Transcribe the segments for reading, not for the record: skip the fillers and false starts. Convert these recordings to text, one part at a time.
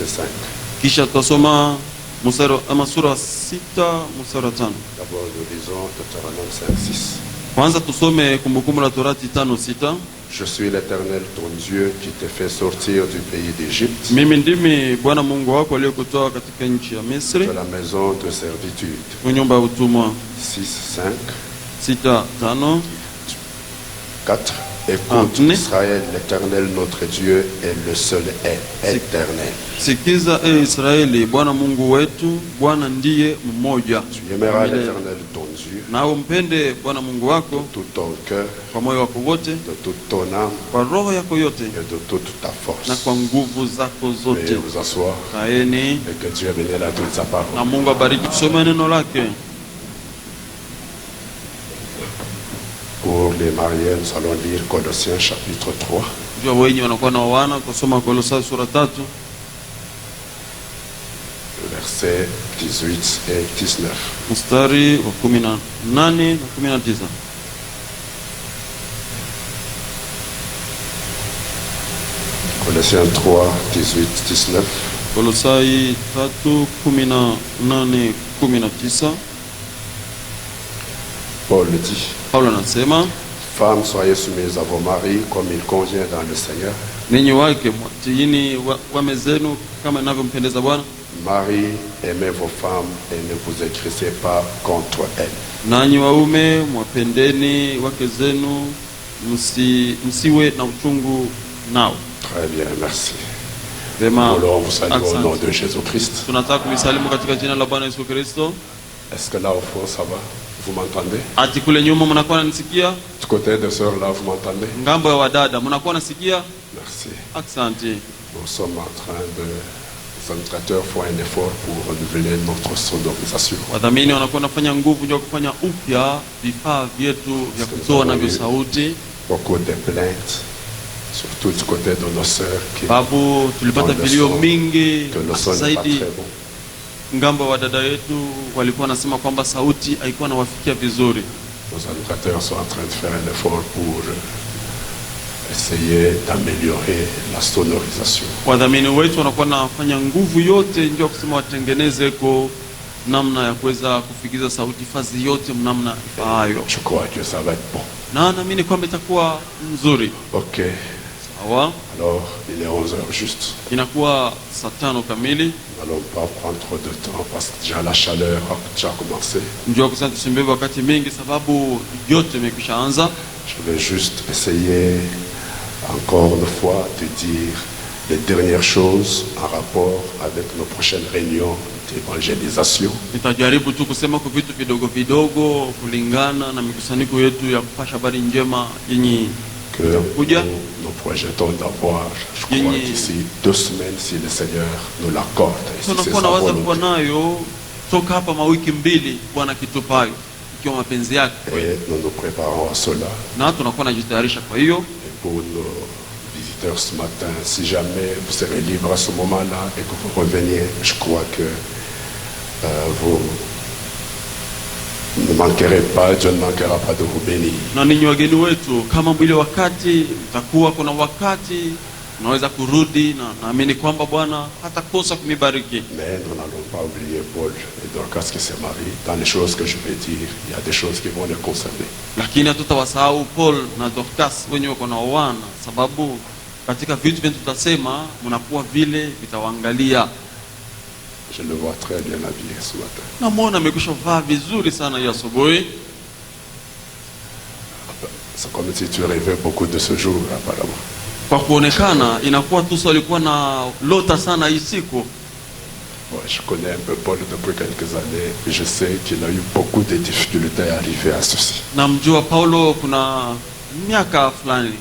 verset 5. Kisha tutasoma mstari ama sura 6 mstari 5. D'abord nous lisons Deutéronome 5:6. Kwanza tusome Kumbukumbu la Torati 5:6. Je suis l'Éternel ton Dieu qui te fait sortir du pays d'Égypte, Mimi ndimi Bwana Mungu wako aliyekutoa katika nchi ya Misri, de la maison de servitude. nyumba ya utumwa. 6:5. 6:5. 4. Écoute, Ah, Israël, l'Éternel notre Dieu est le seul est éternel. Sikiza Israeli, Bwana Mungu wetu, Bwana ndiye mmoja. Tu aimeras l'Éternel ton Dieu Na umpende Bwana Mungu wako de tout ton cœur, kwa moyo wako wote, de toute ton âme kwa roho yako yote, et de toute ta force. na kwa nguvu zako zote. Veuillez vous asseoir Kaeni et que Dieu bénisse la toute sa parole. na Mungu abariki kusoma neno lake. Pour les mariés, nous allons lire Colossiens chapitre 3, Jua wenye wanakuwa na wana kusoma Kolosai sura 3 versets 18 et 19. mstari wa 18 na 19. Colossiens 3, 18, 19. Kolosai 3:18 19. Paul dit: Paulo anasema, Femmes, soyez soumises à vos maris comme il convient dans le Seigneur. ninyi wake mwatiini wame zenu kama inavyompendeza Bwana. Marie, aimez vos femmes et ne vous aigrissez pas contre elles. Nanyi waume mwapendeni wake zenu, msiwe na uchungu nao. Très bien, merci. Vema, Alors, vous saluez au nom asante. de Jésus-Christ. Tunataka kumisalimu katika jina la Bwana Yesu Kristo. Est-ce que là au fond ça va? Vous m'entendez? Ati kule nyuma mnakuwa nanisikia? Du côté des sœurs là, vous m'entendez? Ngambo ya wadada mnakuwa nasikia? Merci. Asante. Nous sommes en train de... Les administrateurs font un effort pour renouveler notre sonorisation. Wadhamini wanakuwa nafanya nguvu ya kufanya upya vifaa vyetu vya kutoa navyo sauti. Beaucoup de plaintes, surtout du côté de nos sœurs qui Babu tulipata vilio mingi que le son n'est pas zaidi. très bon. Ngambo wa dada yetu walikuwa nasema kwamba sauti haikuwa nawafikia vizuri. Nos administrateurs sont en train de faire un effort pour essayer d'améliorer la sonorisation. Wadhamini wetu wanakuwa nafanya nguvu yote ndio kusema watengeneze ko namna ya kuweza kufikiza sauti fazi yote namna ifaayo. Je crois que ça va être bon. Na naamini kwamba itakuwa nzuri. Ok. Sawa? Alors, il est 11h juste. Inakuwa saa 5 kamili. Nous n'allons pas prendre trop de temps parce que déjà la chaleur a déjà commencé. Ndio kusema tusimbebe wakati mingi sababu yote imekwisha anza. Je vais juste essayer encore une fois de dire les dernières choses en rapport avec nos prochaines réunions d'évangélisation. Nitajaribu tu kusema kwa vitu vidogo vidogo kulingana na mikusanyiko yetu ya kupasha habari njema yenye Que nous projetons d'avoir, je crois d'ici 2 semaines, si le Seigneur nous l'accorde. Et si c'est tunakuwa sa nawaza kuwa volonté. nayo toka hapa mawiki mbili Bwana kitupayo ikiwa mapenzi yake. Et nous nous préparons à cela. Na tunakuwa najitayarisha kwa hiyo. Et pour nos visiteurs ce matin, si jamais vous serez libre à ce moment-là et que vous reveniez, je crois que vous ne manquerez pas, Dieu ne manquera pas de vous bénir. Na ninyi wageni wetu, kama mwile wakati mtakuwa kuna wakati unaweza kurudi, na naamini kwamba Bwana hatakosa kumibariki. Mais nous n'allons pas oublier Paul et Dorcas qui se marient. Dans les choses que je vais dire, il y a des choses qui vont les concerner. Lakini hatutawasahau Paul na Dorcas wenye wako na wana, sababu katika vitu vyetu tutasema mnakuwa vile vitawaangalia. Je le vois très bien habillé ce matin. Namuona amekwisha vaa vizuri sana ya asubuhi. C'est comme si tu rêvais beaucoup de ce jour, apparemment. Kwa kuonekana inakuwa tu alikuwa na lota sana hii siku. Ouais, je connais un peu Paul depuis quelques années et je sais qu'il a eu beaucoup de difficultés à arriver à ceci. Namjua Paulo kuna miaka fulani.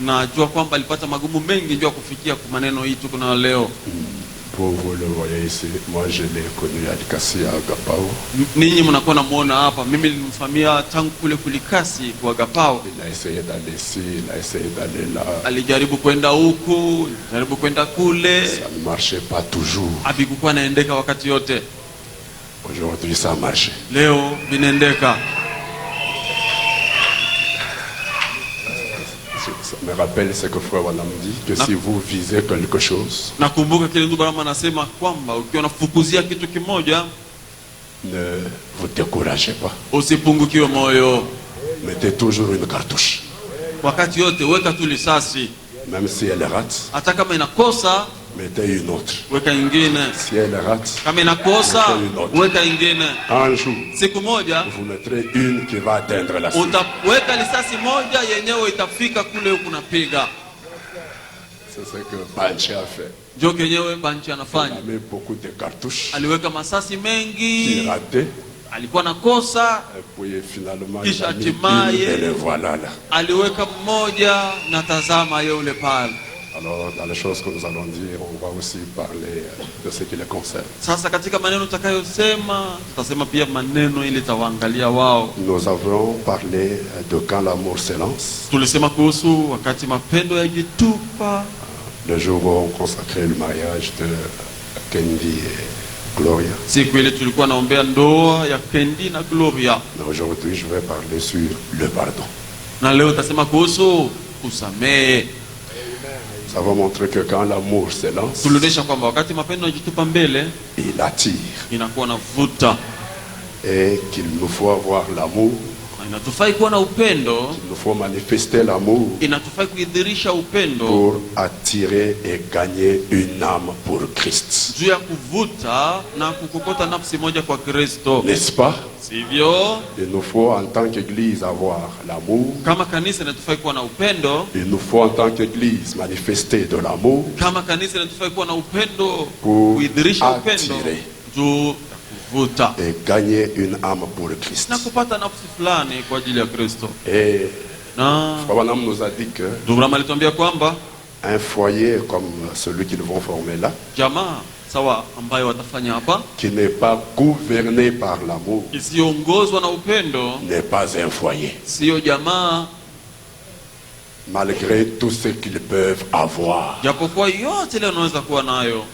Najua kwamba alipata magumu mengi ndio kufikia kwa maneno hii tuko na leo. Pour vous le voyez ici, moi je l'ai connu à Likasi à Agapao. Ninyi mnakuwa namuona hapa, mimi nilimfamia tangu kule Kulikasi kwa Agapao. Il a essayé d'aller ici, il a essayé d'aller là. Alijaribu kwenda huku, alijaribu kwenda kule. Ça ne marchait pas toujours. Havikuwa naendeka wakati yote. Aujourd'hui ça a marché. Leo vinaendeka. Ça me rappelle ce que Frère Branham dit, que si vous visez quelque chose, Nakumbuka kile ndugu Branham anasema kwamba ukiwa unafukuzia kitu kimoja, ne vous découragez pas. usipungukiwe moyo. Mettez toujours une cartouche. Wakati yote weka tu risasi. Même si elle rate, Hata kama inakosa, mettez une autre. weka ingine. Si elle rate, Kama inakosa, weka ingine. un jour, Siku moja vous mettrez une qui va atteindre la cible. utaweka risasi moja yenyewe itafika kule huku napiga. C'est ce que Banchi a fait. Ndio kenyewe Banchi Il anafanya. a mis beaucoup de cartouches Aliweka masasi qui mengi, rataient. alikuwa nakosa, Et puis finalement, il Kisha a mis hatimaye, une et le voilà là. aliweka mmoja na tazama yule pale. Alors, dans les choses que nous allons dire, on va aussi parler de ce qui les concerne. Sasa katika maneno tutakayosema, tutasema pia maneno ili tawaangalia wao. Nous avons parlé de quand l'amour s'élance, Tulisema kuhusu wakati mapendo yajitupa, le jour où on consacrait le mariage de Kendi et Gloria. siku ile tulikuwa naombea ndoa ya Kendi na Gloria. Mais aujourd'hui, je vais parler sur le pardon. Na leo tutasema kuhusu kusamehe. Ça va montrer que quand l'amour s'élance, Tulionyesha kwamba wakati mapendo yajitupa mbele, il attire. inakuwa na vuta. Et qu'il nous faut avoir l'amour, Inatufai kuwa na upendo, il nous faut manifester l'amour inatufai kuidhirisha upendo pour attirer et gagner une âme pour Christ. juu ya kuvuta na kukokota nafsi moja kwa Kristo. N'est-ce pas? Sivyo? Il nous faut en tant qu'Église avoir l'amour. Kama kanisa inatufai kuwa na upendo, Il nous faut en tant qu'Église manifester de l'amour kama kanisa inatufai kuwa na upendo, pour kuidhirisha upendo attirer juu ya kuvuta et gagner une âme pour Christ. na kupata nafsi fulani kwa ajili ya Kristo. Et Na Frère Branham nous a dit que Branham alituambia kwamba un foyer comme celui qu'ils vont former là, jamaa sawa ambayo watafanya hapa, qui n'est pas gouverné par l'amour, isiyoongozwa na upendo, n'est pas un foyer. siyo jamaa, Malgré tout ce qu'ils peuvent avoir. japokuwa yote ile unaweza kuwa nayo.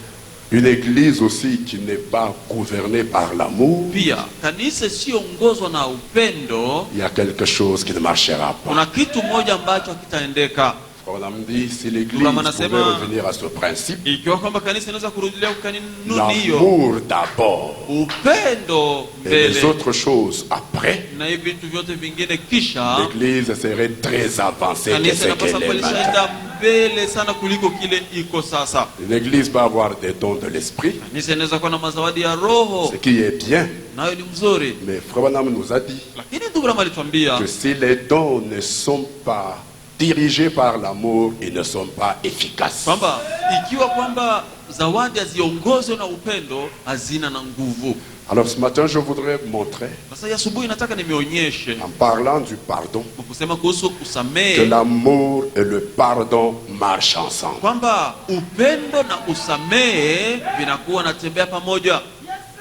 Une église aussi qui n'est pas gouvernée par l'amour, Pia kanisa isiyoongozwa na upendo, il y a quelque chose qui ne marchera pas. kuna kitu moja ambacho hakitaendeka. On a dit, si l'église Branham pouvait anasema, revenir à ce principe, ikiwa kwamba kanisa inaweza kurudilia kanuni hiyo, l'amour d'abord upendo et les mbele autres choses après, na hivi vitu vyote vingine kisha, l'église serait très avancée que kanisa ce inapaswa qu'elle kuwa est maintenant. lishaenda mbele sana kuliko kile iko sasa. Une église peut avoir des dons de l'esprit, Kanisa inaweza kuwa na mazawadi ya roho, ce qui est bien, nayo ni mzuri, mais Frère Branham nous a dit lakini ndugu Branham alituambia que si les dons ne sont pas dirigés par l'amour, ils ne sont pas efficaces. kwamba ikiwa kwamba zawadi haziongozwe na upendo hazina na nguvu. Alors ce matin, je voudrais montrer, Sasa asubuhi nataka nimeonyeshe en parlant du pardon, kusema kuhusu que kusamehe, l'amour et le pardon marchent ensemble. kwamba upendo na usamehe vinakuwa natembea pamoja.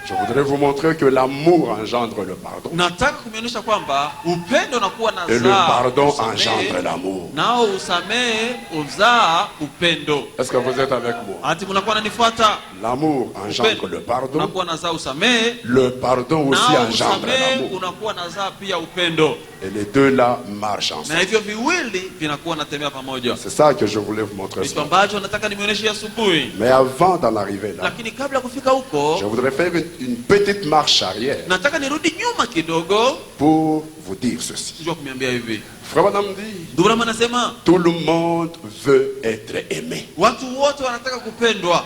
Je voudrais vous montrer que l'amour engendre le pardon Nataka kumionyesha kwamba upendo unakuwa na et le zaa pardon usamehe, engendre l'amour. nao usamehe uzaa upendo. Est-ce que vous êtes avec moi? Ati mnakuwa nanifuata? L'amour engendre le pardon, unakuwa nazaa usamehe, le pardon aussi nao engendre usamehe l'amour. unakuwa nazaa pia upendo, Et les deux là marchent na ensemble. hivyo viwili vinakuwa natembea pamoja. C'est ça que je voulais vous montrer ce Kitu matin. ambacho nataka nimeonyeshe asubuhi, Mais avant d'en arriver là, lakini kabla ya kufika je huko voudrais faire une petite marche arrière nataka nirudi nyuma kidogo, pour vous dire ceci. sijua kumiambia hivi. Frère Branham dit, Ndugu Branham anasema tout le monde veut être aimé. watu wote wanataka kupendwa.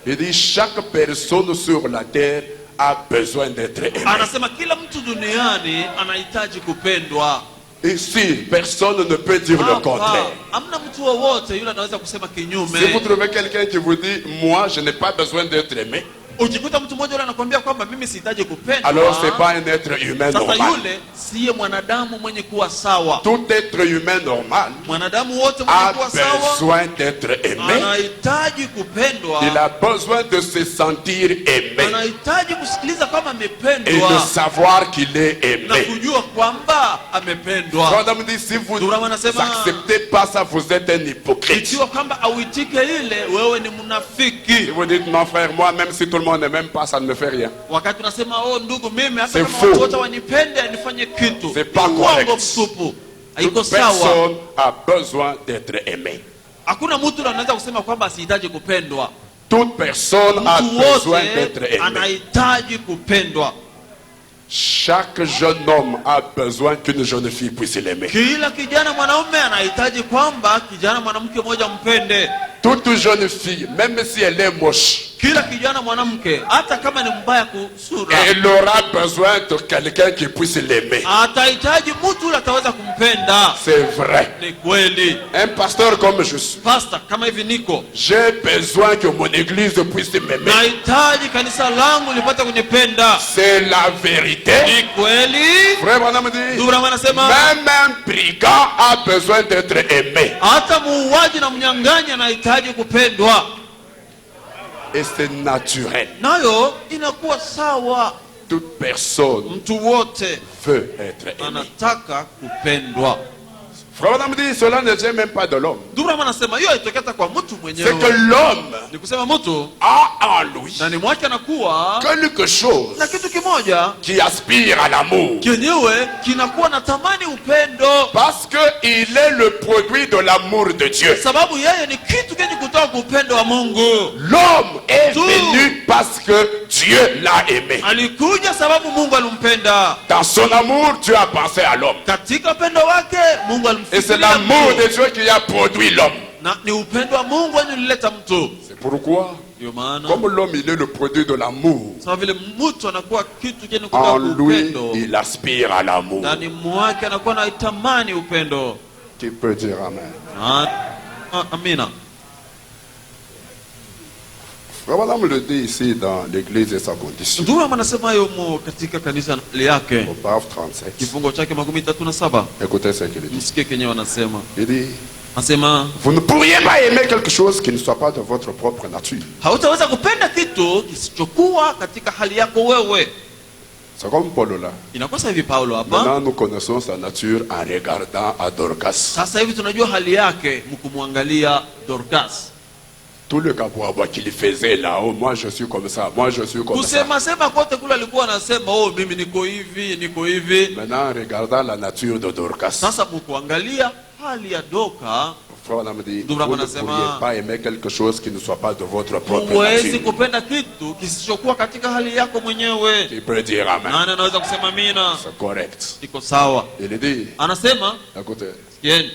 Il dit, chaque personne sur la terre a besoin d'être aimé. Anasema kila mtu duniani anahitaji kupendwa. Ici, personne ne peut dire le contraire. Hamna mtu wowote yule anaweza kusema kinyume. Si vous trouvez quelqu'un qui vous dit, moi, je n'ai pas besoin d'être aimé, Ukikuta mtu mmoja yule anakuambia kwamba mimi sihitaji kupendwa, alors c'est pas un être humain sasa normal. yule siye mwanadamu mwenye kuwa sawa. Tout être humain normal Mwanadamu wote mwenye a kuwa sawa besoin d'être aimé. anahitaji kupendwa, Il a besoin de se sentir aimé anahitaji kusikiliza kwamba et de amependwa savoir qu'il est na aimé. kujua kwamba amependwa. Quand on me dit, si vous Ndugu anasema, n'acceptez pas ça, vous êtes un hypocrite. ikiwa kwamba auitike ile, wewe ni Si mnafiki. vous dites, mon frère, moi, même si tout le monde ne m'aime pas, ça ne me fait rien. Wakati unasema oh, ndugu, mimi hata C'est kama faux. watu wote wanipende nifanye kitu, C'est pas ni uongo correct. mtupu. haiko Toute sawa. personne a besoin d'être aimée. Hakuna mtu anaweza kusema kwamba asihitaji kupendwa. Toute personne a Mtu besoin wote d'être aimée. anahitaji kupendwa. Chaque jeune homme a besoin qu'une jeune fille puisse l'aimer. Kila kijana mwanaume anahitaji kwamba kijana mwanamke mmoja mpende. Toute jeune fille, même si elle est moche, Kila kijana mwanamke hata kama ni mbaya kusura, elle aura besoin de quelqu'un qui puisse l'aimer. atahitaji mtu yule ataweza kumpenda. C'est vrai. Ni kweli. Un pasteur comme je suis, Pastor kama hivi niko, j'ai besoin que mon église puisse m'aimer. nahitaji kanisa langu lipate kunipenda. C'est la vérité. Ni kweli. Frère Branham dit, Ndugu anasema même un brigand a besoin d'être aimé. hata muuaji na mnyang'anyi anahitaji kupendwa. Et c'est naturel. Nayo inakuwa sawa. Toute personne Mtu wote veut être aimé. anataka kupendwa. Frère Branham dit, cela ne vient même pas de l'homme. Ndugu anasema hiyo haitokea hata kwa mtu C'est que mwenyewe. l'homme Ni kusema mtu a en lui ndani mwake anakuwa quelque chose na kitu kimoja qui aspire à l'amour. kenyewe kinakuwa na tamani upendo, Parce qu'il est le produit de l'amour de Dieu. sababu yeye ni kitu kenye kutoka kwa upendo wa Mungu. L'homme est Tout. venu parce que Dieu l'a aimé. Alikuja sababu Mungu alimpenda. Dans son amour, Dieu a pensé à l'homme. Katika upendo wake Mungu Et c'est alimfikiria l'amour de mtu. Dieu qui a produit l'homme. Na ni upendo wa Mungu alileta mtu. C'est pourquoi, Ndio maana comme l'homme, il est le produit de l'amour, sababu vile mtu anakuwa kitu kenye kutoka en kwa lui, upendo, il aspire à l'amour. ndani mwake anakuwa na itamani upendo. Qui peut dire Amen? Amina. Frère Branham le dit ici dans l'église et sa condition. Ndugu anasema hayo katika kanisa yake, Au paragraphe 37. kifungo chake 37. Écoutez ce qu'il dit. Msikie kenye wanasema. Il dit, Anasema vous ne pourriez pas aimer quelque chose qui ne soit pas de votre propre nature. hautaweza kupenda kitu kisichokuwa katika hali yako wewe. C'est comme Paul là. Inakosa hivi Paulo hapa. Maintenant, nous connaissons sa nature en regardant à Dorcas. Sasa hivi tunajua hali yake mkumwangalia Dorcas. Tout le cabois qu'il faisait là-haut, moi je suis comme ça, moi je suis comme ça. Kusema sema kote kule alikuwa anasema oh mimi niko hivi. Maintenant, en regardant la nature de Dorcas, Sasa mkuangalia hali ya Doka, frère me dit, vous Ndugu ne anasema, pourriez pas aimer quelque chose qui ne soit pas de votre propre huwezi nature. kupenda kitu kisichokuwa katika hali yako mwenyewe. Il peut dire Amen. Nani anaweza kusema mina? C'est correct. Iko sawa. Il dit, Anasema écoutez, yeni,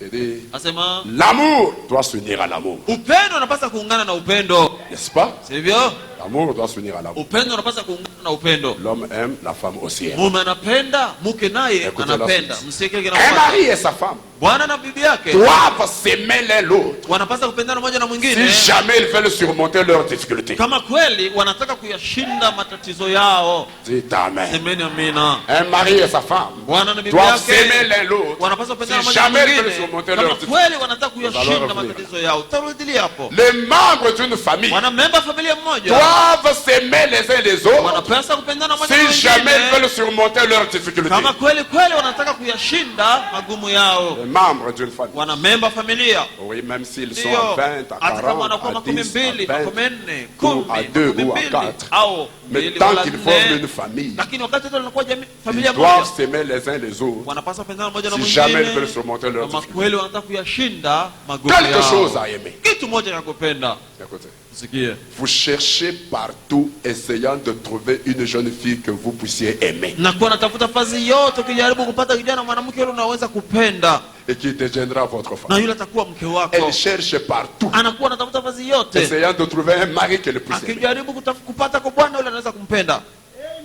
il dit, anasema l'amour doit s'unir à l'amour. upendo unapaswa kuungana na upendo, N'est-ce pas? sivyo? L'amour doit s'unir à l'amour. Upendo unapaswa kuungana na upendo. L'homme aime, la femme aussi aime. Mume anapenda, mke naye Écoutez la anapenda. suite. Msikie kile Un kinafuata. mari et sa femme Bwana na bibi yake doivent s'aimer l'un l'autre wanapaswa kupendana mmoja na mwingine si jamais ils veulent surmonter leurs difficultés. kama kweli wanataka kuyashinda matatizo yao. Dites Amen. Semeni amina. Un mari et sa femme Bwana na bibi doivent s'aimer yake l'un l'autre wanapaswa kupendana si mmoja na jamais ils veulent mwingine surmonter kama leurs difficultés. kweli wanataka Nous allons kuyashinda revenir. matatizo yao. Tarudilia hapo. Les membres d'une famille Wanamemba familia mmoja doivent s'aimer les uns les autres wanapaswa kupendana mmoja na si jamais ils mwingine veulent surmonter leurs difficultés. kama kweli wanataka kuyashinda magumu yao. Les membres d'une famille. Wanamemba familia Oui, même s'ils sont ndio à 20, à hata kama 40, wanakuwa à makumi 10, mbili, à 20, makumi nne, ou à kumi, 2 makumi ou à mbili, 4. au Mais mbili tant wala qu'ils nne, forment une famille, lakini wakati wote wanakuwa ils familia doivent moja s'aimer les uns les autres wanapaswa kupendana mmoja na si jamais ils veulent mwingine surmonter leurs kama difficultés. kweli wanataka kuyashinda magumu Quelque chose yao. à aimer. Kitu moja ya kupenda. Écoutez, Sikie. vous cherchez partout, essayant de trouver une jeune fille que vous puissiez aimer Na kwa natafuta fazi yote ukijaribu kupata kijana mwanamke yule unaweza kupenda et qui deviendra votre na femme. yule atakuwa mke wako. Elle cherche partout, Anakuwa anatafuta fazi yote essayant de trouver un mari qu'elle puisse aimer. akijaribu kupata kwa bwana yule anaweza kumpenda.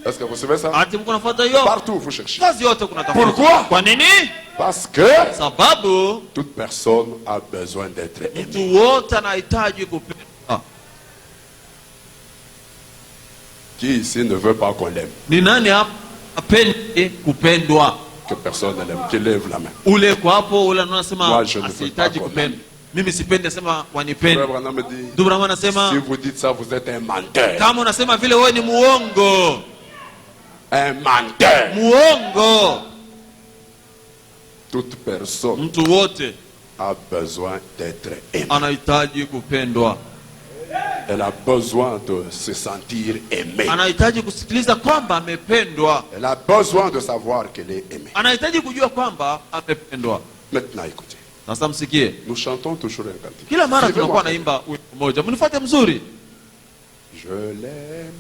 Est-ce que vous savez ça? Ati mko nafuata hiyo Partout vous cherchez. fazi yote kuna tafuta. Pourquoi? Kwa nini? Parce que Sababu toute personne a besoin d'être aimée. mtu wote anahitaji kupenda. Qui ici ne veut pas qu'on l'aime? Ni nani hapa apende kupendwa? Que personne ne l'aime. Qui lève la main. Ule kwa hapo ule anasema Moi, je ne veux asihitaji pas kupenda. Mimi sipendi, nasema wanipende. Frère Branham dit, Ndugu Branham anasema si vous dites ça, vous êtes un menteur. kama unasema vile wewe ni muongo. Un menteur. Muongo. Toute personne Mtu wote a besoin d'être aimé. anahitaji kupendwa. Elle a besoin de se sentir aimée. anahitaji kusikiliza kwamba amependwa. Elle a besoin de savoir qu'elle est aimée. Anahitaji kujua kwamba amependwa. Maintenant, écoutez. Sasa msikie. Nous chantons toujours un cantique. Kila mara Suivez-moi. tunakuwa naimba wimbo mmoja. Mnifuate mzuri. Je l'aime.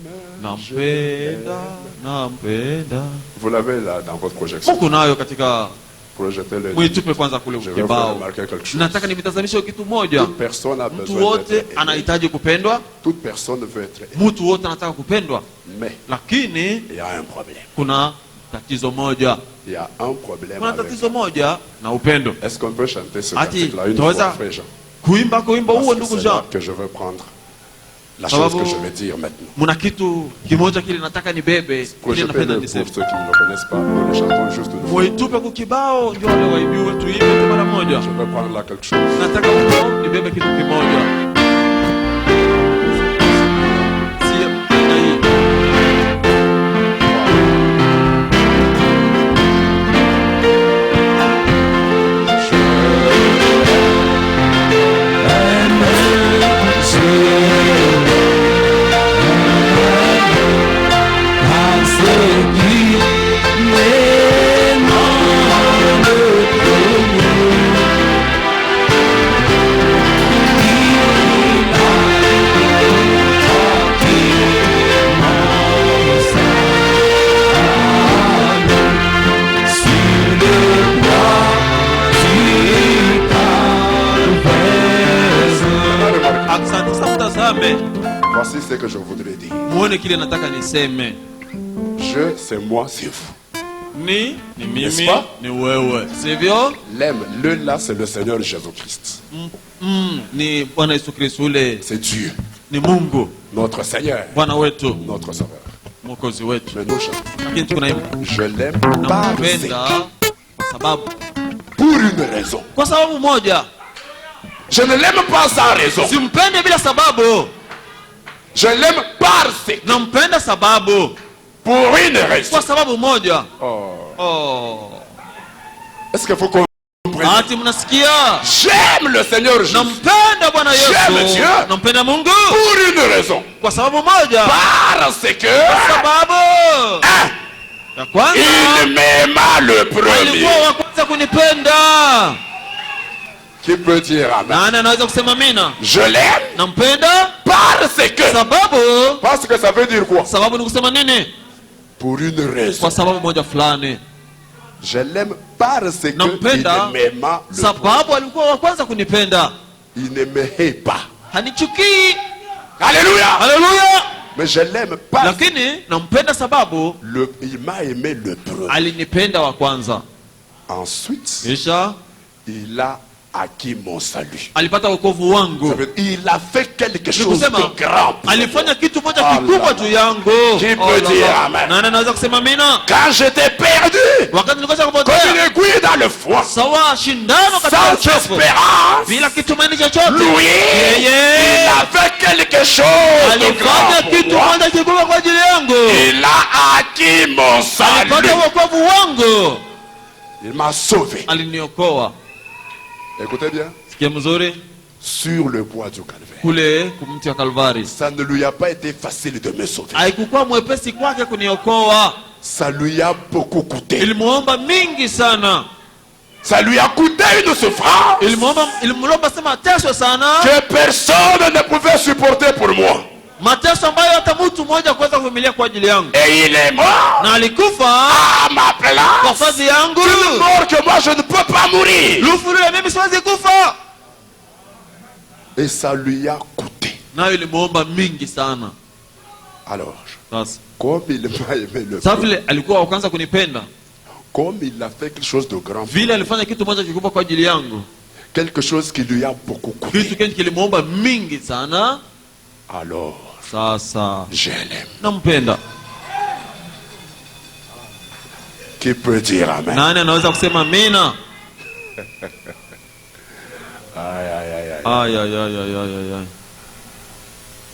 je Nampenda, l'aime. nampenda. Vous l'avez là dans votre projection. Muko nayo katika Projetez-le. mwitupe kwanza kule Je vais vous kibao. remarquer quelque chose. Nataka nimtazamishe kitu moja. Toute personne a Mtu besoin wote d'être aimée. anahitaji kupendwa. Toute personne veut être aimée. Mtu wote anataka kupendwa. Mais Lakini il y a un problème. kuna tatizo moja. Il y a un problème Kuna avec... tatizo moja na upendo. Est-ce qu'on peut chanter ce Ati, cantique-là une tunaweza fois, frère Jean? kuimba kwa wimbo huo Parce que ndugu c'est là Jean. que je veux prendre la Sababu- chose que je vais dire maintenant. Muna kitu kimoja kile nataka nibebe, kile napenda Projetez-le niseme. pour ceux qui ne le connaissent pas. Nous le chantons juste une fois. Muitupe kwa kibao ndio wale waibiwe tuimbe tu mara moja. Je veux prendre là quelque chose. Nataka huko nibebe kitu kimoja. Sio aina hii. Asante sana, mtazame Voici ce que je voudrais dire. muone kile nataka niseme. Je, c'est moi, c'est vous. Ni N'est-ce mimi pas? ni wewe, sivyo? L'aime, le là, c'est le Seigneur Jésus-Christ. Ni Bwana Yesu Kristo, ule C'est Dieu, ni Mungu, notre Seigneur, Bwana wetu, notre Sauveur. mwokozi wetu. Mais nous chantons. Lakini tunaimba Je l'aime parce nampenda kwa sababu, pour une raison. kwa sababu moja. Je ne l'aime pas sans raison. Simpende bila sababu, Je l'aime parce que nampenda sababu, pour une raison. kwa sababu moja. Oh. Oh, Est-ce qu'il faut qu'on comprenne? ati mnasikia? J'aime le Seigneur Jésus Nampenda Bwana J'aime Yesu, Dieu. nampenda Mungu pour une raison. kwa sababu moja. Parce que Sababu ya kwanza, il m'aima le alikuwa premier. wa kwanza kunipenda. Qui peut dire amen? Nani anaweza kusema amina? Je l'aime Nampenda parce que. sababu. Parce que ça veut dire quoi? Sababu ni kusema nini? Pour une raison. Kwa sababu moja fulani. Je l'aime parce que Nampenda il m'aima le premier. sababu alikuwa wa kwanza kunipenda. Il ne me hait pas. Hanichukii. Alléluia. Haleluya. Mais je l'aime parce Lakini nampenda sababu il m'a aimé le premier. alinipenda wa kwanza. Ensuite, Kisha il a acquis mon salut. alipata wokovu Ça wangu. veut dire, il a fait quelque Ni chose de kusema grand. pour alifanya moi. kitu moja Allah. kikubwa juu yangu. Qui peut Allah. dire amen? Nani anaweza kusema amina? Quand j'étais perdu, Wakati nilikuwa comme kupotea, une aiguille dans le foie, sawa shindano katika sans uchafu, espérance, bila kitumaini chochote, lui, yeye il a fait quelque chose de alifanya grand kitu pour moi. moja kikubwa kwa ajili yangu. Il a acquis mon salut. Alipata wokovu wangu, Il m'a sauvé. aliniokoa. Écoutez bien, Sikia mzuri, sur le bois du calvaire. kule kumti wa Kalvari Ça ne lui a pas été facile de me sauver. haikukuwa mwepesi kwake kuniokoa. Ça lui a beaucoup coûté. Ilimuomba mingi sana, Ça lui a coûté une souffrance ilimlomba sema mateso sana, que personne ne pouvait supporter pour moi. mateso ambayo hata mtu mmoja kuweza kuvumilia kwa ajili yangu, Et il est mort na alikufa à ma kwa place. fazi yangu. Une mort que moi je ne peux pas mourir. Lufu lile mimi siwezi kufa, Et ça lui a coûté. nayo ilimuomba mingi sana. Alors, Sasa comme il m'a aimé le sasa premier, vile alikuwa wa kwanza kunipenda, comme il a fait quelque chose de grand, vile alifanya kitu moja kikubwa kwa ajili yangu, quelque chose qui lui a beaucoup coûté, kitu kenye kilimuomba mingi sana, alors sasa je l'aime. nampenda. Qui peut dire amen? Nani anaweza kusema amina? Aïe, aïe, aïe, aïe. Ay, ay, ay, ay, ay, ay.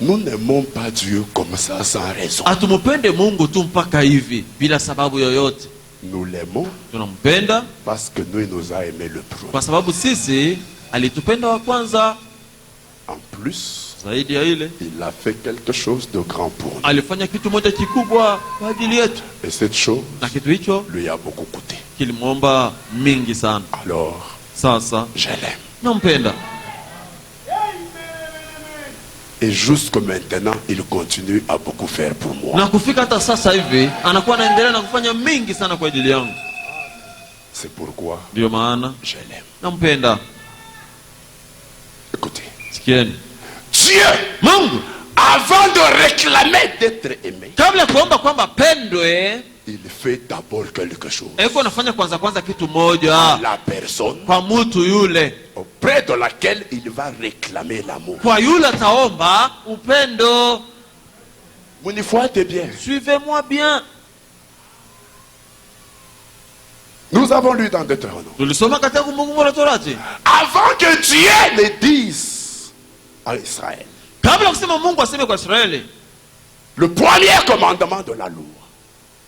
Nous n'aimons pas Dieu comme ça sans raison. Hatumupende Mungu tu mpaka hivi bila sababu yoyote. Nous l'aimons Tunampenda parce que nous, il nous a aimé le premier. kwa sababu sisi alitupenda wa kwanza. En plus, zaidi ya ile. Il a fait quelque chose de grand pour nous. Alifanya kitu moja kikubwa kwa ajili yetu, Et cette chose na kitu hicho lui a beaucoup coûté. kilimwomba mingi sana. Alors, Sasa je l'aime. nampenda, Et jusque maintenant, il continue à beaucoup faire pour moi. na kufika hata sasa hivi anakuwa anaendelea na kufanya mingi sana kwa ajili yangu. C'est pourquoi Ndio maana je l'aime. nampenda. Écoutez, Sikieni, Dieu, Mungu avant de réclamer d'être aimé, kabla ya kuomba kwamba pendwe, il fait d'abord quelque chose. eko anafanya kwanza kitu moja La personne kwa mtu yule, auprès de laquelle il va réclamer l'amour. kwa yule ataomba upendo. Munifuate bien. Suivez-moi bien. Nous avons lu dans Deutéronome. Tulisoma katika Kumbukumbu la Torati, Avant que Dieu ne dise à Israël, kabla kusema Mungu aseme kwa Israeli, le premier commandement de la loi,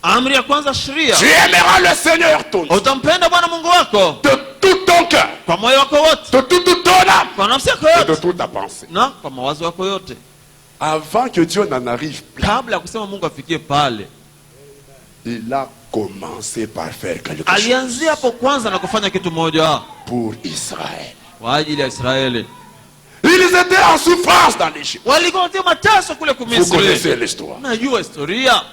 amri ya kwanza sheria, tu aimeras le Seigneur ton Dieu utampenda Bwana Mungu wako de tout ton cœur, kwa moyo wako wote, de toute ton âme kwa nafsi yako et de yote, toute ta pensée. na kwa mawazo yako yote. Avant que Dieu n'en arrive plus, Kabla ya kusema Mungu afikie pale, il a commencé par faire quelque chose alianzia hapo kwanza na kufanya kitu moja pour Israël. kwa ajili ya Israeli. Ils étaient en souffrance dans l'Égypte. Walikuwa watia mateso kule Vous Misri. connaissez l'histoire. Najua historia.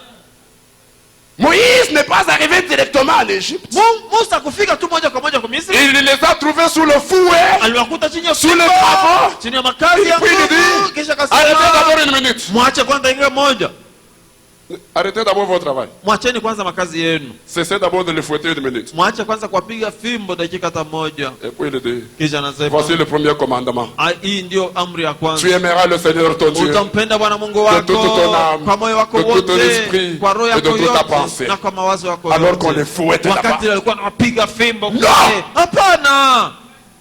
Moïse n'est pas arrivé directement en Égypte. Musa kufika tu moja kwa moja kwa Misri, Il les a trouvés sous le fouet, aliwakuta chini ya sous les fimbo, travaux. chini ya makazi ya Puis il Mungu, dit, kisha arrêtez akasema d'abord une minute. mwache kwanza ingia moja, Arrêtez d'abord votre travail. mwacheni kwanza makazi yenu, Cessez d'abord de les fouetter une minute. mwache kwanza kuwapiga fimbo dakika hata moja. Et puis il dit, Kisha anasema voici le premier commandement. hii ndio amri ya Tu kwanza, aimeras le Seigneur ton Dieu utampenda Bwana Mungu de toute wako ton âme, kwa moyo wako de tout ton wote, esprit kwa roho et de yako toute ta yote pensée. na kwa mawazo yako Alors qu'on les yote. fouette là-bas. Wakati alikuwa anawapiga fimbo No! kule, hapana.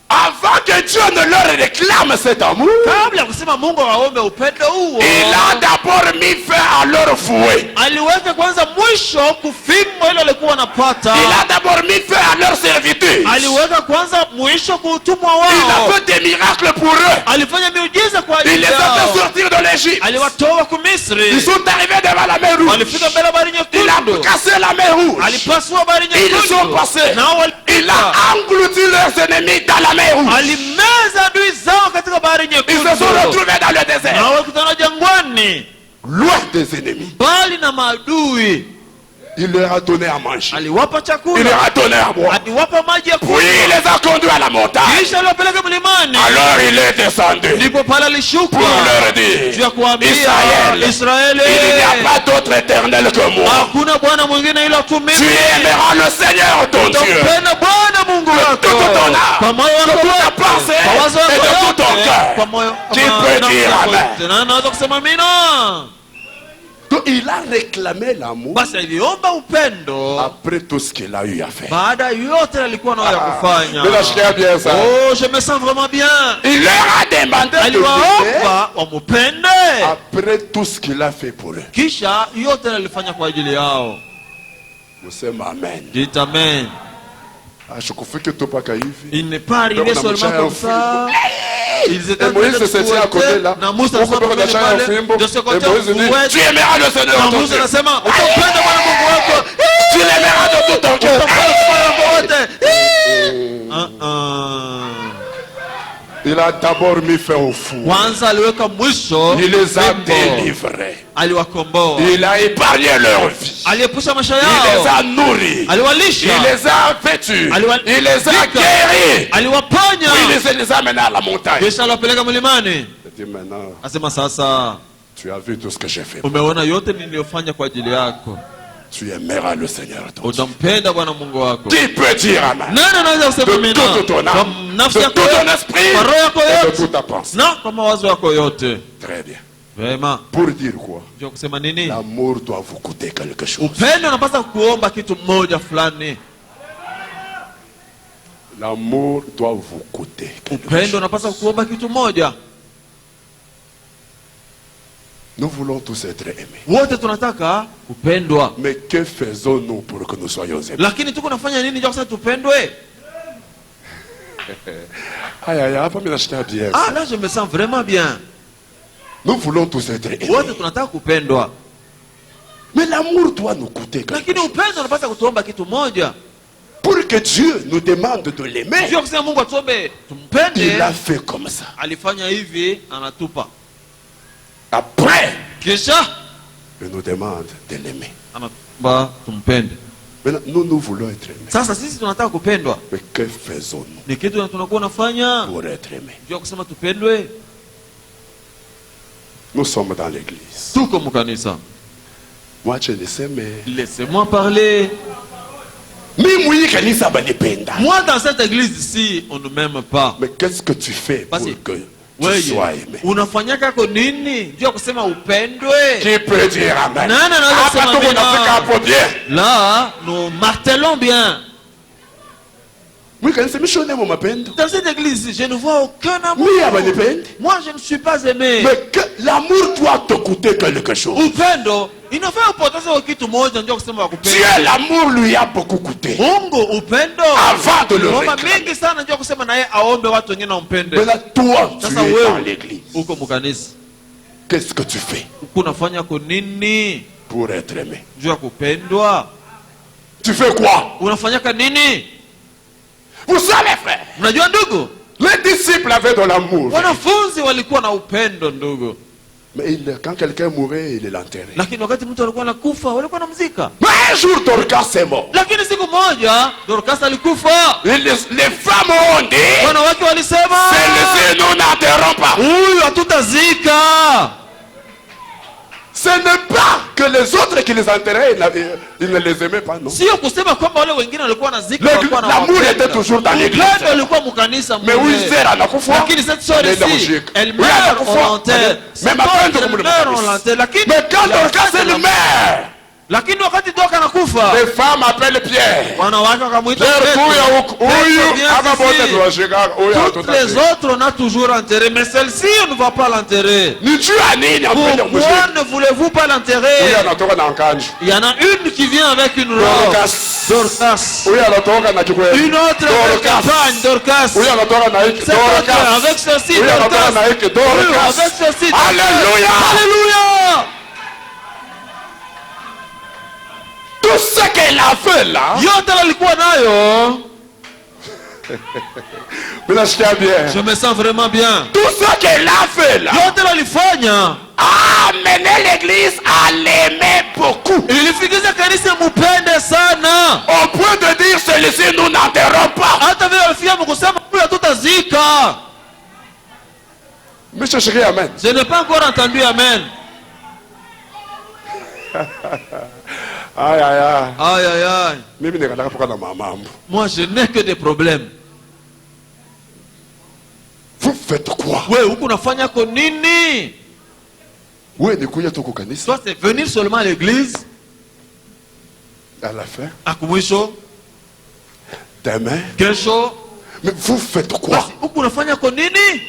Avant que Dieu ne leur réclame cet amour, Kabla ya kusema Mungu awaombe upendo huo, il a d'abord mis fin à leur fouet. aliweka kwanza mwisho kufimbo ile alikuwa anapata. Il a d'abord mis fin à leur servitude. Aliweka kwanza mwisho kuutumwa Il a wao. fait des miracles pour eux. Alifanya miujiza kwa Il ajili les a fait yao. sortir de l'Égypte. Aliwatoa ku Ils Misri. sont arrivés devant la mer Rouge. Walifika mbele ya bahari Il a nyekundu. cassé la mer Rouge. Alipasua bahari Ils sont nyekundu. passés. Nao Il a englouti leurs ennemis dans la mer Rouge. alimeza adui zao katika bahari Ils se sont nyekundu. retrouvés dans le désert, Nao walikutana jangwani, loin des ennemis. mbali na maadui. Il leur a donné à manger. Aliwapa Il leur chakula, a donné à boire. aliwapa maji ya Puis il kunywa, les a conduits à la montagne. kisha aliwapeleka mlimani. Alors il est descendu Ndipo pale alishuka pour leur dire, juu ya kuambia Israël, Israeli, il n'y a pas d'autre éternel que moi. hakuna Bwana mwingine ila tu mimi. Tu aimeras le Seigneur ton Dieu Utampenda Bwana Mungu wako de toute ton âme, kwa moyo de wako toute ta wote, pensée kwa wazo et wako de tout ton wote, cœur. kwa moyo Qui kwa peut nafsi dire yako amen? yote. Na naweza kusema amina. Donc il a réclamé l'amour Basi aliomba upendo après tout ce qu'il a eu à faire. baada yote alikuwa nayo ya kufanya. Mais nasikia bien ça. Oh, je me sens vraiment bien. Il leur a demandé de l'aimer Aliwaomba wamupende après tout ce qu'il a fait pour eux. kisha yote alifanya kwa ajili yao. Musema amen. Dites amen. Ashukufike tu paka hivi. Il n'est pas arrivé Donc, on a seulement mchaya comme au ça. Ils étaient Et en train Moïse de se tient à côté fouetter. là. Na Musa Huko anasema peke na chaya pale, ya fimbo. de ce Et côté Moïse dit, fouette. tu aimeras le Seigneur Na ton Musa Dieu. anasema utampenda Bwana Mungu wako. Tu l'aimeras de tout ton cœur. Utampenda kwa moyo wote. Il a d'abord mis fin au fou. Kwanza aliweka mwisho. Il les a fimbo. délivrés. Aliwakomboa. Il a épargné leur vie. Aliepusha maisha Il les yao. a nourris. Aliwalisha. Il les a vêtus. Aliwa- Il les a Vika. guéris. Aliwaponya. Il les a menés à la montagne. Kisha aliwapeleka mlimani. Il dit maintenant, Asema sasa tu as vu tout ce que j'ai fait. umeona yote niliyofanya kwa ajili yako. Tu aimeras le Seigneur ton Dieu. Utampenda Bwana Mungu wako. Qui peut dire amen? Nani anaweza kusema De amina? toute ton Kwa âme, nafsi de yako tout ton yote, esprit kwa roho yako et de yote toute ta pensée. na kwa mawazo yako yote. Très bien. Vema. Pour dire quoi? Ndio kusema nini? L'amour doit vous coûter quelque chose. Upendo unapaswa kuomba kitu mmoja fulani. L'amour doit vous coûter quelque Upendo chose. unapaswa kuomba kitu moja. Nous voulons tous être aimés. Wote tunataka kupendwa. Mais que faisons-nous pour que nous soyons aimés? Lakini tuko nafanya nini ndio kusema tupendwe? Aïe, aïe, hapa mimi nasikia bien. Ah, là je me sens vraiment bien. Nous voulons tous être aimés. Wote tunataka kupendwa. Mais l'amour doit nous coûter quelque Lakini chose. upendo unapaswa kutuomba kitu moja. Pour que Dieu nous demande de l'aimer, Sio kusema Mungu atuombe tumpende. il a fait comme ça. Alifanya hivi, anatupa. Après, Kisha il nous demande de l'aimer. anatuomba tumpende. Maintenant, nous voulons être aimés. Sasa sisi tunataka kupendwa. Mais que faisons-nous Ni kitu tunakuwa nafanya pour être aimés? ndio kusema tupendwe. Nous sommes dans l'église. Tuko mkanisa. Moi, je le sais, mais... Laissez-moi parler. Moi, dans cette église ici, on ne m'aime pas. Mais qu'est-ce que tu fais pour Basi, que tu sois aimé? unafanyaka kwa nini ndio kusema upendwe? Qui peut dire amen? Non, non, non, Ah, c'est parce ma qu'on a mère. fait qu'à applaudir. Là, nous martelons bien. Oui, quand c'est missionnaire, mon mapendo. Dans cette église, je ne vois aucun amour. Oui, abanipende. Moi, je ne suis pas aimé. Mais que l'amour doit te coûter quelque chose. Upendo inafaa upoteze wa kitu moja ndio kusema wakupenda. Dieu, l'amour lui a beaucoup coûté. Mungu upendo Avant de le Roma réclamer. mingi sana ndio kusema naye aombe watu wengine wampende. Maintenant, toi, tu Sasa es dans wewe l'église. uko mkanisa. Qu'est-ce que tu fais Unafanya kwa nini pour être aimé? juu ya kupendwa? Tu fais quoi? Unafanyaka nini? Vous savez, frère, Mnajua ndugu, les disciples avaient de l'amour. wanafunzi walikuwa na upendo ndugu, Mais quand quelqu'un mourait, il l'enterrait. lakini wakati mtu alikuwa anakufa walikuwa wanamzika. Mais un jour, Dorcas est mort. Lakini siku moja Dorcas alikufa. Les femmes ont dit, Wanawake walisema, c'est nous n'enterrons pas. huyu hatutazika. Ce n'est pas que les autres qui les enterraient, ils ne les aimaient pas, non. Sio kusema kwamba wale wengine walikuwa wanazika walikuwa na L'amour était toujours dans l'église. upendo ulikuwa mkanisa. Mais oui, c'est là, la coupe. Lakini cette sœur ici, elle meurt en l'enterre. Mais ma Elle peine, meurt en l'enterre. Lakini mais quand Dorcas est le maire, lakini wakati Dorcas anakufa, les femmes appellent Pierre. wanawake wakamwita Toutes les autres on a toujours enterré, mais celle-ci on ne va pas l'enterrer. Pourquoi ne voulez-vous pas l'enterrer? Il y en a une qui vient avec une robe, Dorcas. Une autre avec campagne, Dorcas. Cette autre avec ceci, Dorcas. Avec ceci, Dorcas. Alléluia. Alléluia. Tout ce qu'elle a fait là, yote walikuwa nayo. Je me sens vraiment bien. Tout ce qu'elle a fait là, yote walifanya a amené l'église à l'aimer beaucoup. ilifikisha kanisa mupende sana, Au point de dire celui-ci nous n'enterrons pas. hata vile walifika mkusema huyu hatutazika. Monsieur chéri, amen. Je n'ai pas encore entendu amen. Aïe aïe aïe. Aïe aïe aïe. Mimi nikataka poka na mamambo. Moi je n'ai que des problèmes. Vous faites quoi? Wewe huku unafanya kwa nini? Oui, ni kuja tu kukanisa. Toi c'est venir seulement à l'église, À la fin, akumwisho, demain. kesho. Mais vous faites quoi? Basi huku unafanya kwa nini?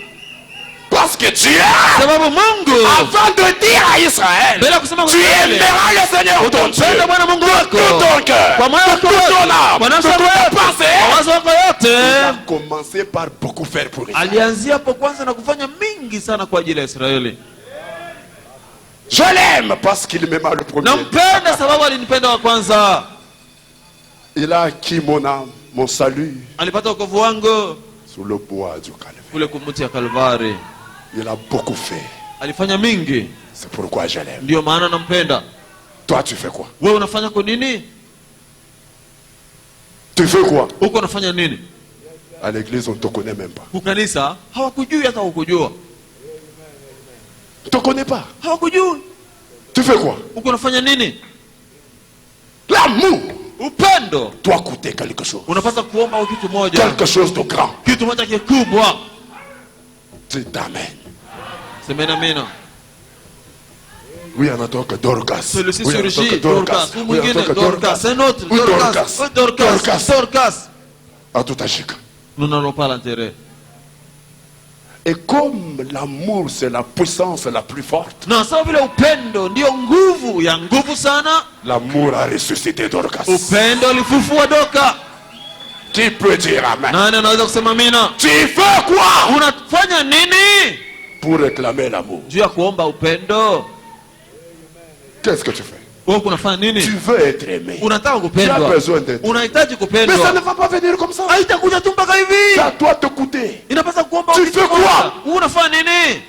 Parce que Dieu, Sababu Mungu avant de dire à Israël, bila kusema tu aimeras le Seigneur ton Dieu penda Bwana Mungu de wako tout ton cœur, kwa moyo de wako toute ton âme, kwa de nafsi toute yako ta yote, pensée. mawazo yako Il a yote. commencé par beaucoup faire pour Israël. Alianzia hapo kwanza na kufanya mingi sana kwa ajili ya Israeli. Je l'aime parce qu'il m'aima le premier. Nampenda sababu alinipenda wa kwanza. Il a acquis mon âme, mon salut Alipata wokovu wangu sur le bois du Calvaire. kule kumuti ya Kalvari. Il a beaucoup fait. Alifanya mingi, C'est pourquoi je l'aime. ndio maana nampenda. Toi, tu fais quoi? Wewe unafanya kwa nini? Tu fais quoi? Huko unafanya nini? À l'église, on ne te connaît même pas. Kukanisa hawakujui, hata hukujua. On ne te connaît pas. Hawakujui. Tu fais quoi? Huko unafanya nini? L'amour Upendo doit coûter quelque chose. unapaswa kuomba kitu moja, Quelque chose de grand. kitu moja kikubwa. Dites amen. Semeni amina. Oui, on attend que Dorcas. Celui-ci Oui, on attend surgit, que Dorcas. Ou Oui, on mwingine attend que Dorcas, un autre Oui, Dorcas. Oui, Dorcas. Dorcas. À tout agir. Nous n'allons pas l'enterrer. Et comme l'amour, c'est la puissance la plus forte, Na sababu vile upendo ndio nguvu ya nguvu sana, l'amour a ressuscité Dorcas. upendo ulifufua Doka. Qui peut dire amen? Nani anaweza kusema amina? Tu fais quoi? Unafanya nini? pour réclamer l'amour. juu ya kuomba upendo. Qu'est-ce que tu fais? Wewe unafanya nini? Tu veux être aimé. Unataka Tu as kupendwa. besoin d'être. Unahitaji Mais ça kupendwa. ne va pas venir comme ça. Haitakuja tu mpaka hivi. Ça doit te coûter. Inapaswa kuomba. Tu fais quoi? Unafanya nini?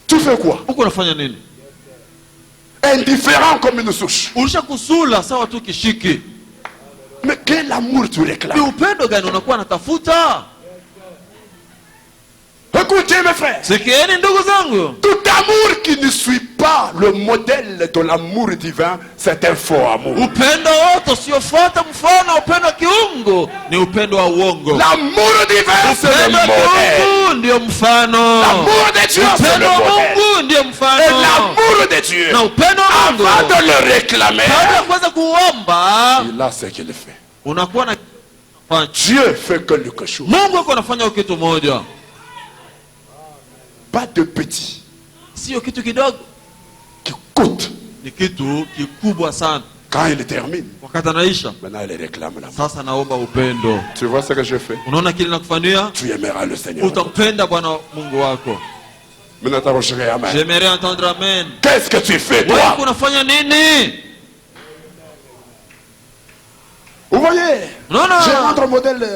Tu fais quoi? Uko unafanya nini? Indifférent comme une souche. Ulishakusula sawa tu kishiki. Mais quel amour tu Ni réclames? upendo gani unakuwa natafuta? Écoutez mes frères. Sikieni ndugu zangu. Tout amour qui ne suit pas le modèle de l'amour divin, c'est un faux amour. Upendo wote usiofuata mfano wa upendo wa kiungu ni upendo wa uongo. L'amour divin, c'est le Upendo wa modèle. kiungu ndio mfano. L'amour de Dieu, c'est Upendo le wa modèle. Mungu ndio Et mfano. l'amour de Dieu, Na upendo wa Mungu avant de le réclamer, kabla ya kuweza kuomba il a ce qu'il fait. unakuwa na Dieu fait quelque chose. Mungu yuko anafanya kitu moja. Pas de petit, Sio kitu kidogo, qui coûte. ni kitu kikubwa sana. Quand il termine, Wakati anaisha maintenant il réclame l'amour. sasa, naomba upendo. Tu vois ce que je fais? Unaona kile nakufanyia? Tu aimeras le Seigneur. Utampenda Bwana Mungu wako. Maintenant, t'approcherais, amen. J'aimerais entendre amen. Qu'est-ce que tu fais, Wewe toi? unafanya nini? Vous voyez? Non, non. J'ai un autre modèle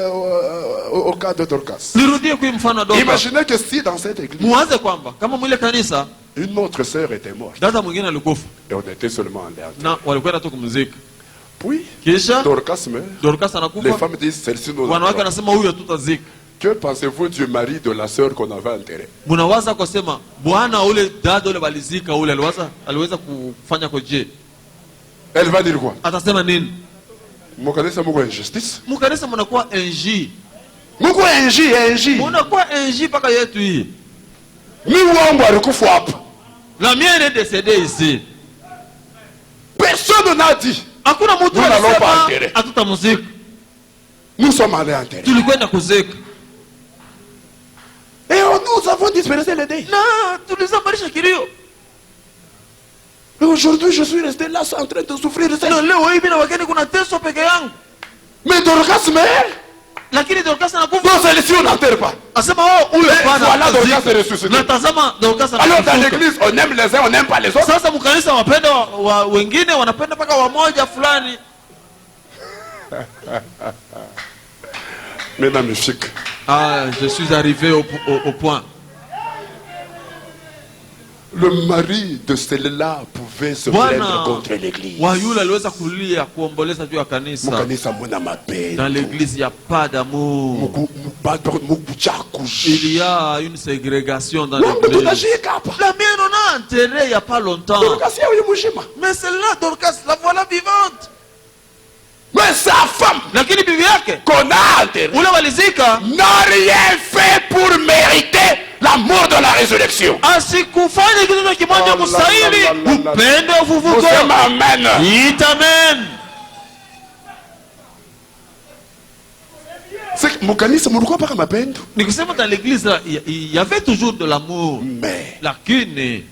au cas de Dorcas. Nirudie kwa mfano wa Dorcas. Imaginez que si dans cette église, Muanze kwamba kama mwile kanisa une autre sœur était morte, dada mwingine alikufa et on était seulement en l'air. na walikwenda tu kumzika, Puis, kisha Dorcas meurt. Dorcas Les anakufa, femmes disent, celle-ci nous wanawake a. anasema huyu tutazika. Que pensez-vous du mari de la sœur qu'on avait enterrée? Mnawaza kusema bwana ule dada ule walizika ule aliweza kufanya koje? Elle va dire quoi? Atasema nini? Moukanisa mouko injustice. Mkanisa mnakuwa NG. Mouko NG. Mnakuwa NG paka yetu hii. Ni uongo alikufa hapa. La mienne est décédée ici. Personne n'a dit. Hakuna mtu Nous n'allons pas alisema enterrer. hatutamzika. Nous sommes allés enterrer. Tulikwenda kuzika. Et nous avons dispersé les dés. Na tulizamarisha kilio. Et aujourd'hui, je suis resté là en train de souffrir. Na leo hivi na wakati kuna teso peke yangu. Mais Dorcas meurt. Lakini Dorcas anakufa. Non, celle-ci, on n'enterre pas. Asema oh huyo bwana. Voilà Dorcas est ressuscité. Na tazama Dorcas anakufa. Alors dans l'église, on aime les uns, on n'aime pas les autres. Sasa mkanisa wapenda wengine wanapenda paka wamoja fulani. Mais magnifique. Ah, je suis arrivé au point. Le mari de celle-là pouvait se plaindre contre l'église. Wa yule aliweza kulia kuomboleza juu ya kanisa. Mukanisa muna mapendo. Dans l'église il y a pas d'amour. Il y a une ségrégation dans l'église. La mienne on a enterré il y a pas longtemps. Mais celle-là Dorcas, la voilà vivante. Mais sa femme, lakini bibi yake qu'on a enterré, ule walizika, n'a rien fait pour mériter l'amour de la résurrection. asikufanya kitu kimoja kustahili upendo wa ufufuko. Amen. Amen. C'est mukanisa mulikuwa paka mapendo. Nikusema dans l'église là, il y avait toujours de l'amour. Mais lakini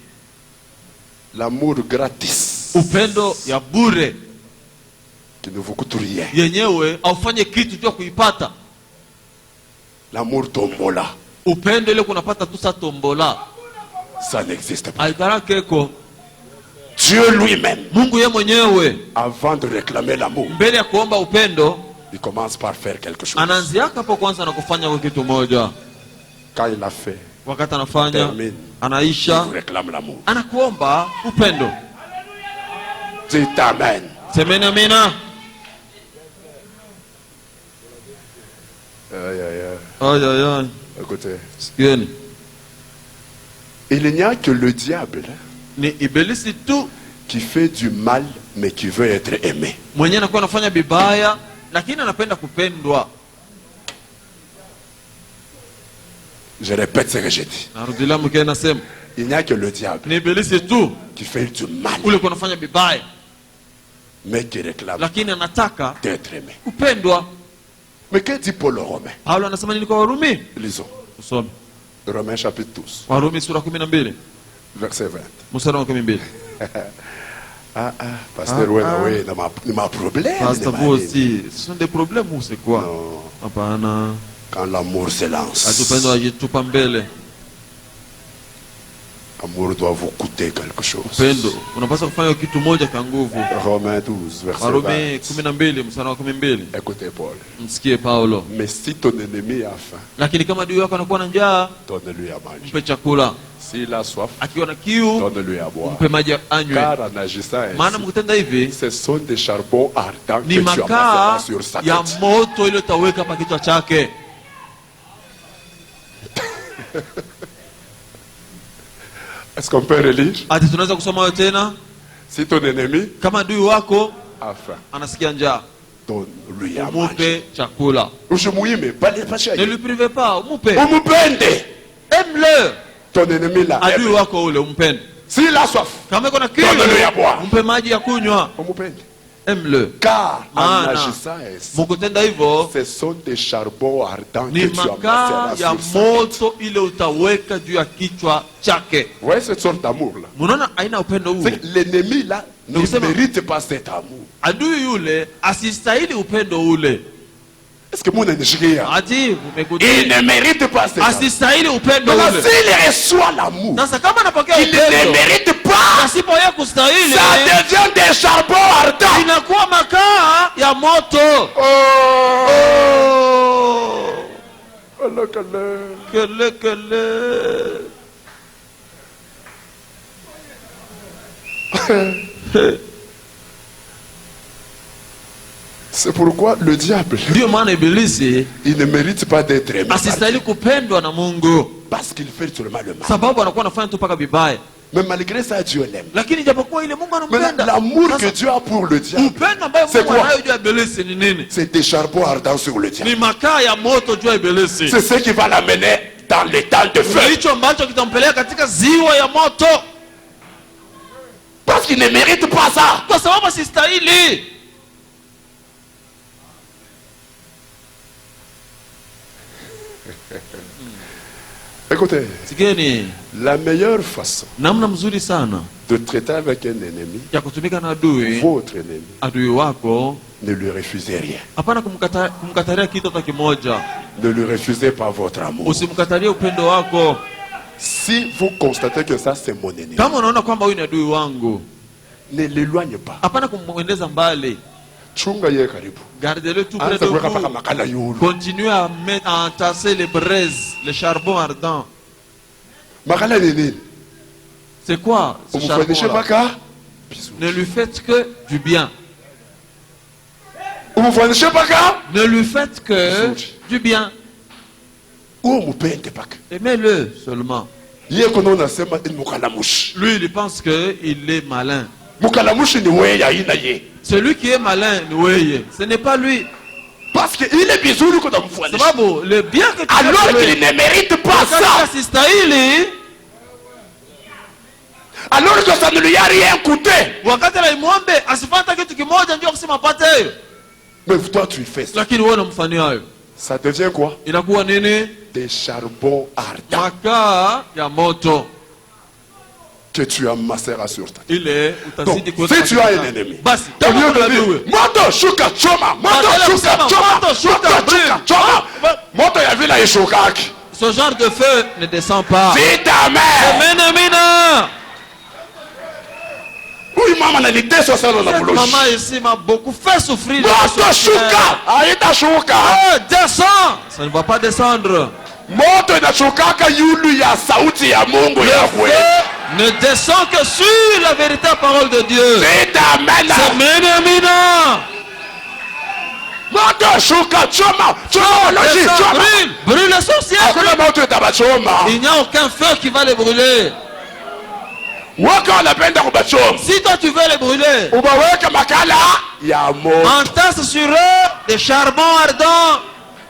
l'amour gratis upendo ya bure qui ne vous coûte rien. yenyewe aufanye kitu tu kuipata. L'amour tombola, Upendo ile kunapata tu sa tombola, ça n'existe pas. aikara keko. Dieu lui-même, Mungu yeye mwenyewe avant de réclamer l'amour, mbele ya kuomba upendo il commence par faire quelque chose. anaanzia hapo kwanza na kufanya kitu moja. Quand il a fait, Wakati anafanya termine, il anaisha vous réclame l'amour. anakuomba upendo. Dites amen. Semeni amina. Aïe, aïe, aïe. Aïe aïe aïe. Écoutez, Sikieni. il n'y a que le diable Ni ibilisi tu qui fait du mal mais qui veut être aimé. mwenyewe anakuwa anafanya vibaya lakini anapenda kupendwa. Je répète ce que j'ai dit. Narudilia mke nasema Il n'y a que le diable ni ibilisi tu qui fait du mal ule kwa anafanya vibaya mais qui réclame lakini anataka d'être aimé. kupendwa. Mais que dit Paul aux Romains? Paulo anasema nini kwa Warumi? Lisons. Tusome. Romains chapitre 12, Warumi sura 12 verset 20. mstari wa 12. Pasteur, oui, il m'a problème. Pastor, vous aussi, ce sont des problèmes ou c'est quoi? Non. Hapana. Quand l'amour se lance, upendo ajitupa mbele. l'amour doit vous coûter quelque chose. Upendo unapaswa kufanya kitu moja kwa nguvu. Romains 12, verset Warumi 20. 12 mstari wa 12. Écoutez Paul. Msikie Paulo. Mais si ton ennemi a faim, Lakini kama adui wako anakuwa na njaa, donne-lui à manger. mpe chakula. S'il a soif, Akiwa na kiu, donne-lui à boire. mpe maji anywe. Car en agissant Maana ainsi, mkutenda hivi ce sont des charbons ardents ni que tu makaa amasseras sur sa ya tête. moto ile utaweka pa kichwa chake. Est-ce qu'on peut relire? Ati tunaweza kusoma hayo tena? Si ton ennemi Kama adui wako a faim, anasikia njaa, donne-lui à manger. umupe chakula. Usimuime, bali Ne pashaye. lui privez pas, umupe. Umupende. Aime-le. Ton ennemi là. Adui wako ule umpende. S'il a soif, Kama iko na kiu, donne-lui à boire. umpe maji ya kunywa. Umupende. Aime-le. Car en Maana agissant ainsi, mukutenda hivyo ce sont des charbons ardents ni que tu makaa amasseras ya sur sa tête. moto ile utaweka juu ya kichwa chake. Vous voyez cette sorte d'amour là? Munaona aina ya upendo huu? C'est que l'ennemi là ne Kusema- mérite pas cet amour. Adui yule asistahili upendo ule. Est-ce que mon ennemi Ati il umekutii, ne mérite pas cet amour. asistahili upendo Donc ule. s'il reçoit l'amour, Sasa kama anapokea il ne upendo mérite pas. asipo yeye kustahili, Ça devient des charbons ardents. inakuwa makaa ya moto. Oh, Oh, le calme. kele kele. C'est pourquoi le diable, Ndio maana ibilisi il ne mérite pas d'être aimé. asistahili kupendwa na Mungu, Parce qu'il fait seulement le mal. sababu anakuwa anafanya tu mpaka vibaya. Mais malgré ça, Dieu l'aime. Lakini japokuwa ile Mungu Mais anampenda, l'amour sasa que Dieu a pour le diable, upendo ambaye c'est Mungu quoi? anayo juu ya ibilisi ni nini? C'est des charbons ardents sur le diable. Ni makaa ya moto juu ya ibilisi. C'est ce qui va l'amener dans les temps de feu. Hicho ambacho kitampeleka katika ziwa ya moto, Parce qu'il ne mérite pas ça. kwa sababu asistahili. Écoutez, Sigeni, la meilleure façon namna mzuri sana de traiter avec un ennemi, ya kutumika na adui, votre ennemi, adui wako, ne lui refusez rien. hapana kumkataria kitu hata kimoja. Ne lui refusez pas votre amour. Usimkatarie upendo wako. Si vous constatez que ça c'est mon ennemi, Kama unaona kwamba huyu ni adui wangu, ne l'éloigne pas. hapana kumwendeza mbali. Chunga ye karibu. Gardez-le tout près Anza de kuweka mpaka vous. makala yulu. Continuez à entasser les braises, les charbons ardents. Makala ni nini? C'est quoi ce Umufanyishe charbon-là? mpaka bisous. Ne lui faites que du bien. Umufanyishe mpaka Ne lui faites que Bisous. du bien. uo mupende mpaka. Aimez-le seulement. Ye kono unasema ni mukalamushi. Lui, il pense qu'il est malin. Mukalamushi ni wewe aina ye. Celui qui est malin, oui, ce n'est pas lui. Parce que il est bizuru kuna mfanyisha. Sababu, le bien que tu Alors fais, qu'il ne mérite pas ça. sistahili, Alors que ça ne lui a rien coûté. wakati anaimwombe asifanye kitu kimoja ndio kusema apate hiyo. Mais toi tu fais ça. Lakini wewe unamfanyia hayo. Ça devient quoi? Inakuwa nini? Des charbons ardents Makaa ya moto. que tu amasseras sur ta tête. Ile utazidi Donc, si tu as un ennemi, basi au kama lieu kuna de adui, dire moto shuka choma, moto Badala shuka kusema, choma, moto shuka, moto shuka choma, moto ya vile ishukaki. ce genre de feu ne descend pas. Si ta mère, Amen, amen. huyu mama ananitesa sana na Cette buloshi. maman ici m'a beaucoup fait souffrir. Moto shuka, haitashuka. Oh, descends. Ça ne va pas descendre. Moto inashukaka yulu ya sauti ya Mungu ya kweli. Ne descend que sur la véritable parole de Dieu. Si ta mère, Amen, amen. moto shuka choma, choma loshi Descends, choma. brûle. Brûle les sorciers. Hakuna moto itabachoma. Il n'y a aucun feu qui va les brûler. Waka wanapenda kubachoma. Si toi tu veux les brûler, Ubaweka makala ya moto. entasse sur eux des charbons ardents.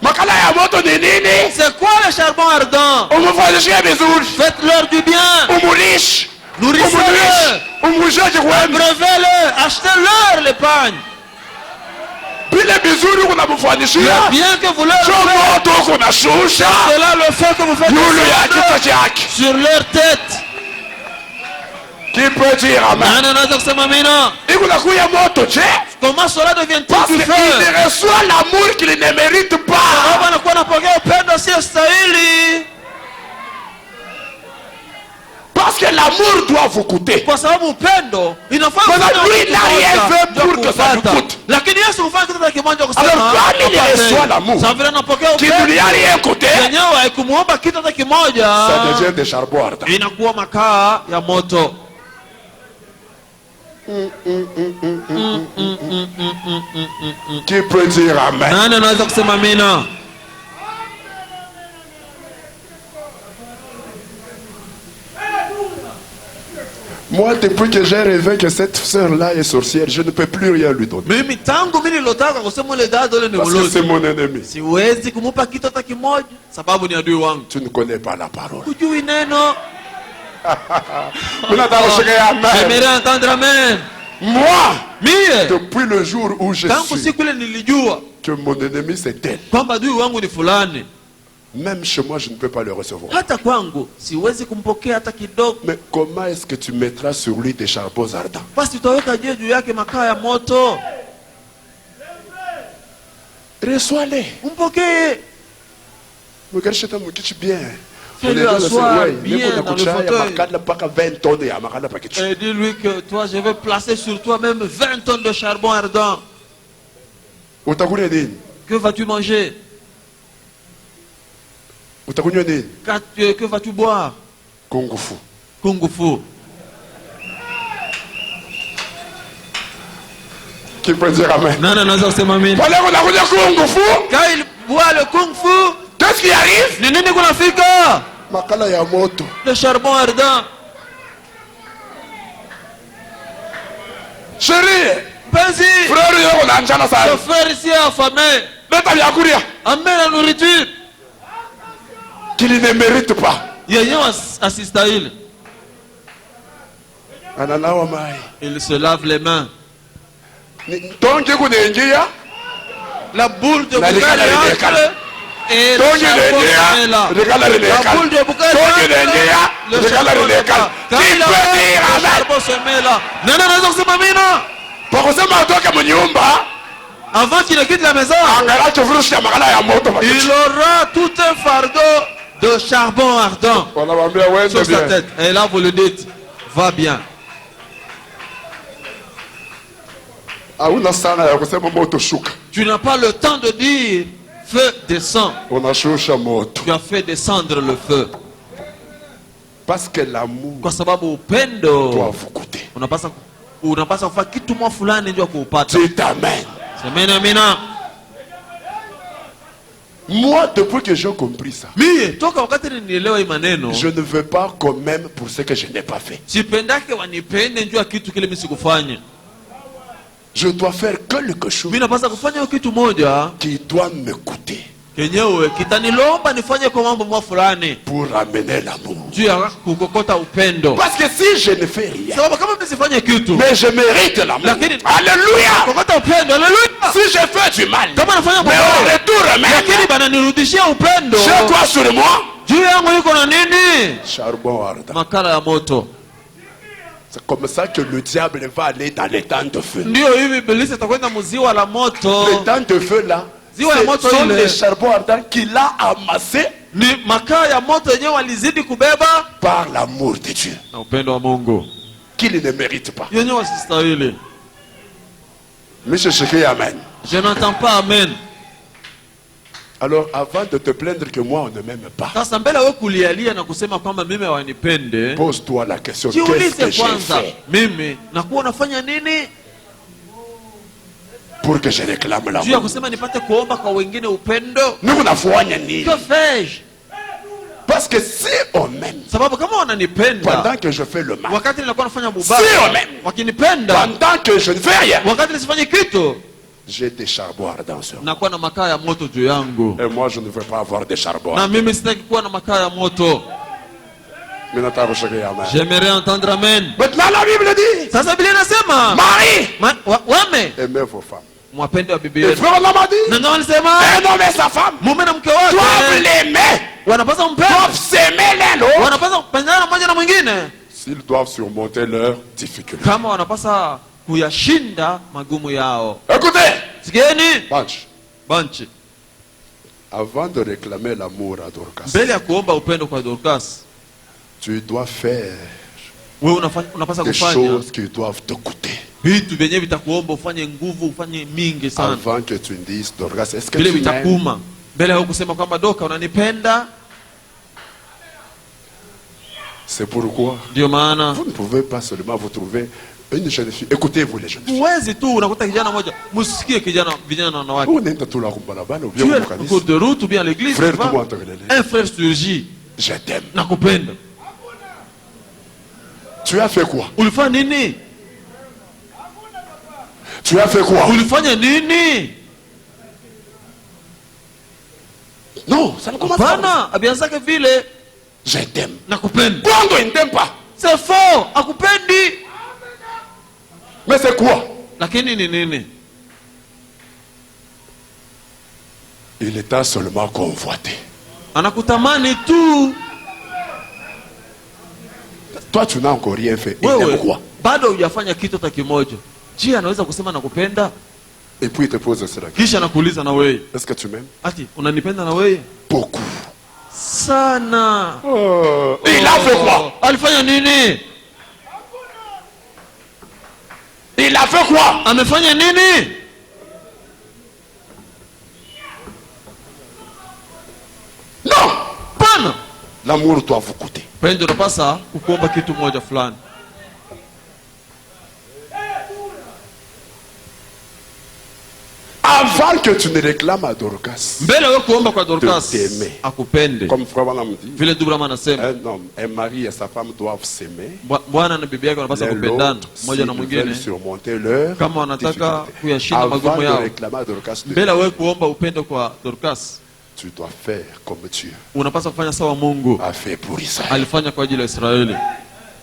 Makala ya moto ni nini? C'est quoi les charbons ardents? Umufanyishie vizuri. Faites-leur du bien. Umulishi. Nourrissez-le. Umulishaji kwema. Breuvez-le. Achetez-leur l'épargne. Bile vizuri unamufanyishia. Le bien que vous leur Sio faites, moto kunashusha. c'est là le feu que vous faites Yulu ya kichwa descendre chake. sur leur tête. Qui peut dire amen? Nani anaweza kusema amina? Ikunakuya moto je? Comment cela devient-il Parce du qu'il feu? reçoit l'amour qu'il ne mérite Sababu pas. anakuwa anapokea upendo mnastahili. Parce que l'amour doit vous coûter. Kwa sababu upendo inafaa lui il n'a rien fait pour que ça lui coûte. Lakini Yesu hufanya kitu kimoja kusema. Alors quand il reçoit l'amour, ça veut anapokea upendo. Qui ne lui a rien coûté. Yenyewe haikumuomba kitu hata kimoja. Ça devient des charbons ardents. Inakuwa makaa ya moto. Qui peut dire amen? Nani anaweza kusema amina? Moi, depuis que j'ai rêvé que cette sœur-là est sorcière, je ne peux plus rien lui donner. Mimi tangu mimi nilotaka kusema ile dada ile ni Parce que mlozi. c'est mon ennemi. Siwezi kumupa kitu hata kimoja sababu ni adui wangu. Tu ne connais pas la parole. Hujui neno. J'aimerais entendre amen. Moi, mie depuis le jour où je tangu suis siku ile nilijua que mon ennemi c'est elle, kwamba adui wangu ni fulani, même chez moi je ne peux pas le recevoir. hata kwangu siwezi kumpokea hata kidogo. Mais comment est-ce que tu mettras sur lui des charbons ardents? Basi utaweka juu yake makaa ya moto. Reçois-les. Umpokee. Regarde chez toi, bien. Fais-lui asseoir bien dans le fauteuil. Et dis-lui que toi, je vais placer sur toi même 20 tonnes de charbon ardent. Que vas-tu manger? Que vas-tu boire? Kung Fu. Kung Fu. Qui peut dire amen? Non, non, non, c'est mamie. Quand il boit le Kung Fu, qu'est-ce qui arrive? Nini kunafika? Makala ya moto. Le charbon ardent. Chérie, Pensi, frère, le frère ici est affamé. Amène la nourriture. Qu'il ne mérite pas. Il se lave les mains. La boule de boucal et le charbon se met là. La boule de boucal le charbon se met là. Non, non, non, c'est mamina. Avant qu'il ne quitte la maison, il aura tout un fardeau de charbon ardent sur sa tête. Et là, vous le dites, va bien. Tu n'as pas le temps de dire, feu descend. Tu as fait descendre le feu. Parce que l'amour doit vous coûter. Unapasa kufanya kitu mwa fulani ndio kuupata. C'est amen. Semeni amina. Moi, depuis que j'ai compris ça, mie toka wakati nilielewa hii maneno, je ne veux pas qu'on m'aime pour ce que je n'ai pas fait. Sipendake wanipende njoo kitu kile mimi sikufanya. Je dois faire quelque chose. Mimi napaswa kufanya kitu moja qui doit me coûter. Kenyewe kitanilomba nifanye kwa mambo mwa fulani pour amener l'amour. Juu ya kukokota upendo. Parce que si je ne fais rien, sababu kama mimi sifanye kitu, mais je mérite l'amour. Alléluia. Kukokota upendo, alléluia. Si je fais du mal, kama nafanya mais au retour lakini bana nirudishia upendo. J'ai quoi sur moi? Juu yangu iko na nini? Charbon ardent. Makala ya moto. C'est comme ça que le diable va aller dans les temps de feu. Ndio hivi ibilisi atakwenda mziwa la moto. Les temps de feu là, ce sont les charbons ardents qu'il a amassés. Ni makaa ya moto yenyewe walizidi kubeba par l'amour de Dieu. Na upendo wa Mungu. Qu'il ne mérite pas. Yenyewe wasistahili. Monsieur Cheke, amen. Je n'entends pas amen. Alors avant de te plaindre que moi on ne m'aime pas, sasa mbele wewe kulialia na kusema kwamba mimi hawanipende, pose-toi la question, qu'est-ce que j'ai fait? Mimi nakuwa nafanya nini pour que je réclame l'amour? Juu ya kusema nipate kuomba kwa wengine upendo. Mimi nafanya nini? Que fais-je? Parce que si on m'aime, sababu kama wananipenda pendant que je fais le mal, wakati nilikuwa nafanya mubaya, si on m'aime, wakinipenda pendant que je ne fais rien, wakati nisifanye kitu, j'ai des charbons ardents sur moi. Nakuwa na makaa ya moto juu yangu. Et moi je ne veux pas avoir des charbons. Na mimi sitaki kuwa na makaa ya moto. J'aimerais entendre amen. Maintenant la Bible dit, sasa Biblia inasema, mari, wame, aimez vos femmes. Mwapende wa bibi yenu. Na ndio alisema, un homme et sa femme, mume na mke wake doivent l'aimer. Wanapaswa mpende. Doivent s'aimer l'un l'autre. Wanapaswa kupendana mmoja na mwingine. S'ils doivent surmonter leurs difficultés. Kama wanapaswa kuyashinda magumu yao. Écoutez. Sikieni. Bunch. Avant de réclamer l'amour à Dorcas, mbele ya kuomba upendo kwa Dorcas, tu dois faire wewe unapaswa des kufanya choses qui doivent te coûter. vitu vyenyewe vitakuomba ufanye nguvu, ufanye mingi sana. Avant que tu me dises, Dorcas, est-ce que Vile tu m'aimes? vitakuma mbele ya kusema kwamba Doka unanipenda. C'est pourquoi Ndio maana vous ne pouvez pas seulement vous trouver une jeune fille. Écoutez-vous les jeunes filles. huwezi tu unakuta kijana moja, msikie vijana na wanawake. Vous n'êtes pas là comme balabala ou bien Tu es au en Bukanis. cours de route ou bien à l'église, Frère, tu vas, tout le monde te regarde. un frère surgit, Je t'aime. nakupenda. Tu as fait quoi? Ulifanya nini? Tu as fait quoi? Ulifanya nini? Non, ça ne commence pas. Hapana, abianzake vile, Je t'aime. nakupenda. Quand il ne t'aime pas. C'est faux, akupendi. Mais c'est quoi? Lakini ni nini? Il est seulement convoité. Anakutamani tu. Toi, tu n'as encore rien fait. Il t'aime Wewe quoi? bado hujafanya kitu hata kimoja. Je, anaweza kusema nakupenda? Et puis il te pose cela. Kisha anakuuliza na wewe, Est-ce que tu m'aimes? ati unanipenda na wewe? Beaucoup. Sana. Il a fait quoi? Alifanya nini? Il a fait quoi? Amefanya nini? Non! Pana. L'amour doit vous coûter. Pendo unapasa kukuomba kitu moja fulani. Avant que tu ne réclames à Dorcas Mbele wewe kuomba kwa Dorcas de t'aimer. akupende. Comme Frère Branham dit, Vile Dubrama anasema, un homme, un mari et sa femme doivent s'aimer. bwana na bibi yake wanapaswa L'un kupendana l'autre, mmoja na s'ils mwingine. veulent surmonter leur Kama wanataka difficulté. kuyashinda Avant magumu de yao. réclamer à Dorcas de Mbele wewe kuomba upendo kwa Dorcas, tu dois faire comme Dieu unapaswa kufanya sawa Mungu a fait pour Israël. alifanya kwa ajili ya Israeli.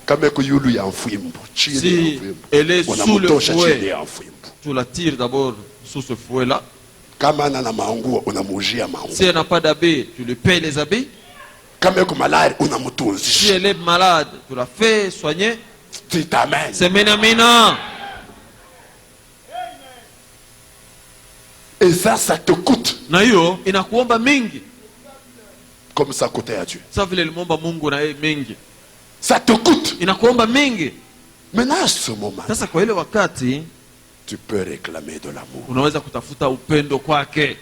Kama yulu ya mfimbo, chini Si ya mfimbo. elle est sous le Unamtosha chini fouet, ya mfimbo. tu la tires d'abord sous ce fouet là. Kama ana na manguo unamujia manguo. Si elle n'a pas d'habits, tu lui payes les habits. Kama yuko malari Si unamtunzisha. elle est malade, tu la fais soigner. Tu t'amènes. C'est menamina. Et ça te coûte. Na hiyo inakuomba mingi. Comme ça coûtait à Dieu. Sasa vile limuomba Mungu na yeye mingi. Ça te coûte. Inakuomba mingi. Maintenant, à ce moment, Sasa kwa ile wakati tu peux réclamer de l'amour. unaweza kutafuta upendo kwake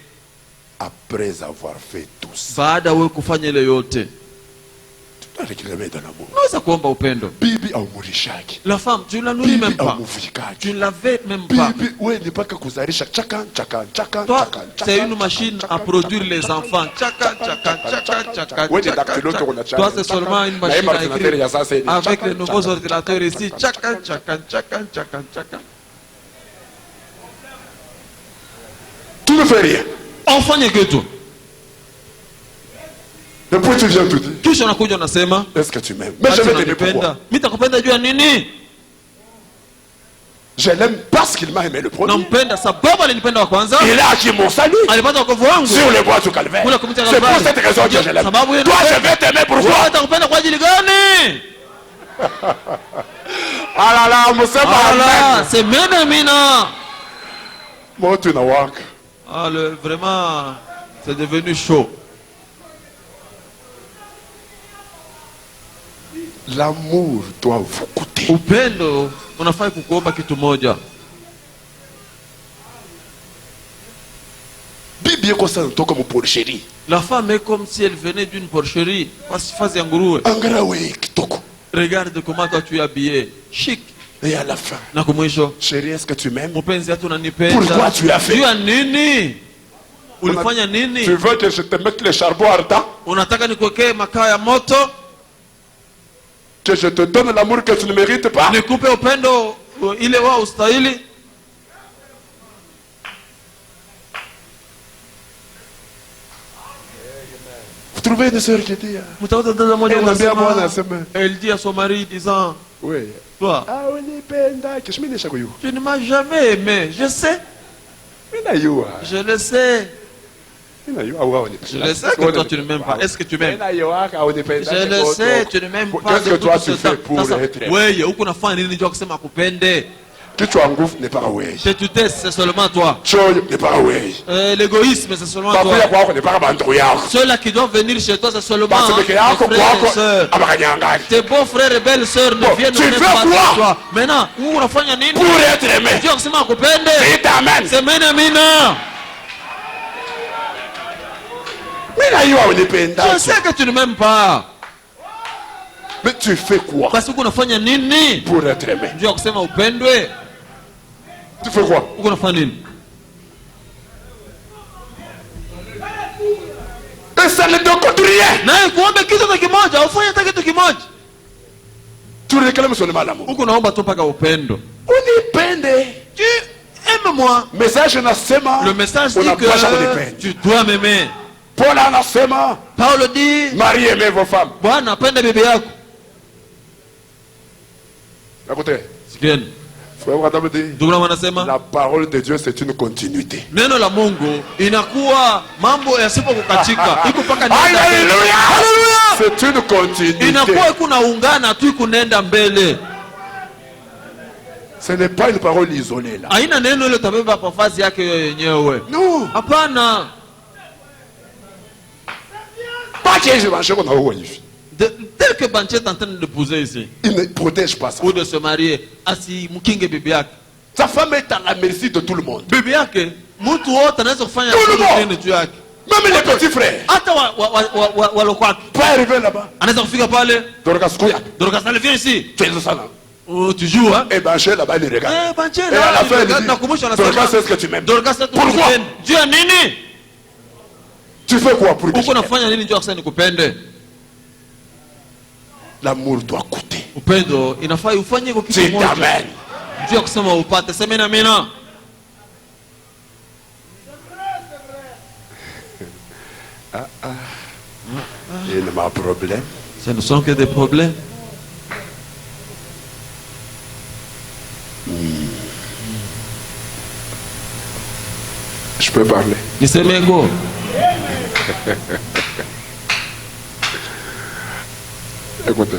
Après avoir fait tout ça, baada wewe kufanya ile yote. tu dois réclamer de l'amour. Unaweza kuomba upendo. Bibi aumurishaki. La femme, tu ne la nourris même Bibi pas. aumuvikaji. Tu ne la vêts même pas. Bibi, ouais, n'est pas que kuzarisha. Chakan, chakan, chakan, Toi, chakan, c'est chakan, une machine chakan, à produire chakan, les chakan, enfants. chakan, Ouais, des dactylos qu'on a Toi, c'est seulement une machine à écrire. Avec Chakan, les nouveaux chakan, ordinateurs ici. chakan, Tu ne fais rien. Enfanye kitu. Et puis tu viens tout dire. Kisha unakuja unasema, Est-ce que tu m'aimes? Mais je vais te dire pourquoi. mimi nitakupenda juu ya nini? Je l'aime parce qu'il m'a aimé le premier. Nampenda sababu alinipenda wa kwanza. Il a acquis mon salut Alipata wokovu wangu. sur le bois du calvaire. Kule kumtia C'est pour Kalvari. cette raison que je l'aime. Sababu hiyo Toi, je vais t'aimer Wewe pourquoi? utakupenda kwa ajili gani? Ah là là, Moussa Voilà, c'est menamina. Moi, tu n'as pas. Ah, vraiment, c'est devenu chaud. L'amour doit vous coûter. Upendo unafai kukuomba kitu moja. Bibi yako sana toka mu porcherie. La femme est comme si elle venait d'une porcherie. Face ya nguruwe. Angarawe kitoko. Regarde comment toi tu es habillé. Chic. Et à la fin, Na kumwisho, chérie, est-ce que tu m'aimes? mpenzi wetu unanipenda. Pourquoi tu as fait? Juu ya nini? Ulifanya nini? Tu veux que je te mette le charbon ardent? Unataka nikuwekee makaa ya moto? Que je te donne l'amour que tu ne mérites pas? Nikupe upendo ile wao ustahili? Vous trouvez une sœur qui dit, Mtakuta dada moja Elle ambia Bwana anasema, aseme, elle dit à son mari disant, oui. toi, Ah, unipenda. Kishmini shakuyu. tu ne m'as jamais aimé. Je sais, Mina yua. je le sais. Mina yua wa unipenda. Je le sais que toi tu ne m'aimes pas. Est-ce que tu m'aimes? Mina yua ka unipenda. Je le sais, tu ne m'aimes pas. Qu'est-ce que toi tu fais pour Sasa, être? wewe huko unafanya nini ndio kusema akupende? Tétutesse, c'est seulement toi. L'égoïsme, c'est seulement toi. Ceux-là qui doivent venir chez toi, c'est seulement tes frères et sœurs. Tes beaux frères et belles sœurs ne viennent même pas chez toi. Maintenant, où on fait nini? Pour être aimé. C'est Menamina. Je sais que tu ne m'aimes pas. Mais tu fais quoi? Parce que unafanya nini? Pour être aimé. Ndio kusema upendwe. Tu fais quoi? Unafanya nini? Et ça ne te coûte rien. Na kuomba kitu kimoja, ufanye hata kitu kimoja. Tu réclames seulement l'amour. Uko naomba tu mpaka upendo. Unipende. Tu aimes-moi. Message nasema. Le message dit que tu dois m'aimer. Paul anasema. Paulo dit. Marie aimez vos femmes. Bwana apende bibi yako. Écoutez. Sikieni. La parole de Dieu c'est une continuité. Neno la Mungu inakuwa mambo yasipokukatika. Iko paka nenda. Hallelujah. Hallelujah. C'est une continuité. Inakuwa kunaungana tu kunenda mbele. Ce n'est pas une parole isolée là. Haina neno ile tabeba kwa fazi yake yenyewe. Non. Hapana. Pas que je mange qu'on a oublié. Tel que Banche est en train de poser ici, il ne protège pas ça. Ou de se marier, asi mukinge bibi yake. Sa femme est à la merci de tout le monde. Bibi yake, mtu wote anaweza kufanya kitu yake. Même les petits frères. Hata walokwake. Pas arriver là-bas. Anaweza kufika pale. Dorcas Koya. Dorcas, allez viens ici. Tu es ça là. Oh, tu joues hein? Et Banche là-bas il regarde. Eh Banche là. Et à la fin il dit, Dorcas, est-ce que tu m'aimes? Dorcas, pourquoi? Dieu nini? Tu fais quoi pour que uko nafanya nini ndio akisema nikupende? L'amour doit coûter. Upendo inafaa ufanye kwa kitu moja. Amen. Ndio kusema upate. Sema na mimi. Il m'a problème. Ce ne sont que des problèmes. Je peux parler. Nisemego. Écoutez.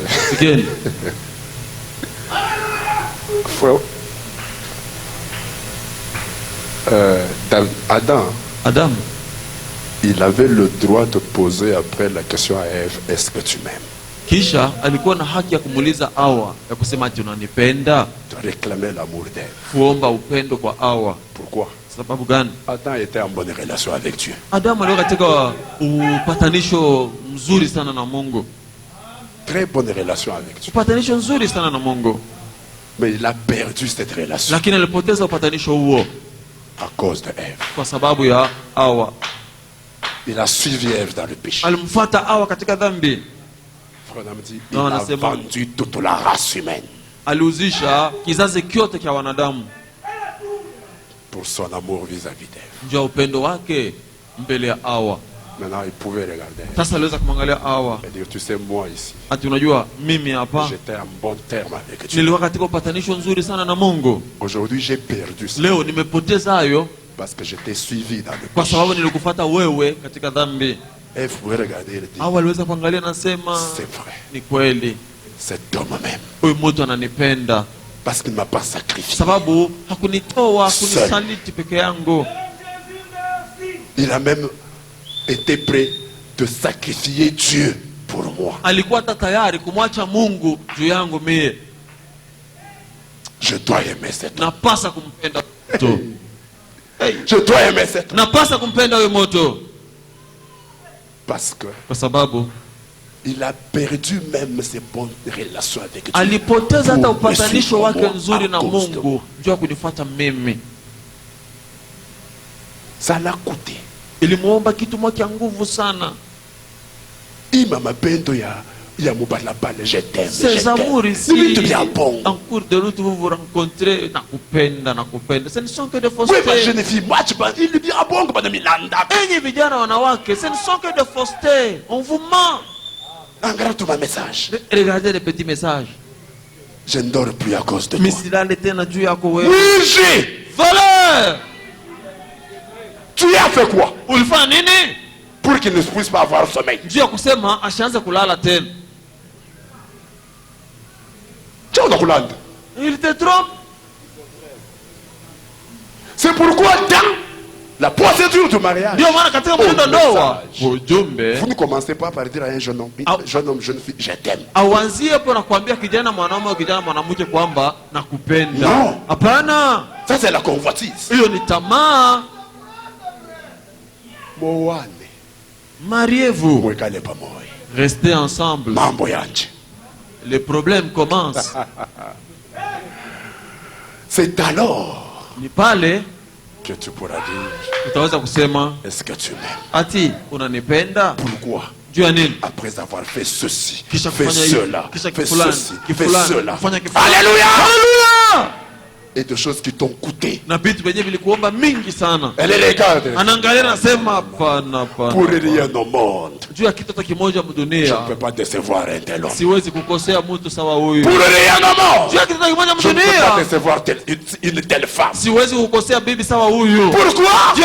Adam, il avait le droit de poser après la question à Ève, est-ce que tu m'aimes? Kisha alikuwa na haki ya kumuuliza Hawa ya kusema ati unanipenda? De réclamer l'amour d'Ève. Kuomba upendo kwa Hawa. Pourquoi? Sababu gani? Adam était en bonne relation avec Dieu. Adam alikuwa katika upatanisho mzuri sana na Mungu. Très bonne relation avec Dieu. Upatanisho nzuri sana na Mungu. Mais il a perdu cette relation. Lakini alipoteza upatanisho huo à cause de Ève. Kwa sababu ya Hawa. Il a suivi Ève dans le péché. Alimfuata Hawa katika dhambi. Il a vendu toute la race humaine. Aliuzisha kizazi kyote cha wanadamu. Pour son amour vis-à-vis d'Ève. Ndio upendo wake mbele ya Hawa. Maintenant il pouvait regarder. Sasa aliweza kumwangalia Hawa. Et dire, tu sais moi ici. Ati unajua mimi hapa. J'étais en bon terme avec Dieu. Nilikuwa katika upatanisho nzuri sana na Mungu. Aujourd'hui j'ai perdu ça. Leo nimepoteza hayo. Parce que j'étais suivi dans le péché. Kwa sababu nilikufuata wewe katika dhambi. Ève pouvait regarder et dire. Hawa aliweza kuangalia na sema. C'est vrai. Ni kweli. Cet homme même. Huyu mtu ananipenda. Parce qu'il ne m'a pas sacrifié. Sababu hakunitoa, kunisaliti peke yangu. Il a même été prêt de sacrifier Dieu pour moi. Alikuwa tayari kumwacha Mungu juu yangu mie. Je dois aimer cet homme. Napasa kumpenda mtu. Je dois aimer cet homme. Napasa kumpenda huyo mtu. Parce que kwa sababu il a perdu même ses bonnes relations avec Dieu. Alipoteza hata upatanisho wake nzuri na Mungu juu ya kunifuata mimi. Ça l'a coûté. Ilimuomba kitu moja nguvu sana. Ima mapendo ya mubalabala, je t'aime. Ces amours ici, en cours de route vous vous rencontrez, nakupenda. Ce ne sont que des faussetés. Oui, ma jeune fille, moi tu parles, il dit ah bon, comme Milanda. Enyi vijana wanawake, ce ne sont que des faussetés. On vous ment. Regarde tout ma message. Regardez les petits messages. Je ne dors plus à cause de toi. Misilale tena juu yako wewe. Oui, j'ai. Valeur. Tu as fait quoi? Ulifanya nini? Pour qu'il ne puisse pas avoir sommeil. Juu ya kusema ashaanza kulala tena. Tu es en Hollande. Il te trompe. C'est pourquoi dans la procédure du mariage, vous ne commencez pas par dire à un jeune homme, jeune fille, je t'aime. Non. Ça c'est la convoitise. Mariez-vous. Restez ensemble. Les problèmes commencent. C'est alors que tu pourras dire, est-ce que tu m'aimes? Pourquoi? Après avoir fait ceci, fait cela, fait ceci, fait cela. Alléluia! Et de choses qui t'ont coûté. Elle est légale. Pour rien au monde, je ne peux pas décevoir un tel homme. Pour rien au monde, je ne peux pas décevoir une telle femme. Pourquoi? Vous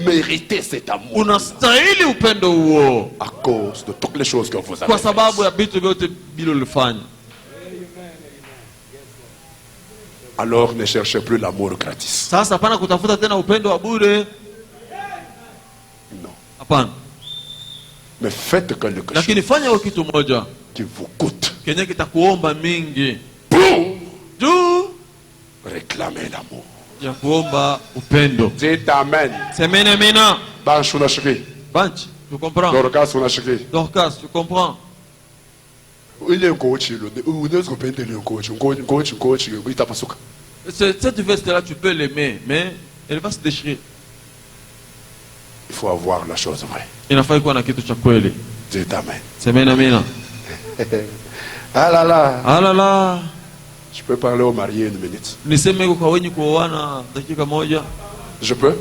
méritez cet amour à cause de toutes les choses que vous avez faites. Alors ne cherchez plus l'amour gratis. Non. Mais faites quelque chose qui vous coûte pour réclamer l'amour. Dites Amen. Banch, tu comprends? Dorcas, tu comprends? Cette veste-là, tu peux l'aimer, mais elle va se déchirer. Il faut avoir la chose vraie. Dites Amen. Ah là là. Ah là là. Je peux parler au marié une minute? Je peux?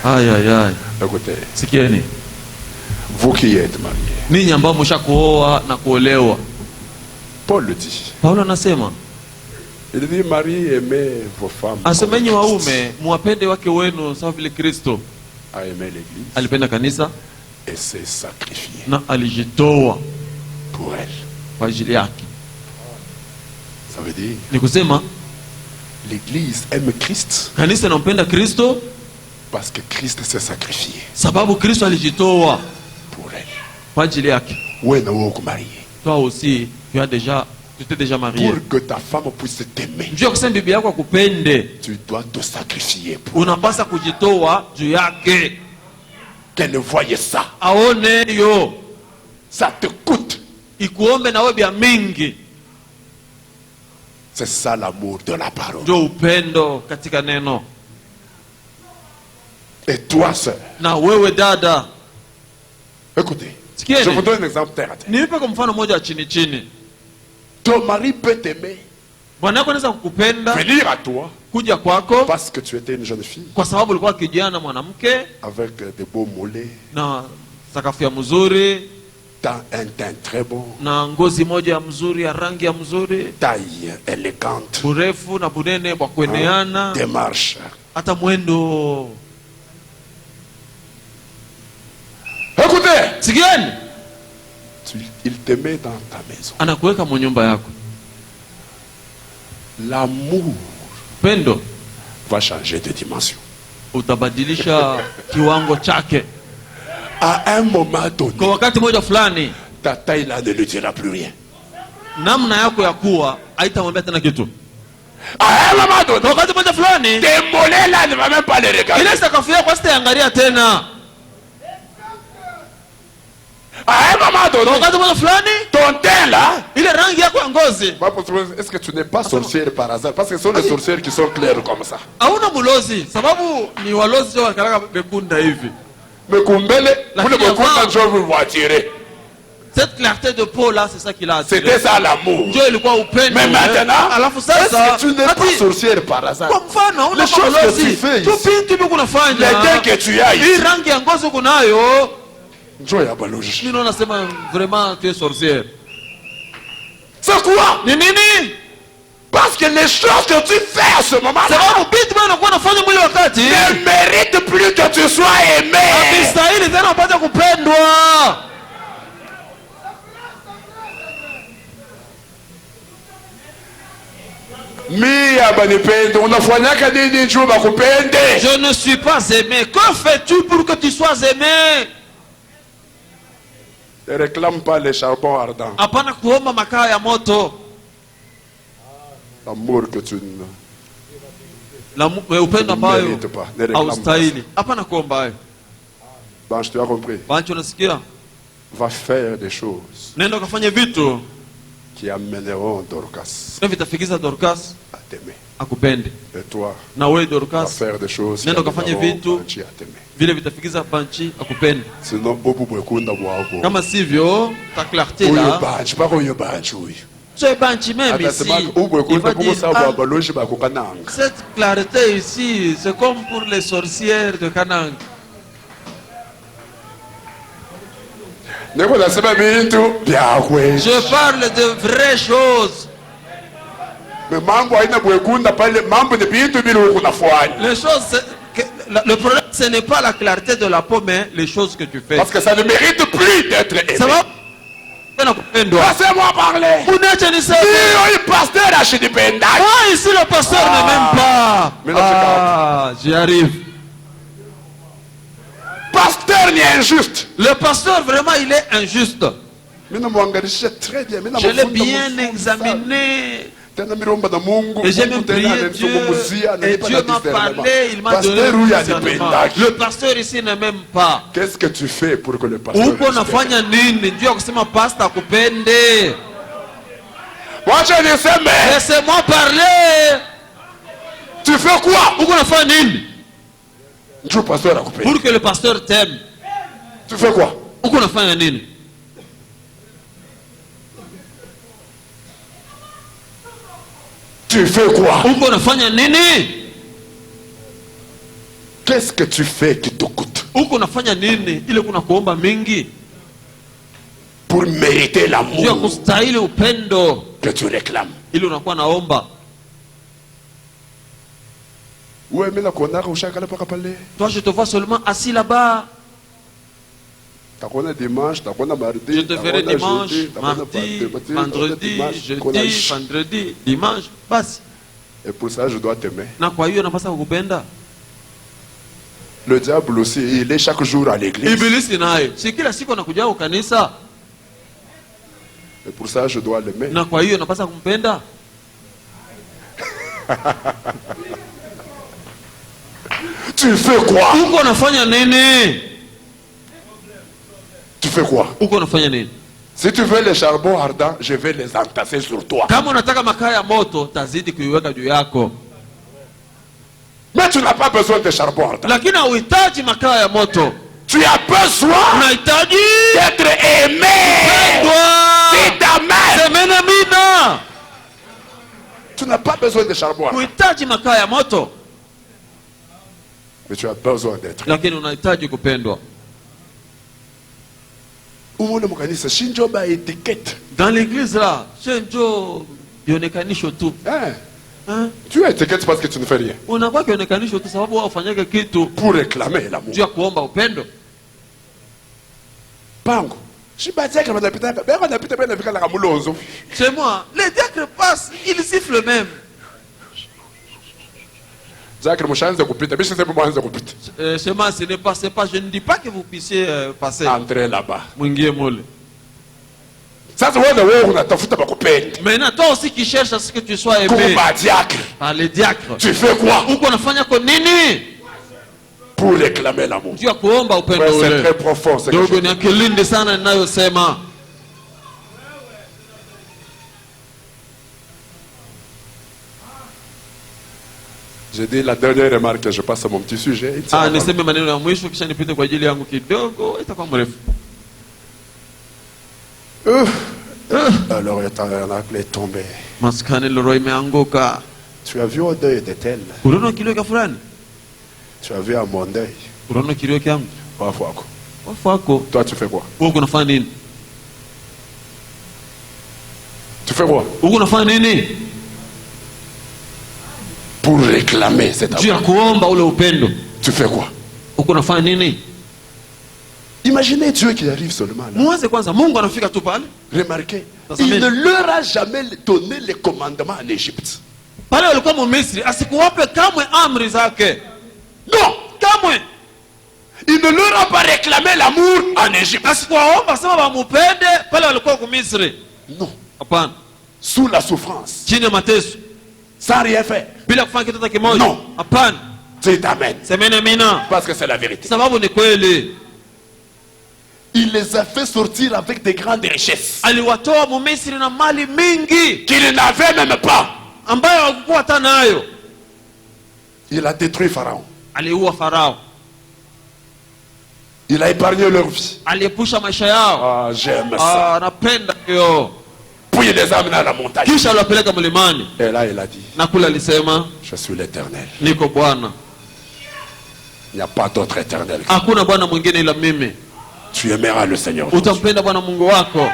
Aïe aïe aïe. Écoutez, sikieni, vous qui êtes mariés, Paul le dit. Paulo anasema, il dit, Marie, aimez vos femmes. Asemenyi waume muwapende wake wenu sawa vile Kristo a aimé l'église alipenda kanisa et s'est sacrifié na alijitoa pour elle. kwa ajili yake. Ça veut dire, ni kusema l'église aime Christ kanisa inampenda Kristo parce que Christ s'est sacrifié sababu Kristo alijitoa pour elle. kwa ajili yake. Wewe na wewe marié, toi aussi tu t'es déjà marié. Pour que ta femme puisse t'aimer, njoo kusema bibi yako akupende, tu dois te sacrifier pour unapasa kujitoa juu yake. Qu'elle voie ça, aone yo, ça te coûte, ikuombe na wewe bia mingi. C'est ça l'amour de la parole. Njoo upendo katika neno. Et toi sœur, na wewe dada, écoutez, je vous donne un exemple terre à terre. Nipe kwa mfano moja chini chini. Ton mari peut t'aimer, bwana wako anaweza kukupenda, venir à toi, kuja kwako, parce que tu étais une jeune fille, kwa sababu ulikuwa kijana mwanamke, avec des beaux mollets, na sakafu ya mzuri, un teint très bon, na ngozi moja ya mzuri ya rangi ya mzuri, taille élégante, urefu na bunene kwa kueneana, démarche, hata mwendo. Écoutez, sikieni, il te met dans ta maison. Anakuweka mu nyumba yako. L'amour, pendo, va changer de dimension. Utabadilisha kiwango chake. À un moment donné, kwa wakati moja fulani, ta taille là ne lui dira plus rien. Namna yako ya kuwa haitamwambia tena kitu. À un moment donné, kwa wakati moja fulani, tes mollets là ne va même pas les regarder. Ile sakafu yako sitaangalia tena. À un moment donné, ton teint là, ile rangi yako ya ngozi. Est-ce que tu n'es pas sorcière par hasard? Parce que ce sont les sorcières qui sont claires comme ça. Hauna mulozi, sababu ni walozi wa karaka bekunda hivi. Mekumbele, pour le bekunda je vous vois tirer. Cette clarté de peau là, c'est ça qu'il a attiré. C'était ça l'amour. Mais maintenant, alafu sasa, tu n'es pas sorcière par hasard. Kwa mfano, les choses que tu fais ici, les gains que tu as ici, rangi ya ngozi kunayo, mimi nasema vraiment tu es sorcière. C'est quoi? Ni nini? Parce que les choses que tu fais à ce moment-là ne méritent plus que tu sois aimé. Je ne suis pas aimé. Que fais-tu pour que tu sois aimé? Ne réclame pas les charbons ardents. Apana kuomba makaa ya moto. L'amour que tu ne upendo ambayo mérites pas. Ne réclame pas. Haustahili. Apana kuomba hayo. Banche, tu as compris? Banchi, unasikia? Va faire des choses Nenda ukafanye vitu qui amèneront Dorcas na vitafikiza Dorcas à t'aimer. akupende. Et toi, Na wewe va Dorcas faire des choses qui nenda ukafanye amèneront vitu Banchi à t'aimer. vile vitafikiza Banchi akupende. Sinon, bobu bwekunda bwako. Kama sivyo, ta clarté Uyo là. Banchi, pas uyo Banchi uyo. C'est Banchi même ici. Il va dire, cette clarté ici, c'est comme pour les sorcières de Kanang. Je parle de vraies choses. Les choses, le problème, ce n'est pas la clarté de la peau, mais les choses que tu fais. Parce que ça ne mérite plus d'être aimé. Ça va? Laissez-moi parler. Pasteur a chez ici le pasteur ne m'aime pas. Ah, j'y arrive. Pasteur n'est injuste. Le pasteur vraiment il est injuste. Je l'ai bien examiné. Et j'ai même prié Dieu. Et Dieu m'a parlé, il m'a donné le discernement. Le pasteur ici ne m'aime pas. Qu'est-ce que tu fais pour que le pasteur uko nafanya nini? Dieu akusema pastor akupende. Laissez-moi parler. Tu fais quoi? Uko nafanya nini pour que le pasteur t'aime? Tu fais quoi? Uko nafanya nini? Tu fais quoi? Uko nafanya nini? Qu'est-ce que tu fais qui te coûte? Uko nafanya nini ile kuna kuomba mingi pour mériter l'amour kustahili upendo que tu réclames. Ile unakuwa naomba. Toi, je te vois seulement assis là-bas. Je te verrai dimanche, mardi, vendredi, jeudi, vendredi, dimanche, basi. Et pour ça, je dois t'aimer. Na kwa hiyo napasa kukupenda. Le diable aussi, il est chaque jour à l'église. Ibilisi naye, si kila siku anakuja kanisa. Et pour ça, je dois l'aimer. Na kwa hiyo napasa kumpenda. Tu fais quoi? Uko nafanya nini? Tu fais quoi? Uko nafanya nini? Si tu veux les charbons ardents, je vais les entasser sur toi. Kama unataka makaa ya moto, tazidi kuiweka juu yako. Mais tu n'as pas besoin de charbon ardent. Lakini uhitaji makaa ya moto. Tu as besoin d'être aimé. C'est ta mère. Tu n'as pas besoin de charbon ardent. Uhitaji makaa ya moto. Mais tu as besoin d'être. Lakini unahitaji kupendwa. Dans l'église là, shenjo yonekanisho tu. Tu es étiquette parce que tu ne fais rien. Unakuwa kionekanisho tu sababu wao ufanyake kitu pour réclamer l'amour. Juu ya kuomba upendo. Pango. C'est moi, les diacres passent, ils sifflent même. C'est moi, ce n'est pas, je ne dis pas que vous puissiez passer. Entrez là-bas. Ça, maintenant, toi aussi qui cherches à ce que tu sois aimé par les diacres. Tu fais quoi? Pour réclamer l'amour. C'est très profond. J'ai dit la dernière remarque, je passe à mon petit sujet. Alors le tabernacle est tombé. Tu as vu au deuil de tel. Tu as vu à mon deuil. Toi tu fais quoi? Tu fais quoi? Pour réclamer cet amour. Tu fais quoi? Imaginez Dieu qui arrive seulement là. Remarquez, il ne leur a jamais donné les commandements en Égypte. Pale walikuwa Mumisri, asikuwape kamwe amri zake. Non, kamwe. Il ne leur a pas réclamé l'amour en Égypte. Asikuwaomba sema bamupende pale walikuwa ku Misri. Non. Hapana. Sous la souffrance. Chini ya mateso. Sans rien faire. Bila kufanya kitu hata kimoja. Non. Hapana. C'est amen. Semeni amina. Parce que c'est la vérité. Sababu ni kweli. Il les a fait sortir avec des grandes richesses. Aliwatoa Mumisri na mali mingi qu'ils n'avaient même pas. Ambayo hawakuwa hata nayo. Il a détruit Pharaon. Aliua Farao. Il a épargné leur vie. Aliepusha maisha yao. Ah, j'aime ça. Napenda hiyo. Puis il les a amenés à la montagne. Kisha aliwapeleka mlimani. Et là il a dit, na kule alisema, je suis l'Éternel. Niko Bwana. Il n'y a pas d'autre éternel. Hakuna Bwana mwingine ila mimi. Tu aimeras le Seigneur. Utampenda Bwana Mungu wako.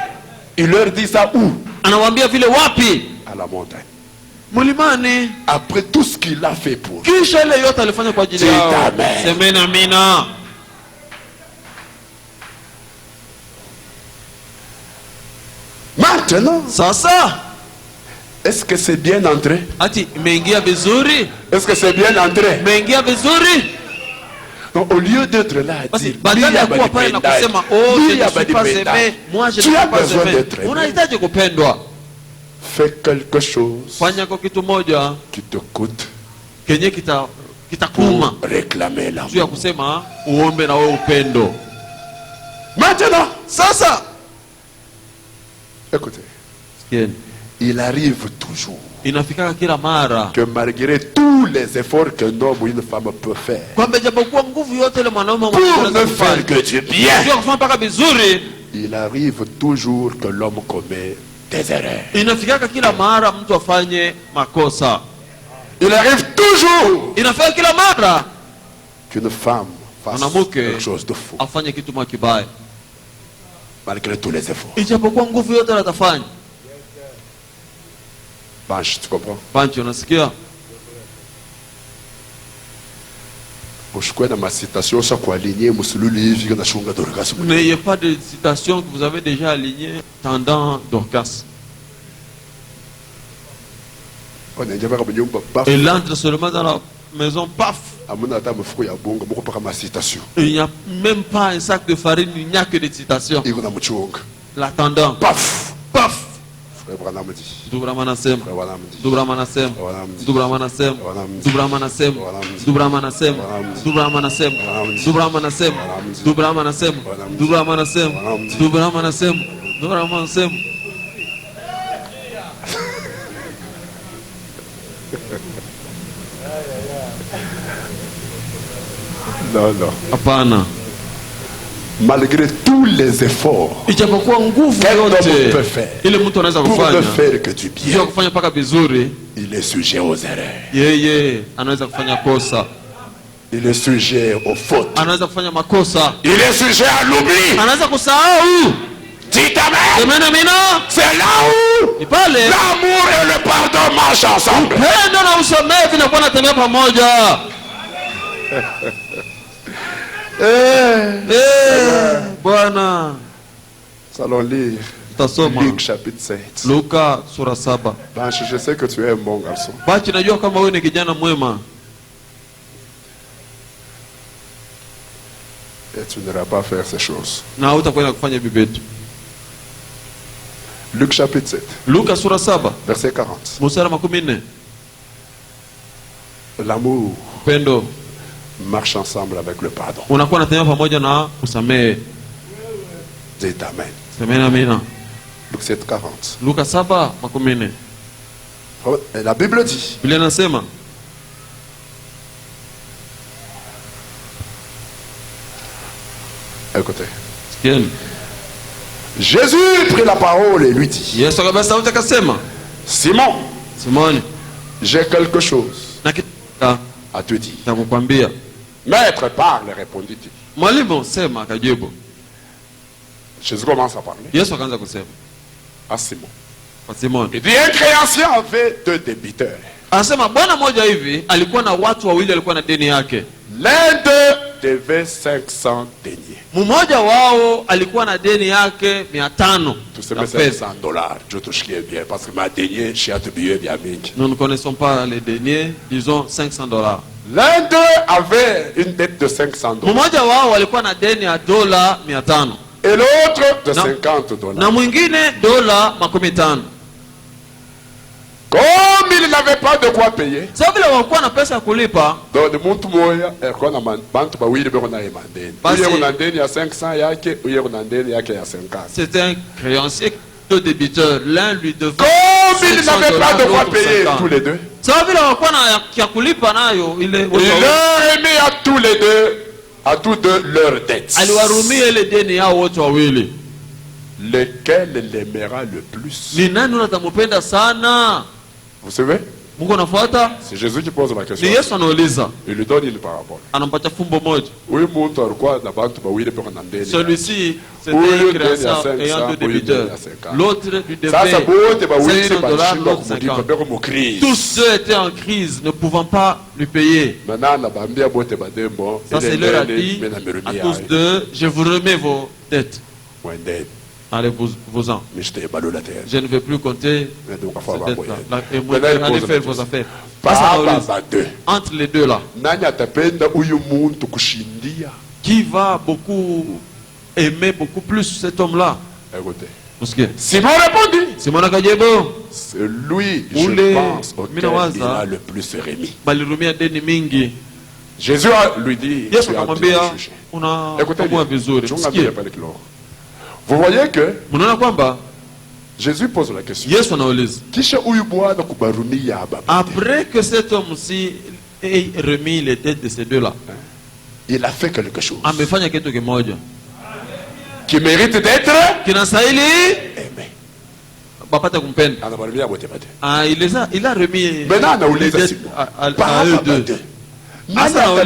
Il leur dit ça où? Anawaambia vile wapi? À la montagne. Mlimani. Après tout ce qu'il a fait pour. Kisha ile yote alifanya kwa ajili yao. Semeni amina. Maintenant, sasa, est-ce que c'est bien entré? Ati imeingia vizuri? Est-ce que c'est bien entré? Imeingia vizuri? Donc, au lieu d'être là à dire, badala ya kuwa pale na kusema oh je ne suis pas aimé, moi je ne suis pas aimé, unahitaji kupendwa. Fais quelque chose. Fanya kwa kitu moja qui te coûte kenye kitakuma réclamer l'amour. Juu ya kusema uombe na wewe upendo. Maintenant, sasa, écoutez, il arrive toujours inafika kila mara que malgré tous les efforts qu'un homme ou une femme peut faire pour ne faire que du bien, il arrive toujours que l'homme commet des erreurs. Inafika kila mara mtu afanye makosa. Il arrive toujours inafika kila mara qu'une femme fasse quelque chose de faux afanye kitu kibaya malgré tous les efforts. Ijapokuwa nguvu yote atafanya. Pancho, tu comprends? Pancho, unasikia? N'ayez pas de citation que vous avez déjà alignées tendant Dorcas. Il entre seulement dans la maison, paf. Il n'y a même pas un sac de farine, il n'y a que des citations. L'attendant, paf, paf. Dubramanasem, Dubramanasem, Dubramanasem, Dubramanasem, Dubramanasem, Dubramanasem, Dubramanasem, Dubramanasem, Dubramanasem, Dubramanasem, Dubramanasem. Non, non. Apana. Malgré tous les efforts qu'un homme peut faire pour ne faire que du bien, il est sujet aux erreurs. Il est sujet aux fautes. Il est sujet à l'oubli. Dites amen. C'est là où l'amour et le pardon marchent ensemble. Bwana, allons lire Luc chapitre 7. Luka sura 7. Je sais que tu es un bon garçon. Najua kama wewe ni kijana mwema. Et tu n'iras pas faire ces choses. Na utakwenda kufanya bibetu. Luc chapitre 7. Luka sura 7. Verset 40. Mstari 40. L'amour pendo marche ensemble avec le pardon. Unakuwa natembea pamoja na kusamehe. Dites amen. Amen, amina. Luc 7, 40. Luka 7:40. La Bible dit. Biblia inasema. Écoutez. Jésus prit la parole et lui dit. Yesu akasema, Simon, Simoni, j'ai quelque chose à te dire. Nakukwambia. Maître, parle, répondit-il. Mwalimu, sema, akajibu. Jésus commence à parler. Yesu akaanza kusema. À Simon. Kwa Simoni. Il dit, un créancier avait 2 débiteurs. Anasema bwana mmoja hivi alikuwa na watu wawili alikuwa na deni yake. L'un d'eux devait 500 deniers. Mmoja wao alikuwa na deni yake 500. Tuseme $500. Je touche bien parce que ma denier chez attribué bien mingi. Nous ne connaissons pas les deniers, disons $500. L'un d'eux avait une dette de $500. Mmoja wao alikuwa na deni ya $500. Et l'autre de $50. Na mwingine $50. Comme il n'avait pas de quoi payer, sababu vile walikuwa na pesa ya kulipa, donc mtu moja alikuwa na bantu bawili beko na mandeni. Uye una ndeni ya 500 yake, uye una ndeni yake ya 50. C'est un créancier, deux débiteurs, l'un lui devait. Comme il n'avait pas de quoi payer tous les deux, sababu vile walikuwa na ya kulipa nayo ile, il leur remet à tous les deux, à tous deux leurs dettes. Aliwarumia ile deni yao wote wawili. Lequel l'aimera le plus? Ni nani unatamupenda sana? Vous savez? Mungu anafuata? C'est Jésus qui pose la question. Ni Yesu anauliza. Il lui donne une parabole. Anampatia fumbo moja. Huyu mtu alikuwa na bantu bawili peko na ndeni. Celui-ci, c'était un créancier ayant deux débiteurs. L'autre lui devait sasa bote bawili $500, bashindwa kumlipa beko mu crise. tous deux étaient en crise, ne pouvant pas lui payer. Maintenant anabambia bote badembo. Ça c'est leur a dit à tous deux, je vous remets vos dettes. Allez, vous-en. Je ne vais plus compter ces dettes-là. Et moi, allez faire vos affaires. Entre les deux là. Qui va beaucoup aimer beaucoup plus cet homme-là? Simon répondit. Simon Akajebo. C'est lui, je pense, auquel il a le plus remis. Jésus lui dit, tu as jugé. Écoutez bien. Vous voyez que Jésus pose la question. Après que cet homme-ci ait remis les têtes de ces deux-là, il a fait quelque chose qui mérite d'être aimé. Il a remis les têtes à eux deux. Entre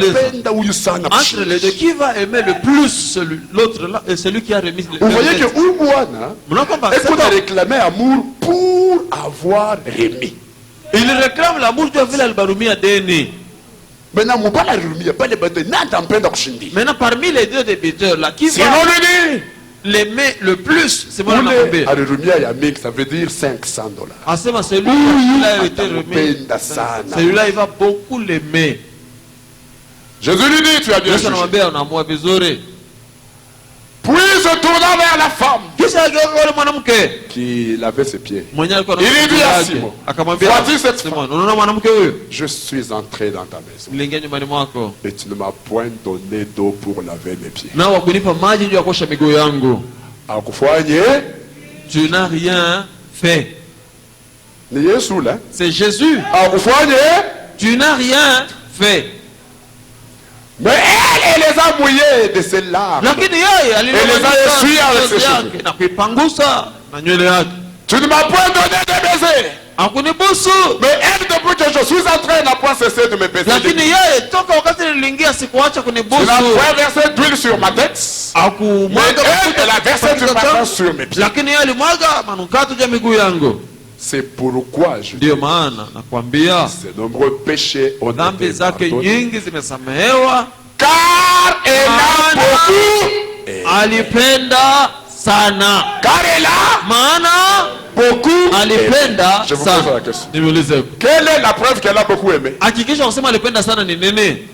les deux, qui va aimer le plus l'autre là, et celui qui a remis le. Vous voyez que est-ce qu'on a réclamé amour pour avoir remis? Il réclame l'amour de Vilal à Deni. Maintenant, parmi les deux débiteurs là, qui va l'aimer le plus? C'est moi ça veut dire $500. Ah, c'est celui qui a été remis. Celui-là, il va beaucoup l'aimer. Jésus lui dit, tu as bien jugé. Puis se tourna vers la femme qui lavait ses pieds. Il lui dit à Simon, vois-tu cette femme? Je suis entré dans ta maison et tu ne m'as point donné d'eau pour laver mes pieds. Tu n'as rien fait. C'est Jésus. Tu n'as rien fait. Mais elle les a mouillés de ses larmes. Elle les a essuyés avec ses cheveux. Tu ne m'as point donné de baiser. Mais elle, depuis que je suis entré, n'a point cessé de me baiser. Tu n'as point versé d'huile sur ma tête. Mais elle a versé du parfum sur mes pieds. C'est pourquoi je dis, ces nombreux péchés ont été pardonnés. Car elle a beaucoup. Car elle a beaucoup. Je vous pose la question. Quelle est la preuve qu'elle a beaucoup aimé?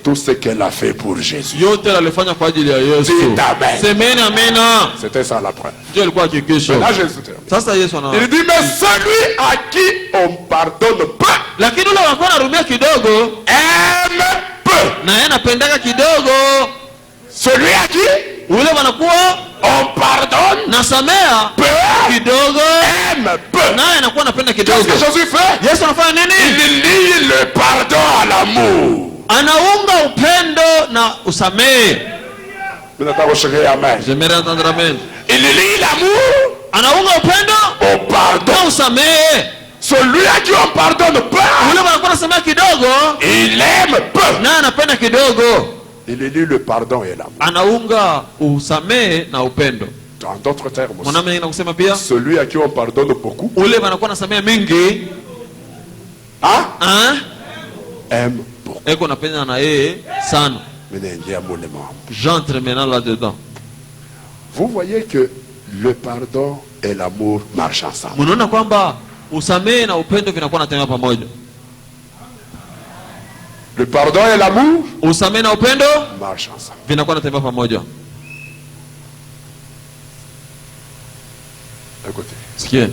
Tout ce qu'elle a fait pour Jésus. Dites amen. C'était ça la preuve. Là, Jésus termine. Il dit, mais celui à qui on pardonne peu aime peu. Celui à qui on pardonne peu aime peu. Qu'est-ce que Jésus fait? Il lie le pardon à l'amour. J'aimerais entendre amen. Il lie l'amour au pardon. Celui à qui on pardonne peu, il aime peu. Il lie le pardon et l'amour. En d'autres termes, celui à qui on pardonne beaucoup aime beaucoup. J'entre maintenant là-dedans. Vous voyez que le pardon et l'amour marchent ensemble. Munaona kwamba usamehe na upendo vinakuwa natembea pamoja. Le pardon et l'amour, usamehe na upendo marchent ensemble. Vinakuwa natembea pamoja. Écoutez. Sikia.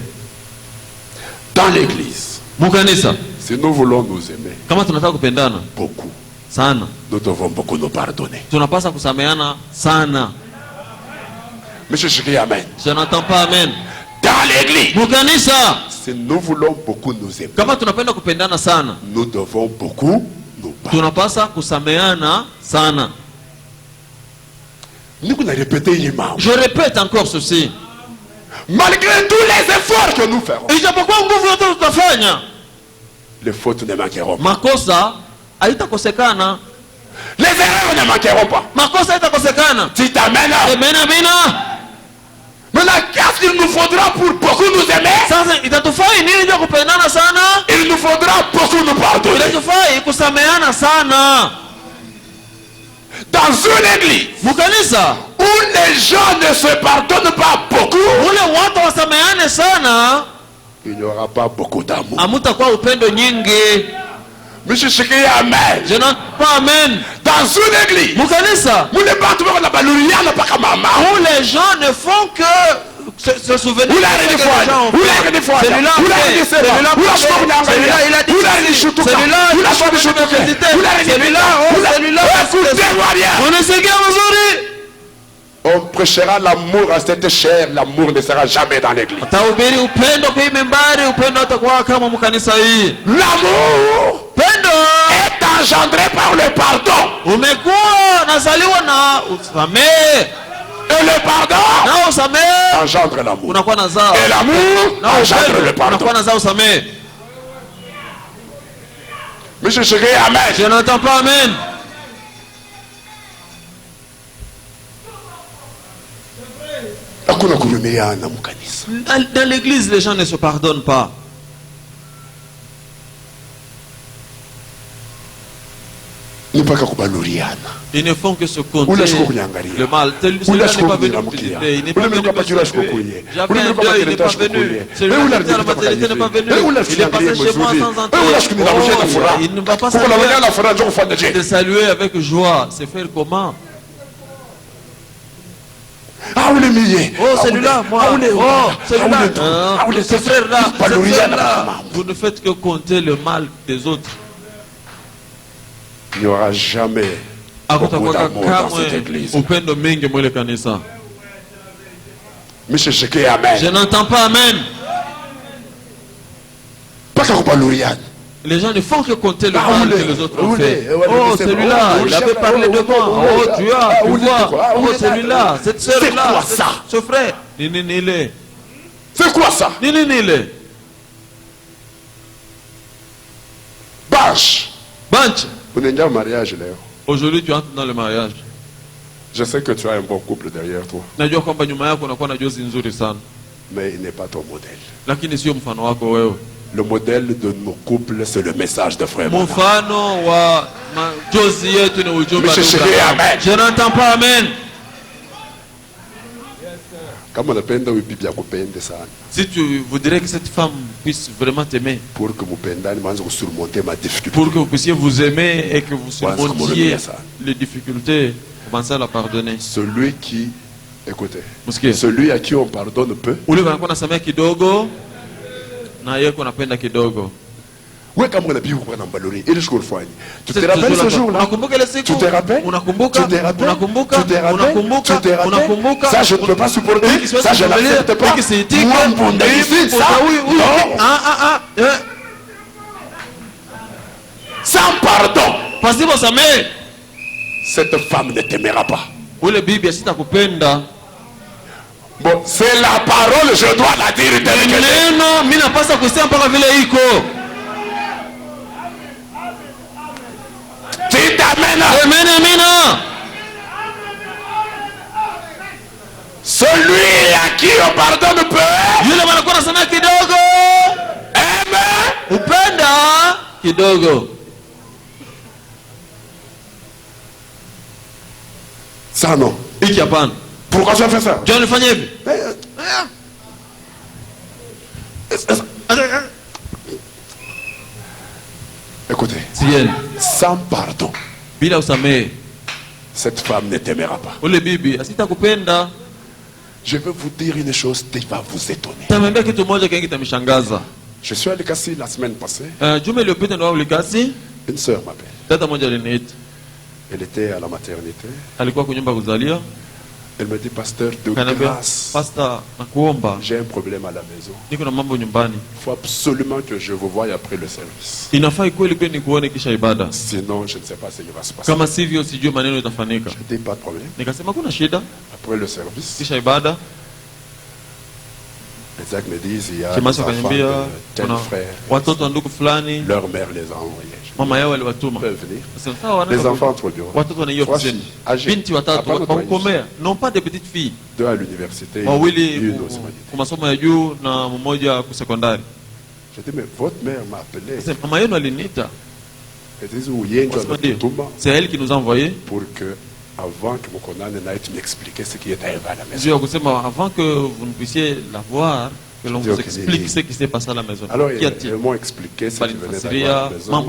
Dans l'église, mukanisa, si nous voulons nous aimer, kama tunataka kupendana beaucoup, sana, nous devons beaucoup nous pardonner. Tunapasa kusameheana sana. Monsieur Chiki, amen. Je n'entends pas amen. Dans l'église, mukanisa, si nous voulons beaucoup nous aimer, kama tunapenda kupendana sana, nous devons beaucoup nous pardonner. Tunapasa kusameheana sana. Je répète encore ceci. Malgré tous les efforts que nous ferons, les fautes ne manqueront pas. Makosa haitakosekana. Les erreurs ne manqueront pas. Makosa haitakosekana. Tu t'amènes. Amen, amen. Maintenant, qu'est-ce qu'il nous faudra pour beaucoup nous aimer? Il nous faudra beaucoup nous pardonner. Dans une église où les gens ne se pardonnent pas beaucoup, il n'y aura pas beaucoup d'amour. Monsieur Chiki, amen. Je n'entends pas amen. Dans une église où les gens ne font que se souvenir. On prêchera l'amour à cette chair, l'amour ne sera jamais dans l'église. L'amour est engendré par le pardon. Et le pardon engendre l'amour. Et l'amour engendre le pardon. Monsieur Chéri, amen. Je n'entends pas amen. Dans l'église, les gens ne se pardonnent pas. Ils ne font que se compter le mal. Celui-là n'est pas venu pour t'aider. Il n'est pas venu pour t'aider. J'avais un deuil, il n'est pas venu. Celui-là qui était à la maternité n'est pas venu. Il est passé chez moi sans entrer. Il ne va pas saluer. De saluer avec joie. C'est faire comment? Oh, celui-là, moi. Oh, celui-là. Ce frère-là. Vous ne faites que compter le mal des autres. Il n'y aura jamais beaucoup d'amour dans cette église. Monsieur Cheke, amen. Je n'entends pas amen. Les gens ne font que compter le mal que les autres ont fait. Oh, celui-là, il avait parlé de moi. Oh, tu vois. Oh, celui-là, cette soeur-là, ce frère. C'est quoi ça? Banch. Aujourd'hui, tu entres dans le mariage. Je sais que tu as un bon couple derrière toi. Mais il n'est pas ton modèle. Le modèle de nos couples, c'est le message de frère. Je n'entends pas amen. Si tu voudrais que cette femme puisse vraiment t'aimer, pour que vous puissiez vous aimer et que vous surmontiez les difficultés, commencez à la pardonner. Celui qui, écoutez, celui à qui on pardonne peu, tu te rappelles ce jour-là? Tu te rappelles? Ça je ne peux pas supporter. Ça je n'accepte pas. Moi, mon ici, ça. Sans pardon, cette femme ne t'aimera pas. Bon, c'est la parole, je dois la dire telle qu'elle est. Celui à qui on pardonne peu Ça non. Iki hapana. Pourquoi tu as fait ça? Tu as le fanya hivi? Écoutez. Sieni. Sans pardon. Bila usamehe. Cette femme ne t'aimera pas. Ule bibi asitakupenda. Je vais vous dire une chose qui va vous étonner. Tamwambia kitu moja kingi kitamshangaza. Je suis à Likasi la semaine passée. Juma iliyopita ndo Likasi. Une sœur m'appelle. Dada moja aliniita. Elle était à la maternité. Alikuwa kwa nyumba kuzalia. Elle me dit, pasteur, de grâce, pasteur, nakuomba, j'ai un problème à la maison. Niko na mambo nyumbani. Il faut absolument que je vous voie après le service. Inafaa kweli kweli nikuone kisha ibada. Sinon, je ne sais pas ce qui va se passer. Kama sivyo sijui maneno itafanyika. Je dis pas de problème. Nikasema kuna shida. Après le service, kisha ibada, les actes me disent, il y a des enfants de tel frère. Watoto wa ndugu fulani. Leur mère les a envoyés. Mama yao aliwatuma. Peuvent venir. Les enfants entre bureaux. Watoto wana hiyo ofisini. Binti watatu wakomea. Non pas des petites filles. Deux à l'université. Wawili kwa masomo ya juu na mmoja kwa sekondari. Je dis, mais votre mère m'a appelé. Mama yenu aliniita. C'est elle qui nous a envoyé. Pour que, avant que mon condamné n'aille m'expliquer ce qui est arrivé à la maison. Avant que vous ne puissiez la voir, que l'on vous explique ce qui s'est passé à la maison. Alors, ils m'ont expliqué ce qui venait d'avoir à la maison.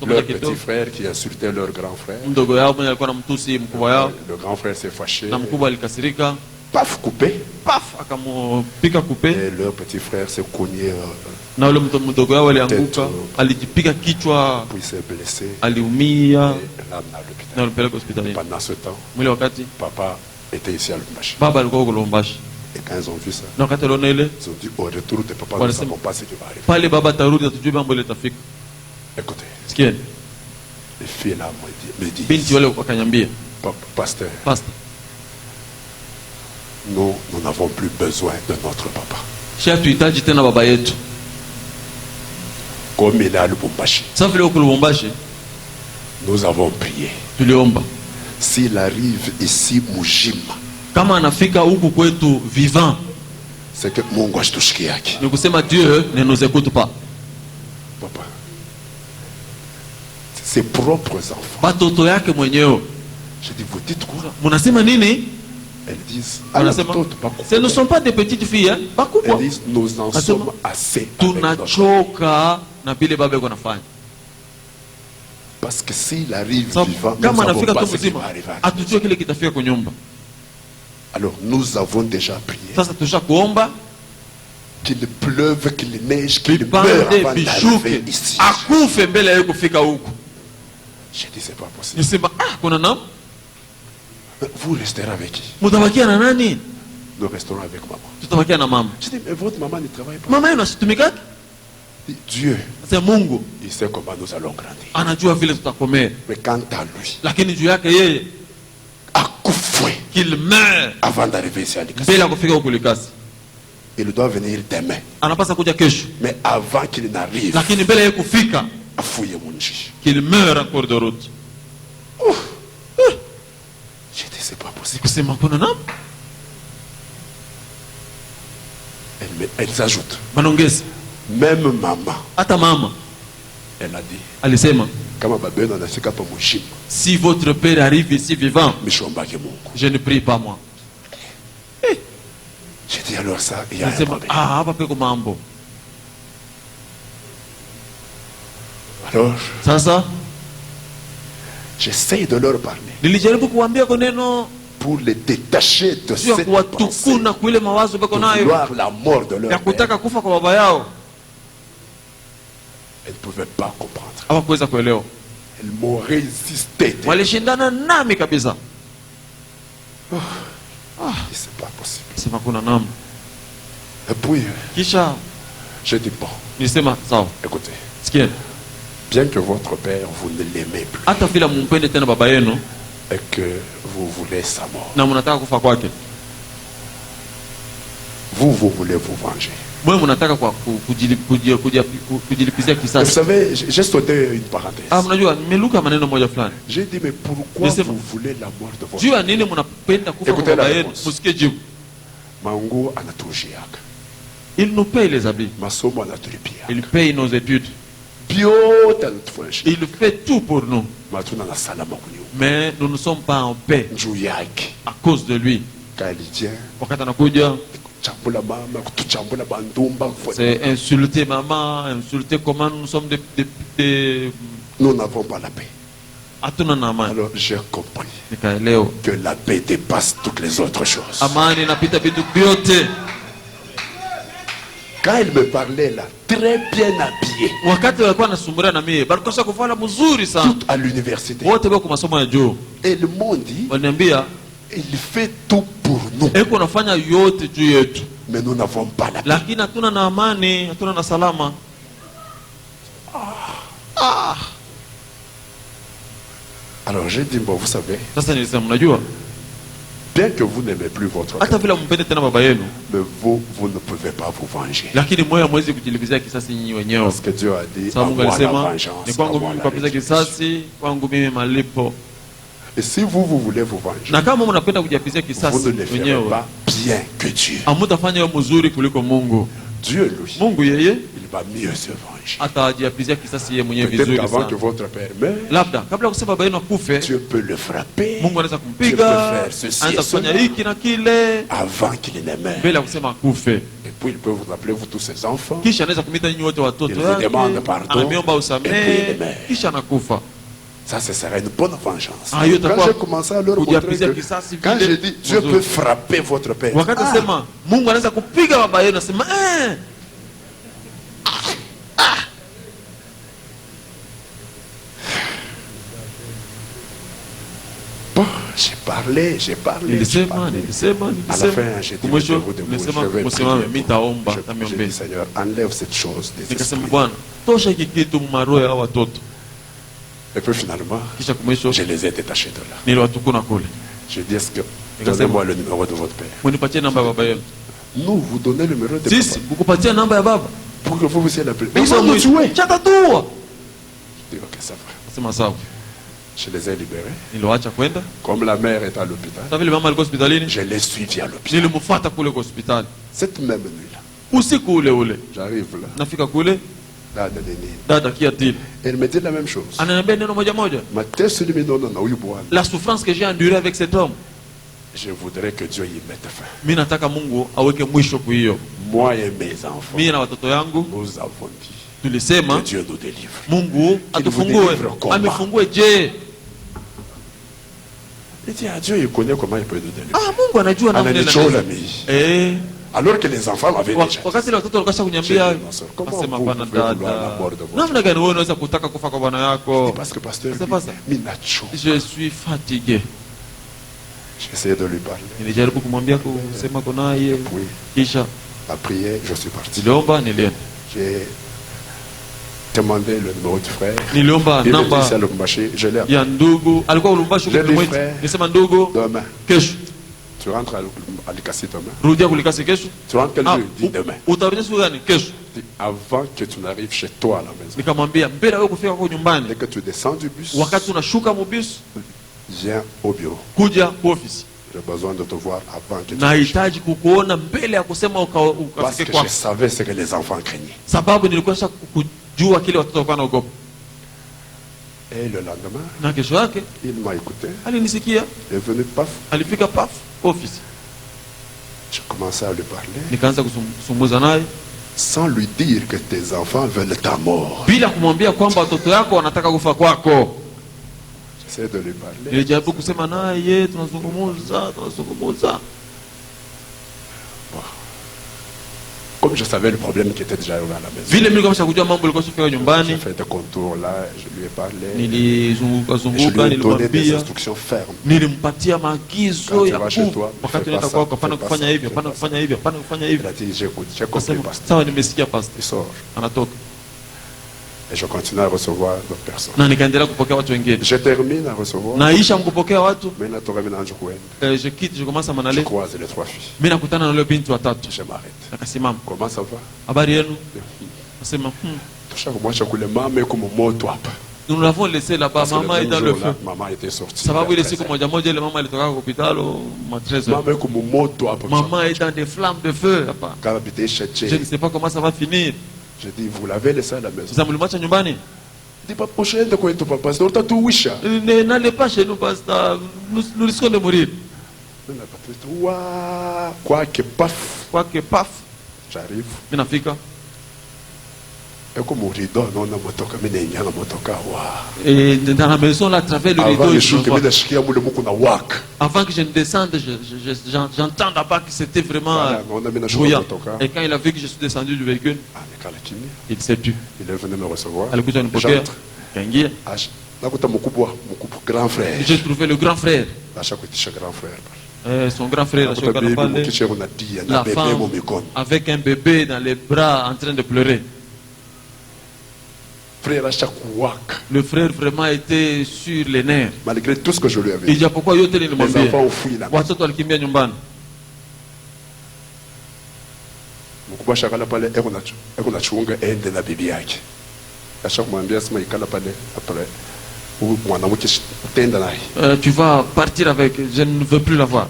Leur petit frère qui insultait leur grand frère. Le grand frère s'est fâché. Paf, coupé. Paf, akampiga coupé. Et leur petit frère s'est cogné. Na ule mdogo wao alianguka, alijipiga kichwa, puis s'est blessé. Aliumia. Na alipelekwa hospitalini. Pendant ce temps, mwile wakati papa était ici à Lubumbashi. Baba alikuwa huko Lubumbashi. Et quand ils ont vu ça, na wakati waliona ile, ils ont dit au retour de papa, nous ne savons pas ce qui va arriver. Pale baba tarudi atujue mambo ile tafika. Écoutez. Sikieni. Les filles là me disent. Binti wale wakanyambia. Pasteur. Pasteur. Nous n'avons plus besoin de notre papa. Tuhitaji tena baba yetu. Comme il est à Lubumbashi. Nous avons prié. Tuliomba. S'il arrive ici Mujima, kama anafika huku kwetu vivant, c'est que Mungu ashtushikie yake. Ni kusema Dieu ne nous écoute pas. Papa. Ses propres enfants. Batoto yake mwenyewe. Je dis, vous dites quoi? Munasema nini? Elles disent, ce ne sont pas des petites filles, hein? Elles disent, nous en sommes assez. Tunachoka na bile baba yako nafanya. Parce que s'il arrive vivant, nous savons pas ce qui va arriver. Atujue kile kitafika kwa nyumba. Alors nous avons déjà prié. Sasa tusha kuomba qu'il pleuve, qu'il neige, qu'il meure avant d'arriver ici. Akufe mbele yako kufika huko. J'ai dit, c'est pas possible. Nisema kuna nani? Vous resterez avec qui? Mutabakia na nani? Nous resterons avec maman. Tutabakia na mama. Je dis, mais votre maman ne travaille pas. Mama yenu asitumika? Dieu, c'est Mungu, il sait comment nous allons grandir. Anajua vile tutakomea. Mais quant à lui, lakini juu yake yeye akufe, qu'il meurt avant d'arriver ici à Likasi. Bila kufika huko Likasi. Il doit venir demain. Anapasa kuja kesho. Mais avant qu'il n'arrive, lakini mbele yake kufika, afuye munji. Qu'il meurt en cours de route. J'ai dit, c'est pas possible. Kusema kuna nani? Elles ajoutent. Manongezi. Même maman. Ata mama. Elle a dit. Alisema. Kama babeno anafika pa Mushima. Si votre père arrive ici vivant, je ne prie pas moi. J'ai dit alors ça, il y a un problème. Ah, hapa peko mambo. Alors, sasa j'essaie de leur parler. Nilijaribu kuambia kwa neno pour les détacher de cette pensée, kuile mawazo bako nayo vouloir la mort de leur ya kutaka kufa kwa baba yao. Elles ne pouvaient pas comprendre. Hawakuweza kuelewa. Elles m'ont résisté. Walishindana nami kabisa. C'est pas possible. C'est pas kuna namna. Et puis, kisha je dis bon. Nisema sawa. Écoutez. Sikia. Bien que votre père vous ne l'aimez plus. Hata vile mumpende tena baba yenu. Et que vous voulez sa mort. Na mnataka kufa kwake. Vous voulez vous venger. Moi mnataka kwa kujilipizia kisasi. Vous savez, j'ai sauté une parenthèse. Mnajua nimeluka maneno moja fulani. J'ai dit mais pourquoi vous voulez la mort de votre père? Nini mnapenda kufa kwa baba yenu? Msikie jibu. Mangu anatujiaka. Il nous paye les habits. Masomo anatulipia. Il paye nos études. Il fait tout pour nous. Mais nous ne sommes pas en paix à cause de lui. C'est insulter maman, insulter comment nous sommes des... Nous n'avons pas la paix. Alors j'ai compris que la paix dépasse toutes les autres choses. Quand il me parlait là, très bien habillé, tout à l'université, et le monde dit, il fait tout pour nous, mais nous n'avons pas la paix. Alors j'ai dit, bon, vous savez, bien que vous n'aimez plus votre père, mais vous ne pouvez pas vous venger. Parce que Dieu a dit, à moi la vengeance, à moi la rétribution. Et si vous voulez vous venger, vous ne le ferez pas bien que Dieu. Dieu, lui, il va mieux se venger. Peut-être avant que votre père meure, Dieu peut le frapper. Dieu peut faire ceci et cela avant qu'il ne meure. Et puis il peut vous appeler, vous tous ses enfants. Il vous demande pardon. Et puis il meurt. Ça, ce serait une bonne vengeance. Quand j'ai commencé à leur montrer que, quand j'ai dit Dieu peut frapper votre père, bon, j'ai parlé. À la fin, j'ai dit, je dis, Seigneur, enlève cette chose des esprits. Et puis finalement, je les ai détachés de là. Je dis, est-ce que donnez-moi le numéro de votre père. Nous, vous donnez le numéro de papa. Pour que vous puissiez l'appeler. Mais ils vont nous tuer. Je dis, ok, ça va. Je les ai libérés. Comme la mère est à l'hôpital, je l'ai suivi à l'hôpital. Cette même nuit-là, j'arrive là. Elle me dit la même chose. La souffrance que j'ai endurée avec cet homme, je voudrais que Dieu y mette fin. Moi et mes enfants, nous avons dit que Dieu nous délivre. Il dit à Dieu, il connaît comment il peut nous délivrer. Alors que les enfants m'avaient déjà dit, comment vous pouvez vouloir la mort de votre père? Parce que pasteur, je suis fatigué. J'ai essayé de lui parler. Et puis, à prier, je suis parti. J'ai demandé le numéro du frère. Il me dit, c'est le marché, je l'ai appelé. Je lui dis, frère, demain. Tu rentres à Likasi demain. Tu rentres quel jour? Dis demain. Avant que tu n'arrives chez toi à la maison, dès que tu descends du bus, viens au bureau. J'ai besoin de te voir avant que tu n'arrives. Parce que je savais ce que les enfants craignaient. Et le lendemain, il m'a écouté. Il est venu paf. J'ai commencé à lui parler sans lui dire que tes enfants veulent ta mort. J'essaie de lui parler. Comme je savais le problème qui était déjà arrivé à la maison, j'ai fait des contours là, je lui ai parlé, et je lui ai donné des instructions fermes. Quand tu vas chez toi, ne fais pas ça, il a dit, j'écoute, j'ai compris, pasteur. Il sort. Et je continue à recevoir d'autres personnes. Je termine à recevoir. Je quitte, je commence à m'en aller. Je croise les 3 filles. Je m'arrête. Comment ça va? Nous l'avons laissé là-bas. Maman est dans le feu. Maman était sortie. Ça va vous laisser comme maman est à l'hôpital au 13h. Maman est dans des flammes de feu. Je ne sais pas comment ça va finir. Je dis, vous l'avez laissé à la maison. N'allez pas chez nous, pasteur. Nous risquons de mourir. Quoi que paf. J'arrive. Minafika. Et dans la maison, là, à travers le rideau, avant que je ne descende, j'entends là-bas que c'était vraiment brouillant. Et quand il a vu que je suis descendu du véhicule, il s'est tu. Il est venu me recevoir. J'ai trouvé le grand frère. Son grand frère, la femme avec un bébé dans les bras en train de pleurer. Le frère vraiment était sur les nerfs. Malgré tout ce que je lui avais dit. Les enfants ont fui là. Tu vas partir avec, je ne veux plus la voir.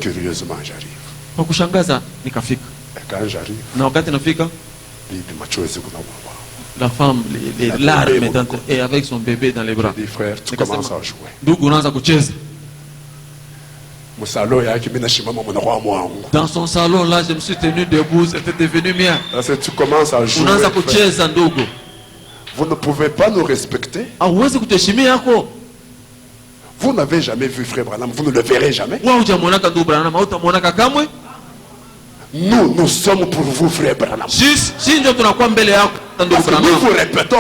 Curieusement, j'arrive. Et quand j'arrive, la femme, les larmes, et avec son bébé dans les bras. Dit, frère, tu commences à jouer. Dans son salon, là, je me suis tenu debout, c'était devenu mien. Tu commences à jouer. Vous ne pouvez pas nous respecter. Vous n'avez jamais vu frère Branham, vous ne le verrez jamais. Nous sommes pour vous, frère Branham. Nous vous répétons.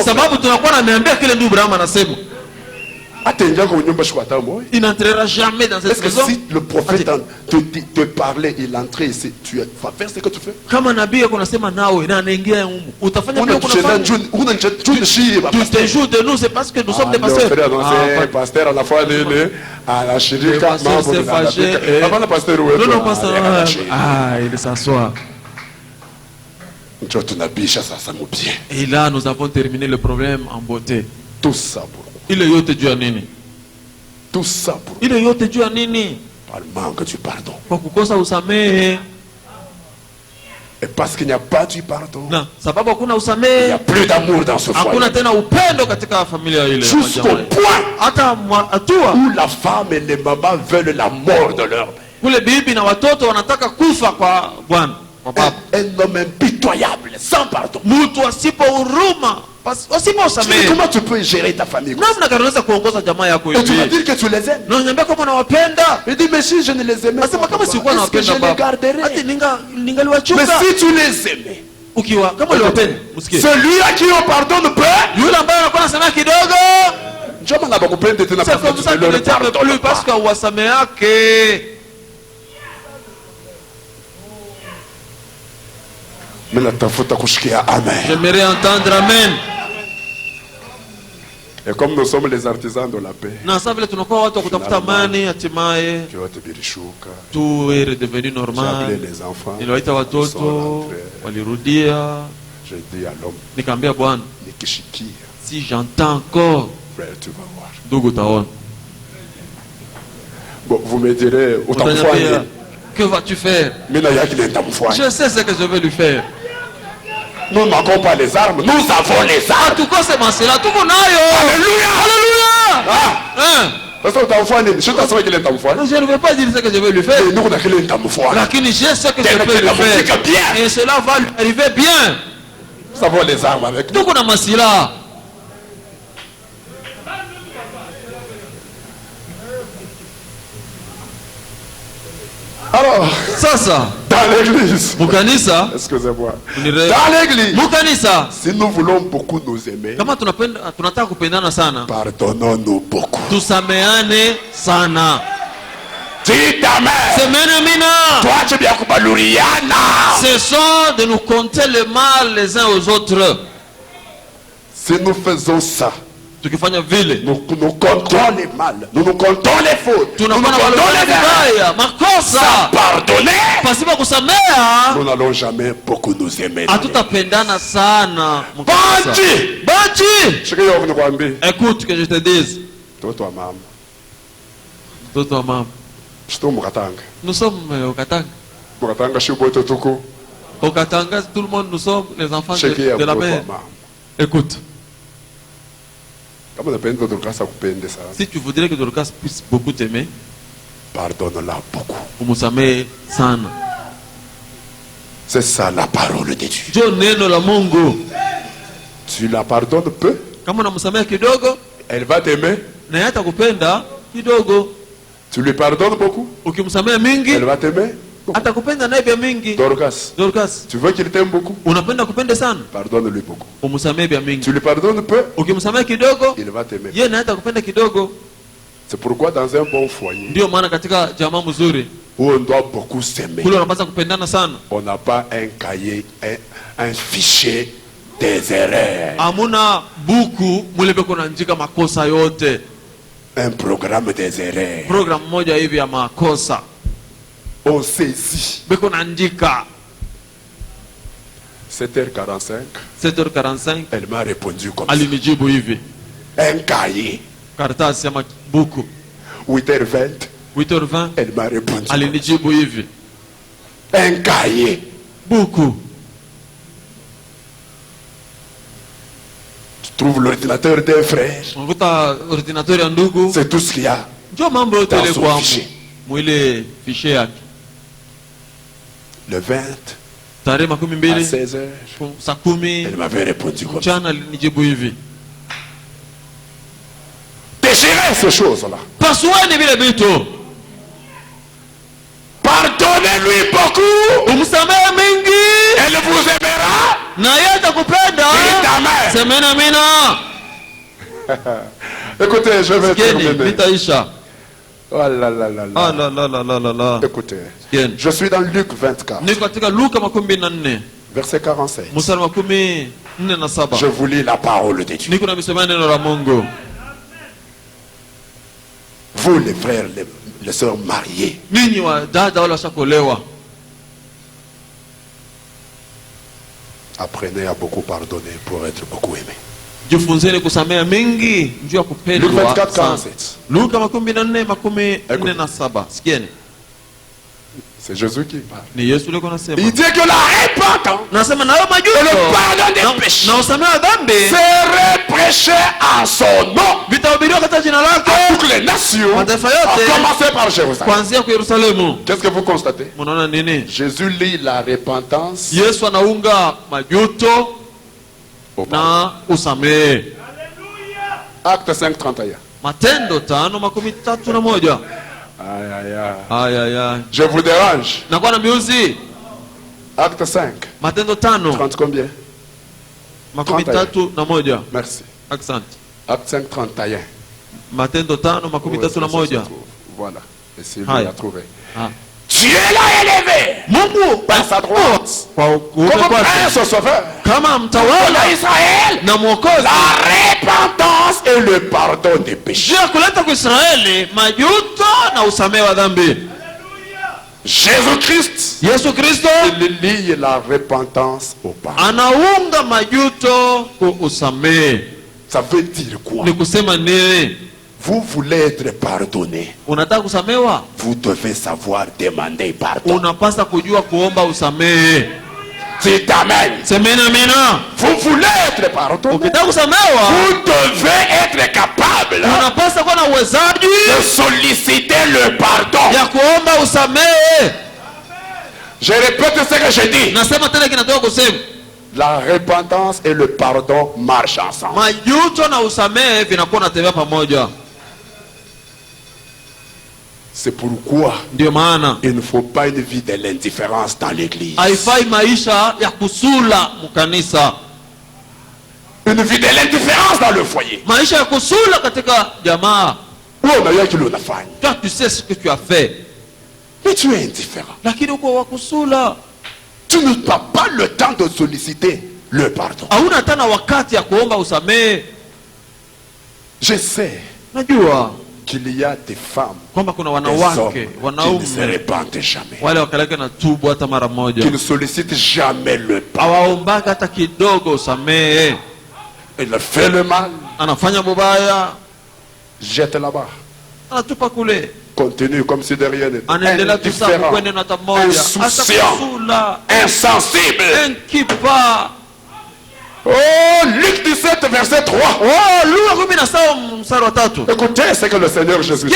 Il n'entrera jamais dans cette maison. Si le prophète te parlait, il entrait ici, tu vas faire ce que tu fais. Tu te joues de nous, c'est parce que nous sommes des pasteurs. Pasteur à la fois à la shirika, il s'assoit. Et là, nous avons terminé le problème en beauté. Tout ça pour il est yote juu ya nini? Tout ça pour il est yote juu ya nini? Par le manque du pardon. Kwa kukosa usamehe. Et parce qu'il n'y a pas du pardon. Na sababu hakuna usamehe. Il n'y a plus d'amour dans ce foyer. Hakuna tena upendo katika familia ile. Jusqu'au point hata hatua où la femme et les mamans veulent la mort de leur père. Kule bibi na watoto wanataka kufa kwa bwana. Un homme impitoyable, sans pardon. Mtu asipo huruma. Comment tu peux gérer ta famille? Et tu vas dire que tu les aimes. Il dit mais si je ne les aimais pas, est-ce que je les garderai? Mais si tu les aimais, celui à qui on pardonne peu, c'est comme ça qu'il ne t'aime plus parce que j'aimerais entendre amen. Et comme nous sommes les artisans de la paix, tout est redevenu normal. Les enfants, j'ai dit à l'homme, si j'entends encore, frère, tu vas voir. Bon, vous me direz, que vas-tu faire? Je sais ce que je vais lui faire. Nous n'avons pas les armes, nous avons les armes. Tout c'est cela, tout le monde. Alléluia. Je ne veux pas dire ce que je vais lui faire. Je sais ce que je vais lui faire. Et cela va lui arriver bien. Nous avons les armes avec nous. Tout le monde. Alors, ça. Dans l'église. Mukanisa. Excusez-moi. Dans l'église. Mukanisa. Si nous voulons beaucoup nous aimer. Pardonnons-nous beaucoup. Tusameane sana. Dites amen. Ce sont de nous compter le mal les uns aux autres. Si nous faisons ça, nous comptons les mal, nous comptons les fautes, nous comptons les erreurs, sans pardonner, nous n'allons jamais beaucoup nous aimer. Écoute que je te dise. Nous sommes au Katanga. Au Katanga, tout le monde, nous sommes les enfants de la mer. Écoute. Si tu voudrais que Dorcas puisse beaucoup t'aimer, pardonne-la beaucoup. Umusamehe sana. C'est ça la parole de Dieu. Jo neno la Mungu. Tu la pardonnes peu, kama unamsamehe kidogo, elle va t'aimer. Na yeye atakupenda kidogo. Tu lui pardonnes beaucoup, ukimsamehe mingi, elle va t'aimer. Atakupenda naye pia mingi. Dorcas, tu veux qu'il t'aime beaucoup? Unapenda kupende sana? Pardonne-lui beaucoup. Umsamehe pia mingi. Tu lui pardonnes peu, ukimsamehe kidogo, il va t'aimer. Yeye naye atakupenda kidogo. C'est pourquoi dans un bon foyer, ndio maana katika jamaa mzuri, où on doit beaucoup s'aimer, kule unapaswa kupendana sana, on n'a pas un cahier, un fichier des erreurs. Amuna buku mule beko naandika makosa yote. Un programme des erreurs. Program moja hivi ya makosa. On saisit. Beko naandika. 7h45. Elle m'a répondu comme ça. Alinijibu hivi. Un cahier. Karatasi ya buku. 8h20. Elle m'a répondu. Alinijibu hivi. Un cahier. Buku. Tu trouves l'ordinateur d'un frère. C'est tout ce qu'il y a dans son fichier. Le 20 à 16h, elle m'avait répondu comme ça. Déchirez ces choses-là. Pardonnez-lui beaucoup. Elle vous aimera. Écoutez, je vais terminer. Oh là là là là. Ah là là là là là là. Écoutez, je suis dans Luc 24. Verset 47. Je vous lis la parole de Dieu. Vous les frères, les sœurs mariées, apprenez à beaucoup pardonner pour être beaucoup aimé. Luc 24, 47. C'est Jésus qui parle. Il dit que la repentance et le pardon des péchés serait prêché en son nom à toutes les nations, à commencer par Jérusalem. Qu'est-ce que vous constatez? Jésus lit la repentance Acte 5, 31. Je vous dérange. Acte 5. 30 combien? 31. Merci. Acte 5, 31. Voilà. Et si vous l'avez trouvé. Dieu l'a élevé par sa droite comme prince sauveur pour Israël, la repentance et le pardon des péchés. Jésus-Christ, il lie la repentance au pardon. Ça veut dire quoi? Vous voulez être pardonné. Vous devez savoir demander pardon. C'est amen. Vous voulez être pardonné. Vous devez être capable de solliciter le pardon. Je répète ce que je dis. La repentance et le pardon marchent ensemble. C'est pourquoi il ne faut pas une vie de l'indifférence dans l'église. Une vie de l'indifférence dans le foyer. Toi, tu sais ce que tu as fait. Mais tu es indifférent. Tu n'as pas le temps de solliciter le pardon. Je sais qu'il y a des femmes, des hommes qui ne se répandent jamais, qui ne sollicitent jamais le pardon. Il fait le mal, jette là-bas, continue comme si de rien n'était, indifférent, insouciant, insensible. Oh, Luc 17, verset 3. Écoutez ce que le Seigneur Jésus dit.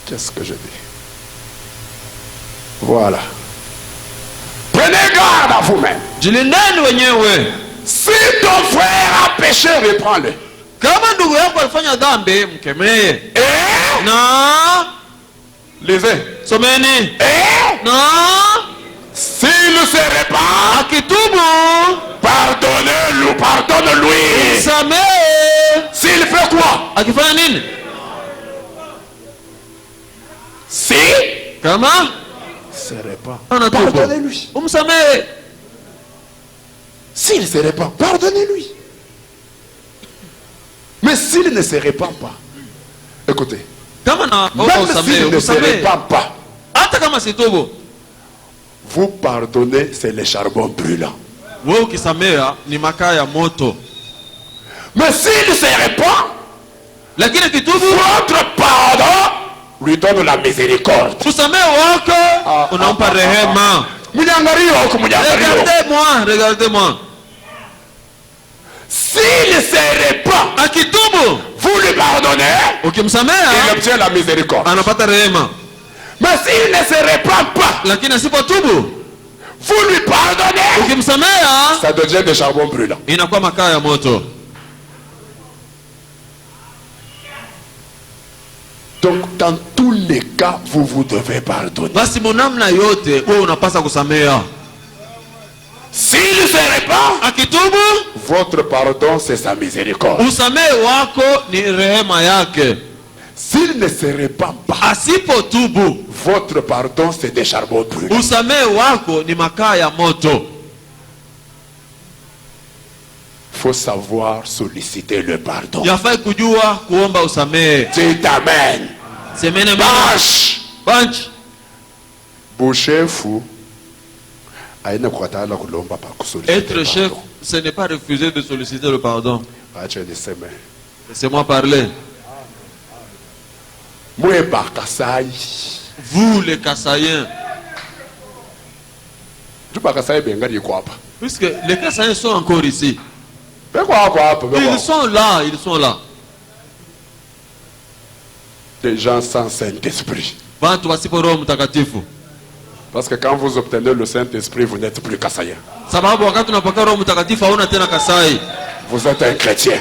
Qu'est-ce que je dis? Voilà. Prenez garde à vous-même. Si ton frère a péché, reprends-le. Lisez. S'il ne se répand, pardonne-lui. S'il fait quoi? Si se répand, pardonnez-lui. S'il se répand, pardonnez-lui. Mais s'il ne se répand pas, écoutez, même s'il ne se répand pas, vous pardonnez, c'est le charbon brûlant. Mais s'il se répand, votre pardon lui donne la miséricorde. Regardez-moi. S'il se répand, vous lui pardonnez, il obtient la miséricorde. Mais s'il ne se répand pas, vous lui pardonnez, ça devient des charbons brûlants. Donc dans tous les cas, vous devez pardonner. S'il se répand, votre pardon c'est sa miséricorde. S'il ne se répand pas, votre pardon c'est des charbons brûlants. Faut savoir solliciter le pardon. Dites amen. Boucher fou. Être chef, ce n'est pas refuser de solliciter le pardon. Laissez-moi parler. Vous les Kassaïens. Puisque les Kassaïens sont encore ici. Ils sont là. Des gens sans Saint-Esprit. Parce que quand vous obtenez le Saint-Esprit, vous n'êtes plus Kassaïen. Vous êtes un chrétien.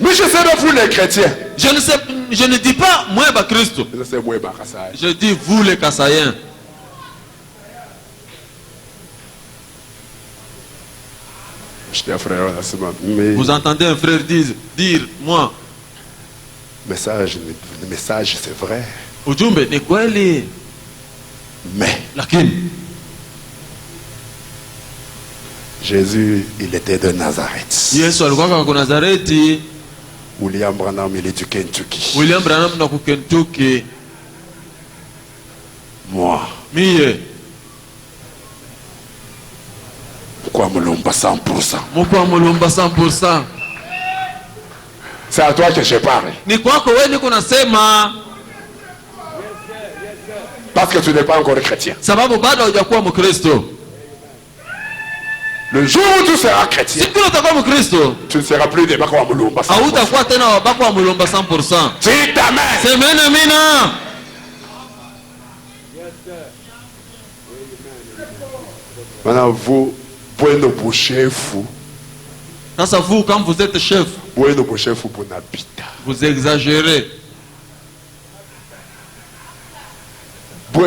Mais je sais de vous les chrétiens. Je ne dis pas moi Christ. Je dis vous les Kassaïens. Vous entendez un frère dire moi. Le message c'est vrai. Mais Jésus, il était de Nazareth. William Branham, il est du Kentucky. Moi. Pourquoi me l'omba 100%? C'est à toi que je parle. Parce que tu n'es pas encore chrétien. Le jour où tu seras chrétien, tu ne seras plus des Bakwa Moulumba 100%. Dites amen. Maintenant, vous pouvez nous boucher fou. Vous, quand vous êtes chef, vous exagérez. Vous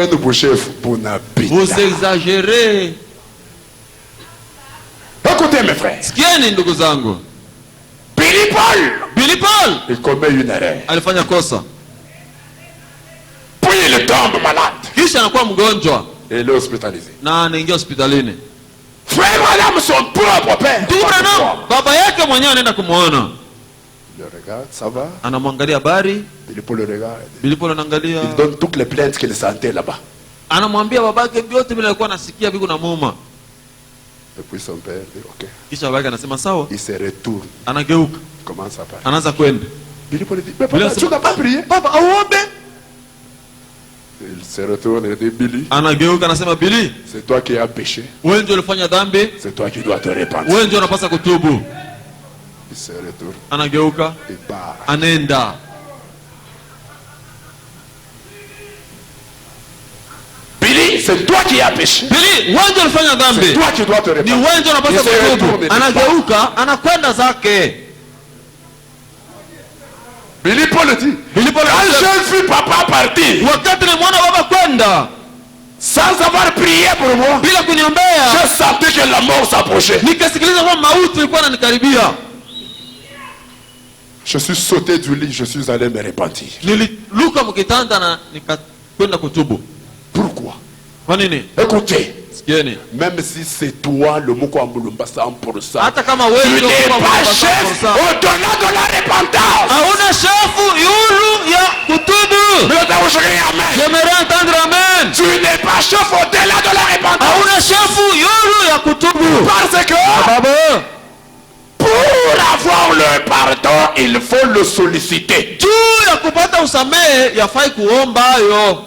exagérez. Écoutez mes frères. Billy Paul, il commet une erreur. Puis il tombe malade. Et il est hospitalisé. Frère Branham, son propre père. Il le regarde, ça va. Billy Paul le regarde. Il donne toutes les plaintes qu'il sentait là-bas. Et puis son père dit ok. Il se retourne. Il commence à parler. Billy Paul dit, mais papa, tu n'as pas prié. Papa, aombe. Il se retourne et dit, Billy, anageuka anasema Billy, c'est toi qui as péché. Wewe ndio ulifanya dhambi. C'est toi qui dois te repentir. Wewe ndio unapaswa kutubu. Il se retourne. Anageuka. Il part. Anaenda. Billy, c'est toi qui as péché. Billy, wewe ndio ulifanya dhambi. C'est toi qui dois te repentir. Ni wewe ndio unapaswa kutubu. Anageuka, anakwenda zake. Billy Paul dit, quand j'ai vu papa partir, wakati nimeona baba kwenda sans avoir prié pour moi, bila kuniombea, je sentais que la mort s'approchait. Nikasikiliza kwamba mauti ilikuwa inanikaribia. Je suis sauté du lit, je suis allé me repentir. Nililuka mkitanda na nikakwenda kutubu. Pourquoi? Kwa nini? Écoutez, même si c'est toi le mot qu'on me passe 100%, hata kama wewe tu n'es pas chef au-delà de la repentance. Hauna chefu yulu ya kutubu. J'aimerais entendre amen. Tu n'es pas chef au-delà de la repentance. Hauna chefu yulu ya kutubu. Parce que pour avoir le pardon, il faut le solliciter. Tu ya kupata usamehe yafai kuomba yo.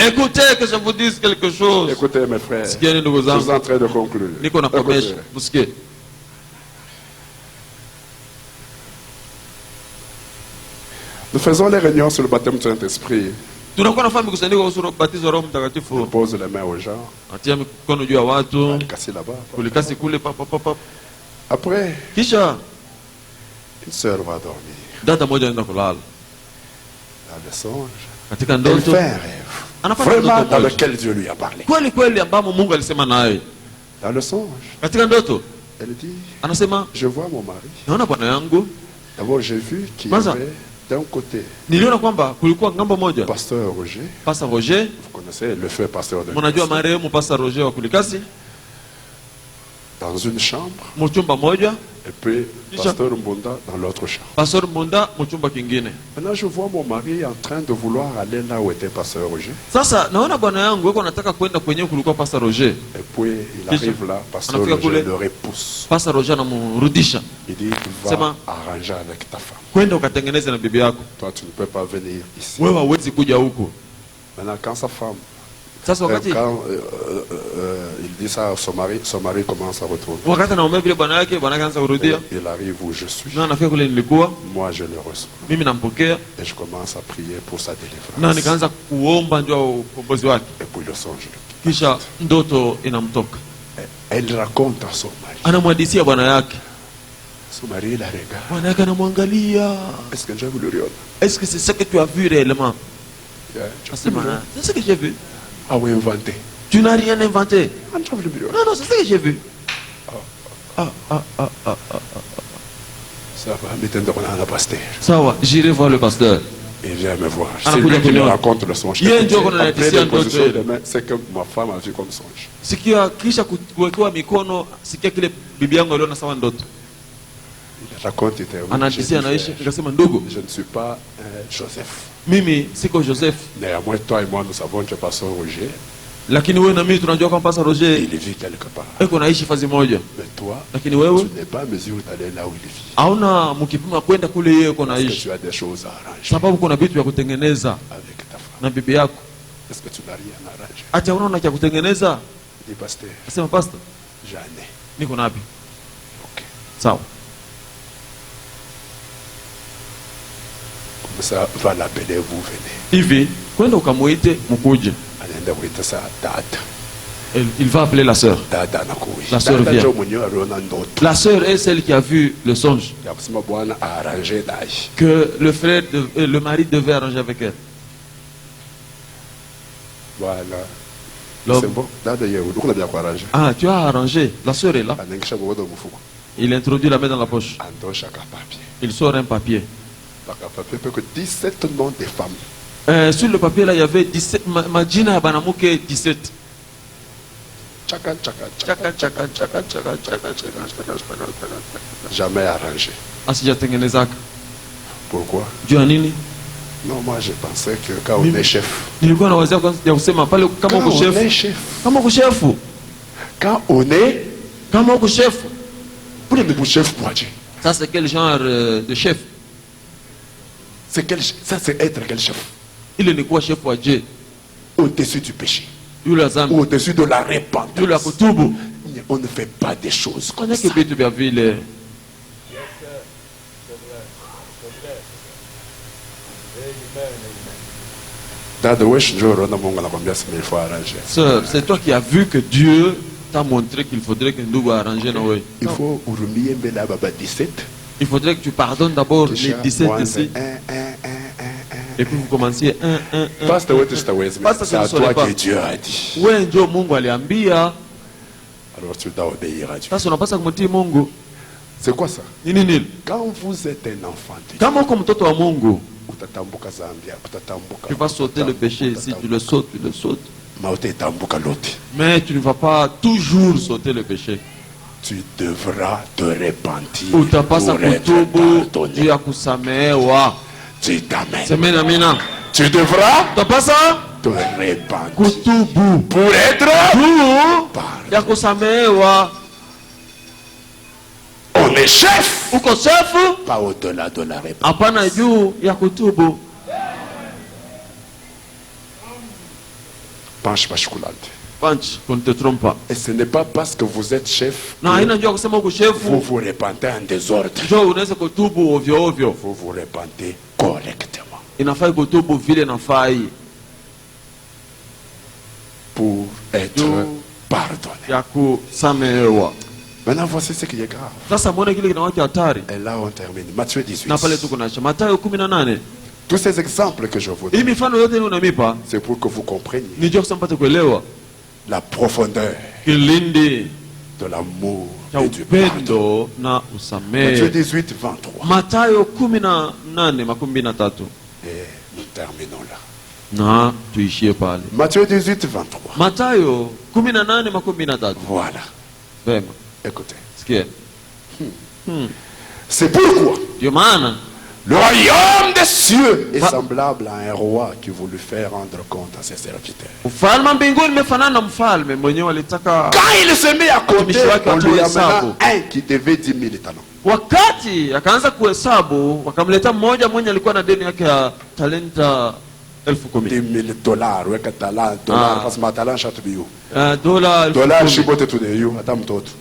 Écoutez que je vous dise quelque chose. Écoutez mes frères, je suis en train de conclure. Nous faisons les réunions sur le baptême du Saint-Esprit. On pose les mains aux gens. Après, une sœur va dormir. Dans le songe, elle fait un rêve, vraiment dans lequel Dieu lui a parlé. Dans le songe, elle dit, je vois mon mari. D'abord j'ai vu qu'il y avait d'un côté Pasteur Roger. Vous connaissez le feu Pasteur de Kulikasi. Dans une chambre. Et puis Pasteur Mbonda dans l'autre chambre. Maintenant je vois mon mari en train de vouloir aller là où était Pasteur Roger. Et puis il arrive là, Pasteur Roger le repousse. Il dit, il va arranger avec ta femme. Toi tu ne peux pas venir ici. Maintenant quand sa femme, quand il dit ça à son mari commence à retourner. Il arrive où je suis. Moi je le reçois. Et je commence à prier pour sa délivrance. Et puis le songe. Elle raconte à son mari. Son mari la regarde. Est-ce que j'ai voulu rire? Est-ce que c'est ce que tu as vu réellement? C'est ce que j'ai vu. Ah oui, inventé. Tu n'as rien inventé. Non, non, c'est ce que j'ai vu. Ça va, j'irai voir le pasteur. Il vient me voir. C'est lui qui me raconte le songe. Après l'imposition de main, c'est que ma femme a vu comme songe. Il raconte, je ne suis pas Joseph. Mimi siko Joseph. Néanmoins, toi et moi, nous savons que Pasteur Roger. Lakini wewe na mimi tunajua kwamba Pastor Roger il vit quelque part. Eko naishi fazi moja. Mais toi, lakini wewe tu n'es pas en mesure d'aller là où il vit. Hauna mkipima kwenda kule yeye eko naishi. Tu as des choses à arranger. Sababu kuna vitu vya kutengeneza avec ta femme. Na bibi yako. Est-ce que tu n'as rien à arranger? Acha unaona cha kutengeneza? Dis pasteur. Sema pastor. J'en ai. Niko napi? OK. Sawa. Ça va l'appeler, vous venez. Hivi, kwenda ukamuite mkuje. Anaenda kuita sa dada. Il va appeler la sœur. Dada anakuja. La sœur vient. La sœur est celle qui a vu le songe. Que le frère, le mari devait arranger avec elle. Voilà. C'est bon. Ah, tu as arrangé. La sœur est là. Il introduit la main dans la poche. Il sort un papier. 17 noms de femmes. Sur le papier là, il y avait 17. Majina Banamuke 17. Jamais arrangé. Pourquoi? Non, moi je pensais que quand on est chef. Quand on est chef. Quand on est, kama uko chef, pour le chef pour Dieu. Ça c'est quel genre de chef? Ça c'est être quel chef? Il est quoi chef wa Dieu? Au-dessus du péché. Au-dessus de la repentance. On ne fait pas des choses comme ça. Sœur, c'est toi qui as vu que Dieu t'a montré qu'il faudrait que nous arrangions. Il faut il faudrait que tu pardonnes d'abord les 17 ici. Et puis vous commenciez 1. C'est à toi que Dieu a dit. Alors tu dois obéir à Dieu. C'est quoi ça? Quand vous êtes un enfant de Dieu, tu vas sauter le péché ici, tu le sautes. Mais tu ne vas pas toujours sauter le péché. Tu devras te repentir pour être pardonné. Tu devras te repentir pour être pardonné. On est chef, pas au-delà de la repentance. Penche pas chocolat. Qu'on ne te trompe pas. Et ce n'est pas parce que vous êtes chef que vous vous repentez en désordre. Vous vous repentez correctement. Pour être pardonné. Maintenant, voici ce qui est grave. Et là, on termine. Matthieu 18. Tous ces exemples que je vous donne, c'est pour que vous compreniez la profondeur de l'amour et du pardon. Matthieu 18, 23. Et nous terminons là. Matthieu 18, 23. Voilà. Écoutez. C'est pourquoi le royaume des cieux est semblable à un roi qui voulut faire rendre compte à ses serviteurs. Quand il se met à compter, on lui amena un qui devait 10 000 talents. Wakati akaanza kuhesabu wakamleta mmoja mwenye alikuwa na deni yake ya talenta 10,000 dollars, weka talent, dollar, parce que ma talent chate bio. Dollar chibote tout de you, attends mtoto.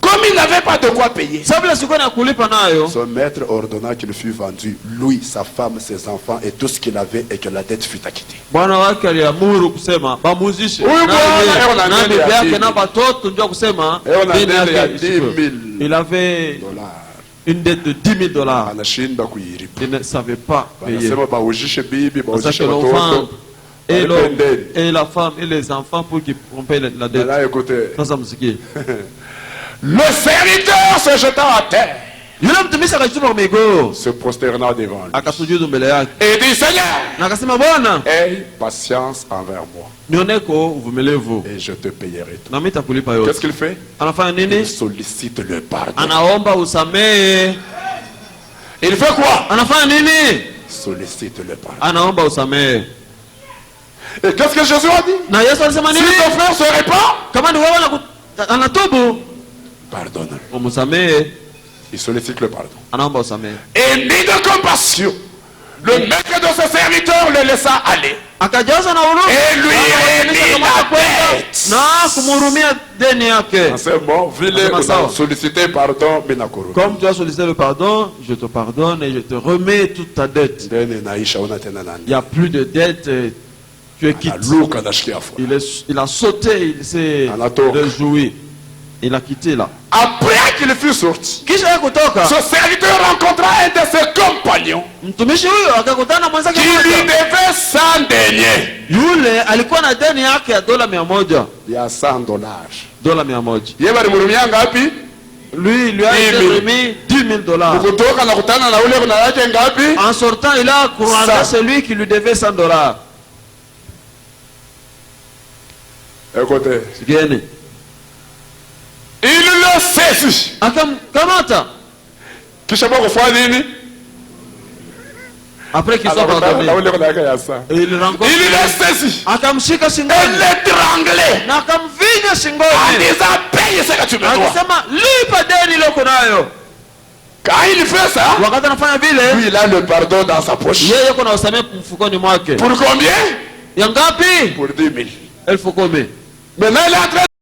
Comme il n'avait pas de quoi payer, son maître ordonna qu'il fût vendu, lui, sa femme, ses enfants et tout ce qu'il avait, et que la dette fût acquittée. Il avait une dette de 10 000 dollars. Il ne savait pas payer. Et la femme et les enfants pour qu'ils paient la dette. Le serviteur se jeta à terre, se prosterna devant lui et dit: Seigneur, aie patience envers moi et je te payerai tout. Qu'est-ce qu'il fait? Il sollicite le pardon. Il fait quoi? Sollicite le pardon. Et qu'est-ce que Jésus a dit? Si ton frère se répand, pardonne-le. Il sollicite le pardon. Et ni de compassion, le maître de ses serviteurs le laissa aller. Et lui remit la dette. C'est bon, solliciter pardon. Comme tu as sollicité le pardon, je te pardonne et je te remets toute ta dette. Il n'y a plus de dette. Tu es quitte. Il a sauté, il s'est réjoui. Il a quitté là. Après qu'il fut sorti, ce serviteur rencontra un de ses compagnons qui lui devait 100 deniers. Il y a 100 dollars. Lui, il lui a remis 10 000 dollars. En sortant, il a croisé celui qui lui devait 100 dollars. Écoutez. Il le saisit. Après qu'il soit pardonné, il rencontre. Il le saisit. Akamshika shingoni. Et l'étranglait. Na akamvinya En shingoni. disant, paye ce que tu me dois. Akasema, lipa deni loko nayo. Quand il fait ça, wakati anafanya vile, lui il a le pardon dans sa poche. Yeye kuna usamehe mfukoni mwake. Pour combien? Ya ngapi? Pour 10 000. 10,000. Maintenant il est en train